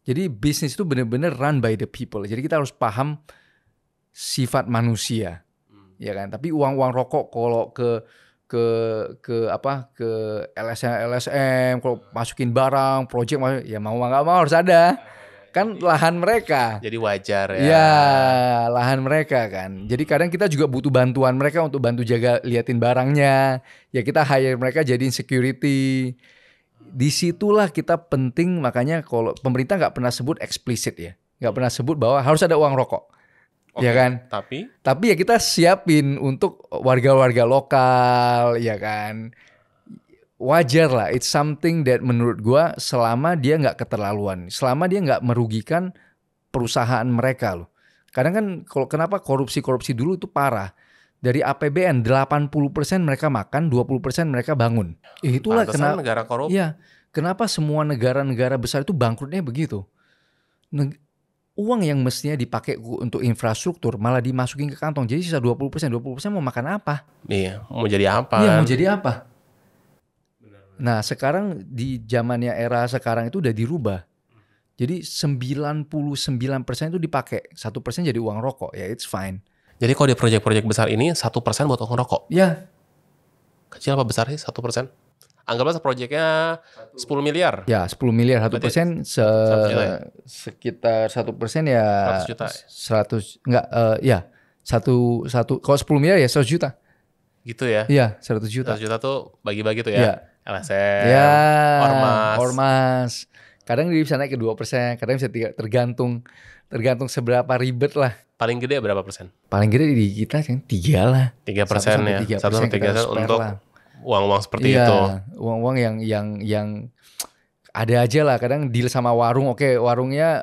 Jadi bisnis itu benar-benar run by the people. Jadi kita harus paham sifat manusia. Ya kan? Tapi uang rokok kalau ke LSM kalau masukin barang project ya mau nggak mau harus ada kan lahan mereka, jadi wajar ya. Ya lahan mereka kan, jadi kadang kita juga butuh bantuan mereka untuk bantu jaga liatin barangnya, ya kita hire mereka jadiin security. Disitulah kita penting, makanya kalau pemerintah nggak pernah sebut eksplisit ya, nggak pernah sebut bahwa harus ada uang rokok. Oke, ya kan? Tapi ya kita siapin untuk warga-warga lokal, ya kan? Wajar lah, it's something that menurut gua selama dia nggak keterlaluan, selama dia nggak merugikan perusahaan mereka loh. Kadang kan kenapa korupsi dulu itu parah. Dari APBN 80% mereka makan, 20% mereka bangun. Itulah kenapa negara korup. Iya, kenapa semua negara-negara besar itu bangkrutnya begitu. Uang yang mestinya dipakai untuk infrastruktur malah dimasukin ke kantong. Jadi sisa 20% mau makan apa? Iya, mau jadi apa? Iya, mau jadi apa? Nah, sekarang di zamannya era sekarang itu udah dirubah. Jadi 99% itu dipakai, 1% jadi uang rokok. Ya, it's fine. Jadi kalau di proyek-proyek besar ini 1% buat uang rokok? Ya. Kecil apa besar sih 1%? Anggaplah proyeknya 10 miliar. Ya 10 miliar 1% sekitar 1% ya 100 juta. 100 enggak ya satu kalau 10 miliar ya 100 juta. Gitu ya? Iya 100 juta. 100 juta tuh bagi-bagi tuh ya? Ya. LSM, ya, Ormas. Kadang dia bisa naik ke 2%, kadang bisa tergantung seberapa ribet lah. Paling gede berapa persen? Paling gede di kita kan 3 lah. 3% ya. 1-3% untuk uang-uang seperti itu. Uang-uang yang ada aja lah. Kadang deal sama warung, oke warungnya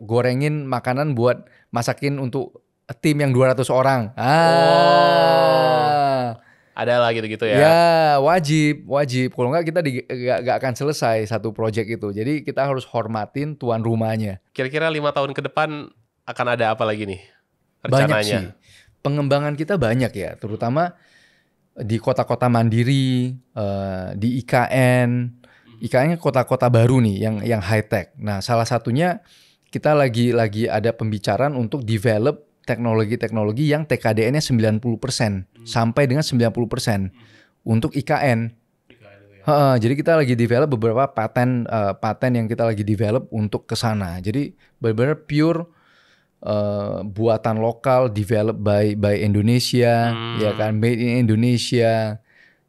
gorengin makanan buat masakin untuk tim yang 200 orang. Ada lah gitu-gitu ya. Ya wajib. Kalau nggak kita nggak akan selesai satu project itu. Jadi kita harus hormatin tuan rumahnya. Kira-kira 5 tahun ke depan akan ada apa lagi nih rencananya? Banyak sih. Pengembangan kita banyak ya. Terutama di kota-kota mandiri, di IKN. IKN kota-kota baru nih yang high tech. Nah, salah satunya kita lagi ada pembicaraan untuk develop teknologi-teknologi yang TKDN-nya 90% sampai dengan 90% untuk IKN. Jadi kita lagi develop beberapa paten yang kita lagi develop untuk ke sana. Jadi benar-benar pure buatan lokal, developed by Indonesia, ya kan, made in Indonesia.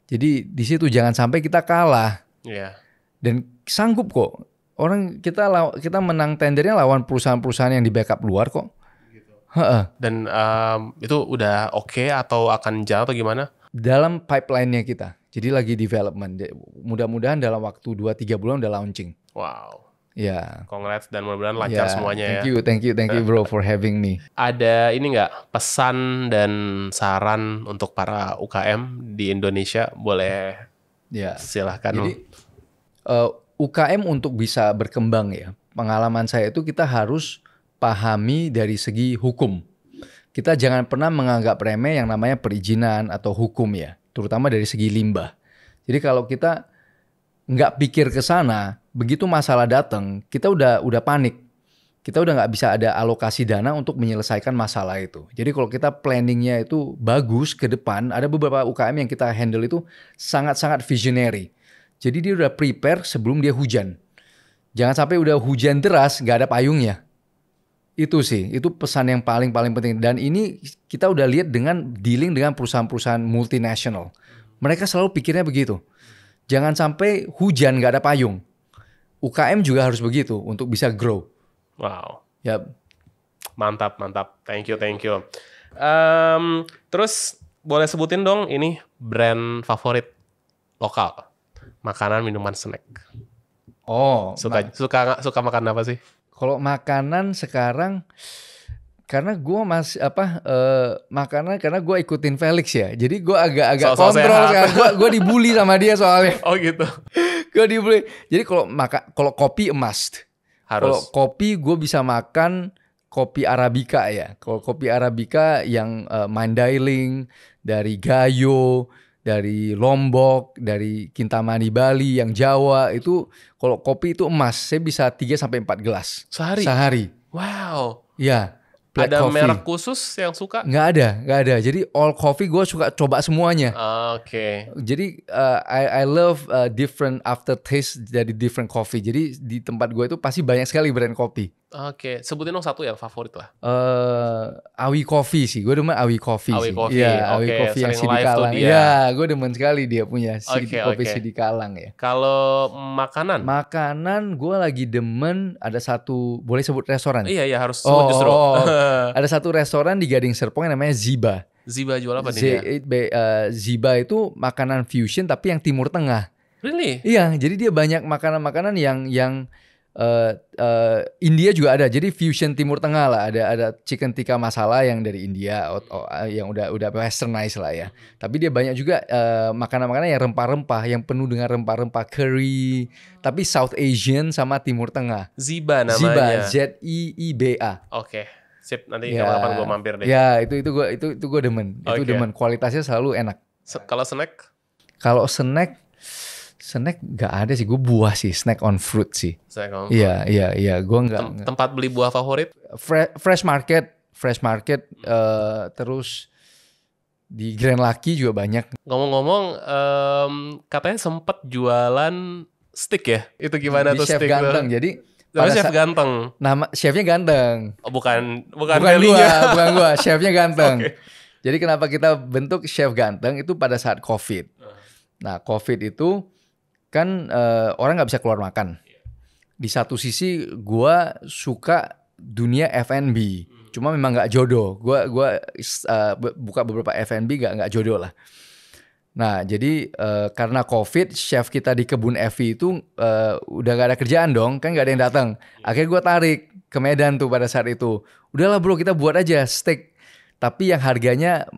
Jadi di situ jangan sampai kita kalah. Iya. Dan sanggup kok. Orang kita menang tendernya lawan perusahaan-perusahaan yang di backup luar kok. Heeh. Dan itu udah oke atau akan jalan atau gimana? Dalam pipeline-nya kita. Jadi lagi development. Mudah-mudahan dalam waktu 2-3 bulan udah launching. Wow. Ya. Congrats dan mudah-mudahan lancar semuanya Thank you bro for having me. Ada ini nggak pesan dan saran untuk para UKM di Indonesia? Boleh silahkan. Jadi UKM untuk bisa berkembang ya, pengalaman saya itu kita harus pahami dari segi hukum. Kita jangan pernah menganggap remeh yang namanya perizinan atau hukum ya, terutama dari segi limbah. Jadi kalau kita nggak pikir ke sana, begitu masalah datang, kita udah panik. Kita udah nggak bisa ada alokasi dana untuk menyelesaikan masalah itu. Jadi kalau kita planningnya itu bagus ke depan, ada beberapa UKM yang kita handle itu sangat-sangat visionary. Jadi dia udah prepare sebelum dia hujan. Jangan sampai udah hujan deras nggak ada payungnya. Itu sih, itu pesan yang paling penting. Dan ini kita udah lihat dengan dealing dengan perusahaan-perusahaan multinasional. Mereka selalu pikirnya begitu. Jangan sampai hujan nggak ada payung. UKM juga harus begitu untuk bisa grow. Wow. Yap. Mantap. Thank you. Terus boleh sebutin dong ini brand favorit lokal, makanan, minuman, snack. Oh, Suka makan apa sih? Kalau makanan sekarang karena gue masih makanan karena gue ikutin Felix ya, jadi gue agak kontrol sekarang. Gue dibully sama dia soalnya. Oh gitu. Gue dibully. Jadi kalau kopi must. Harus. Kalau kopi gue bisa makan kopi Arabica ya. Kalau kopi Arabica yang Mandailing, dari Gayo, dari Lombok, dari Kintamani Bali, yang Jawa itu kalau kopi itu emas. Saya bisa 3-4 gelas sehari. Wow. Ya. Ada coffee. merek khusus yang suka? Nggak ada. Jadi all coffee gue suka coba semuanya. Oke. Jadi I love different aftertaste dari different coffee. Jadi di tempat gue itu pasti banyak sekali brand kopi. Oke. Sebutin dong satu yang favorit lah. Awi Coffee sih. Gue demen Awi Coffee Awi sih. Coffee. Iya, Awi Coffee yang Sidikalang. Iya, gue demen sekali dia punya kopi Sidikalang ya. Kalau makanan? Makanan gue lagi demen ada satu, boleh sebut restoran? Iya harus sebut justru. Ada satu restoran di Gading Serpong yang namanya Ziba. Ziba jual apa nih? Ziba itu makanan fusion tapi yang Timur Tengah. Really? Iya, jadi dia banyak makanan-makanan yang India juga ada. Jadi fusion Timur Tengah lah. Ada chicken tikka masala yang dari India, yang udah westernized lah ya. Tapi dia banyak juga makanan-makanan yang rempah-rempah, yang penuh dengan rempah-rempah, curry. Tapi South Asian sama Timur Tengah. Ziba namanya. Ziiba. Oke. Sip, nanti kapan-kapan gue mampir deh. Ya, itu gue demen. Itu demen, kualitasnya selalu enak. Kalau snack? Kalau snack nggak ada sih. Gue buah sih, snack on fruit sih. Iya. Gue nggak. Tempat beli buah favorit? Fresh market. Terus di Grand Lucky juga banyak. Ngomong-ngomong, katanya sempat jualan stick ya? Itu gimana tuh Chef stick? Ganteng. Jadi Chef Ganteng. Nama chefnya Ganteng. Oh, bukan bukan gua, chefnya Ganteng. Okay. Jadi kenapa kita bentuk Chef Ganteng itu pada saat COVID. Nah, COVID itu kan orang nggak bisa keluar makan. Di satu sisi gua suka dunia F&B, cuma memang nggak jodoh. Gua buka beberapa F&B nggak jodoh lah. Nah, jadi karena COVID, chef kita di Kebun Evi itu udah gak ada kerjaan dong, kan gak ada yang datang. Akhirnya gue tarik ke Medan tuh pada saat itu. Udahlah bro, kita buat aja steak, tapi yang harganya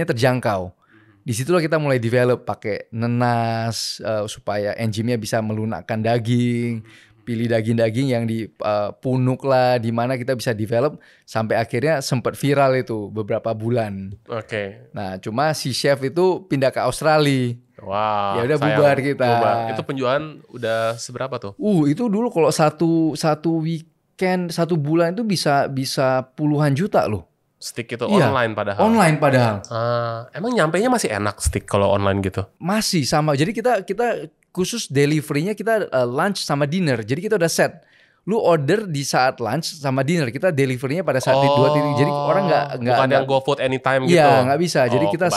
terjangkau. Disitulah kita mulai develop pakai nenas supaya enzimnya bisa melunakkan daging. Pilih daging-daging yang dipunuk lah, di mana kita bisa develop sampai akhirnya sempat viral itu beberapa bulan. Oke. Nah, cuma si chef itu pindah ke Australia. Wah. Ya udah bubar kita. Itu penjualan udah seberapa tuh? Itu dulu kalau satu weekend, 1 bulan itu bisa puluhan juta loh. Stick itu online padahal. Online padahal. Emang nyampenya masih enak stick kalau online gitu? Masih sama. Jadi kita khusus delivery-nya kita lunch sama dinner. Jadi kita udah set. Lu order di saat lunch sama dinner. Kita delivery-nya pada saat 2 titik. Jadi orang nggak bukan yang GoFood anytime gitu. Iya, nggak bisa. Jadi kita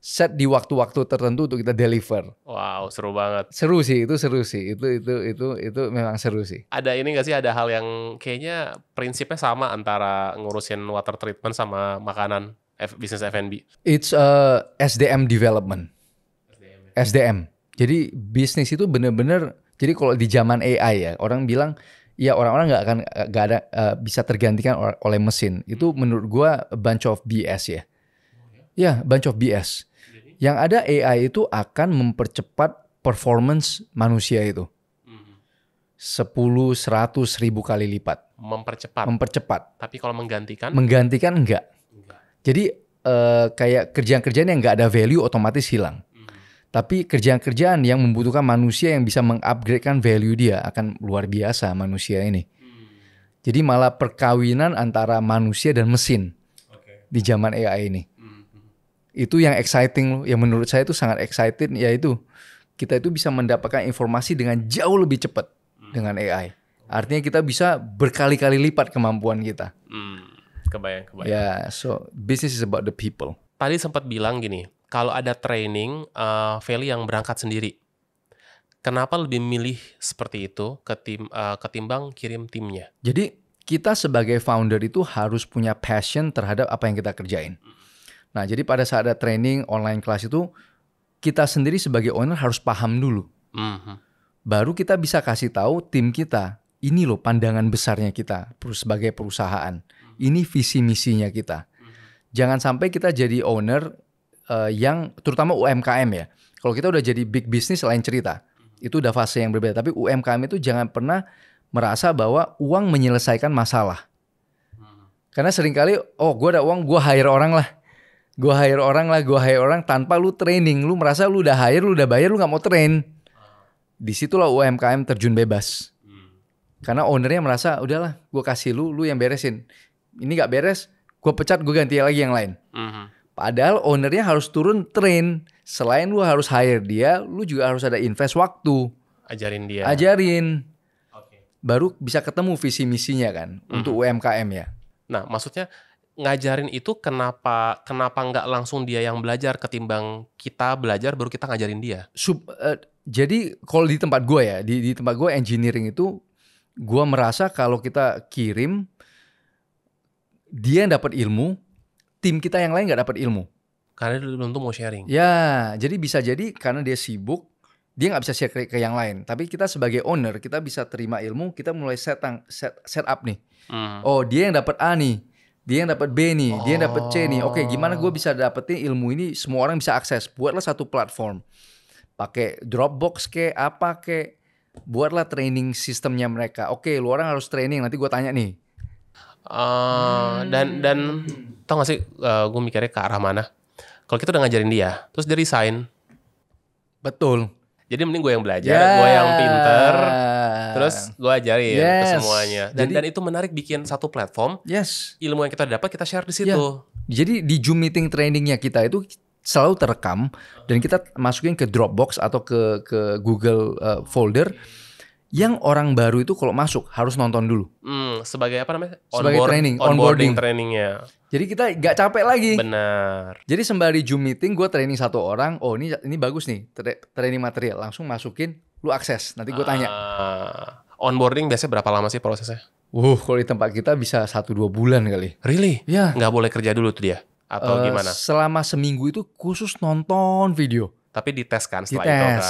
set di waktu-waktu tertentu untuk kita deliver. Wow, seru banget. Seru sih. Itu memang seru sih. Ada ini nggak sih, ada hal yang kayaknya prinsipnya sama antara ngurusin water treatment sama makanan bisnis F&B? It's SDM development. SDM. Jadi bisnis itu benar-benar, jadi kalau di zaman AI ya, orang bilang ya orang-orang nggak ada bisa tergantikan oleh mesin. Itu menurut gua a bunch of BS ya. Ya, bunch of BS. Yang ada AI itu akan mempercepat performance manusia itu. 10, 100, 1000 kali lipat. Mempercepat. Tapi kalau menggantikan? Menggantikan enggak. Jadi kayak kerjaan-kerjaan yang enggak ada value otomatis hilang. Tapi kerjaan-kerjaan yang membutuhkan manusia yang bisa mengupgradekan value dia akan luar biasa manusia ini. Jadi malah perkawinan antara manusia dan mesin di zaman AI ini. Itu yang exciting, yang menurut saya itu sangat excited, yaitu kita itu bisa mendapatkan informasi dengan jauh lebih cepat dengan AI. Artinya kita bisa berkali-kali lipat kemampuan kita. Kebayang. Ya, so business is about the people. Tadi sempat bilang gini, kalau ada training, Feli yang berangkat sendiri. Kenapa lebih milih seperti itu ketimbang kirim timnya? Jadi kita sebagai founder itu harus punya passion terhadap apa yang kita kerjain. Nah, jadi pada saat ada training online kelas itu, kita sendiri sebagai owner harus paham dulu. Baru kita bisa kasih tahu tim kita, ini loh pandangan besarnya kita sebagai perusahaan. Ini visi misinya kita. Jangan sampai kita jadi owner yang terutama UMKM ya. Kalau kita udah jadi big business lain cerita. Itu udah fase yang berbeda. Tapi UMKM itu jangan pernah merasa bahwa uang menyelesaikan masalah. Karena seringkali, gue ada uang, gue hire orang tanpa lu training. Lu merasa lu udah hire, lu udah bayar, lu gak mau train. Disitulah UMKM terjun bebas. Karena ownernya merasa, udahlah gue kasih lu yang beresin. Ini gak beres, gue pecat, gue ganti lagi yang lain. Padahal ownernya harus turun train. Selain lu harus hire dia, lu juga harus ada invest waktu. Ajarin dia. Baru bisa ketemu visi misinya kan untuk UMKM ya. Nah, maksudnya ngajarin itu kenapa nggak langsung dia yang belajar ketimbang kita belajar baru kita ngajarin dia? Jadi kalau di tempat gue ya, di tempat gue engineering itu, gue merasa kalau kita kirim, dia yang dapat ilmu, tim kita yang lain nggak dapat ilmu. Karena dia belum tuh mau sharing. Ya, jadi bisa jadi karena dia sibuk, dia nggak bisa share ke yang lain. Tapi kita sebagai owner, kita bisa terima ilmu, kita mulai set up nih. Oh, dia yang dapat A nih. Dia yang dapat B nih, dia yang dapat C nih. Oke, gimana gue bisa dapetin ilmu ini semua orang bisa akses? Buatlah satu platform. Pakai Dropbox apa buatlah training sistemnya mereka. Oke, lu orang harus training, nanti gue tanya nih. Dan tau gak sih gue mikirnya ke arah mana? Kalau kita udah ngajarin dia, terus dia resign. Betul. Jadi mending gue yang belajar, gue yang pinter, terus gue ajarin ke semuanya. Dan itu menarik, bikin satu platform. Ilmu yang kita dapat kita share di situ. Jadi di Zoom meeting trainingnya kita itu selalu terekam dan kita masukin ke Dropbox atau ke Google folder. Yang orang baru itu kalau masuk harus nonton dulu. Sebagai apa namanya? Sebagai onboarding trainingnya. Jadi kita gak capek lagi. Benar. Jadi sembari Zoom meeting gue training satu orang. Oh ini bagus nih training material. Langsung masukin, lu akses. Nanti gue tanya. Onboarding biasanya berapa lama sih prosesnya? Kalau di tempat kita bisa 1-2 bulan kali. Really? Ya. Gak boleh kerja dulu tuh dia? Atau gimana? Selama seminggu itu khusus nonton video. Tapi dites kan setelah itu kan.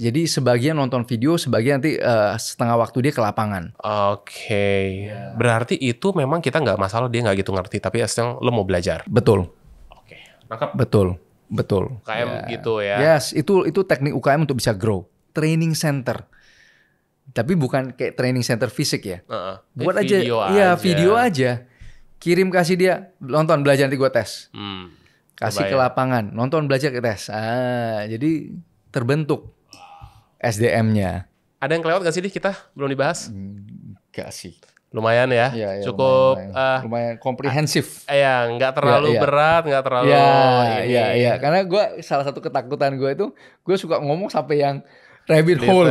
Jadi sebagian nonton video, sebagian nanti setengah waktu dia ke lapangan. Oke. Berarti itu memang kita nggak masalah dia nggak gitu ngerti, tapi asal lo mau belajar. Betul. Oke. Nangkap. Betul. UKM gitu ya. Yes, itu teknik UKM untuk bisa grow. Training center. Tapi bukan kayak training center fisik ya. Buat aja. Iya, video aja. Kirim kasih dia, nonton belajar nanti gue tes. Kasih ke lapangan, nonton belajar ke tes. Jadi terbentuk SDM-nya. Ada yang kelewat gak sih kita? Belum dibahas? Gak sih. Lumayan ya, cukup lumayan komprehensif. Nggak terlalu berat, nggak terlalu. Iya. Karena gue salah satu ketakutan gue itu, gue suka ngomong sampai yang rabbit hole.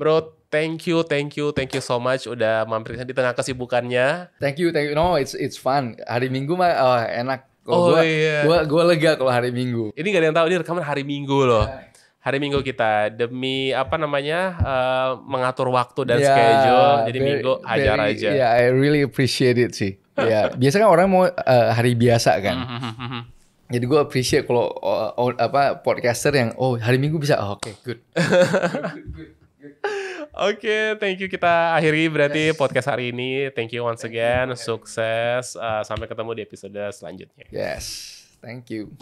Bro, thank you so much udah mampir di tengah kesibukannya. Thank you. No, it's fun. Hari Minggu mah enak. Kalau Oh, iya. gue lega kalau hari Minggu. Ini gak ada yang tahu, ini rekaman hari Minggu loh. Hari Minggu kita demi mengatur waktu dan schedule. Jadi Minggu hajar aja. Ya, I really appreciate it sih. Ya, biasanya kan orang mau hari biasa kan. Jadi gue appreciate kalau podcaster yang hari Minggu bisa. Oke, good. Oke, thank you. Kita akhiri berarti podcast hari ini. Thank you once again. Sukses. Sampai ketemu di episode selanjutnya. Yes, thank you.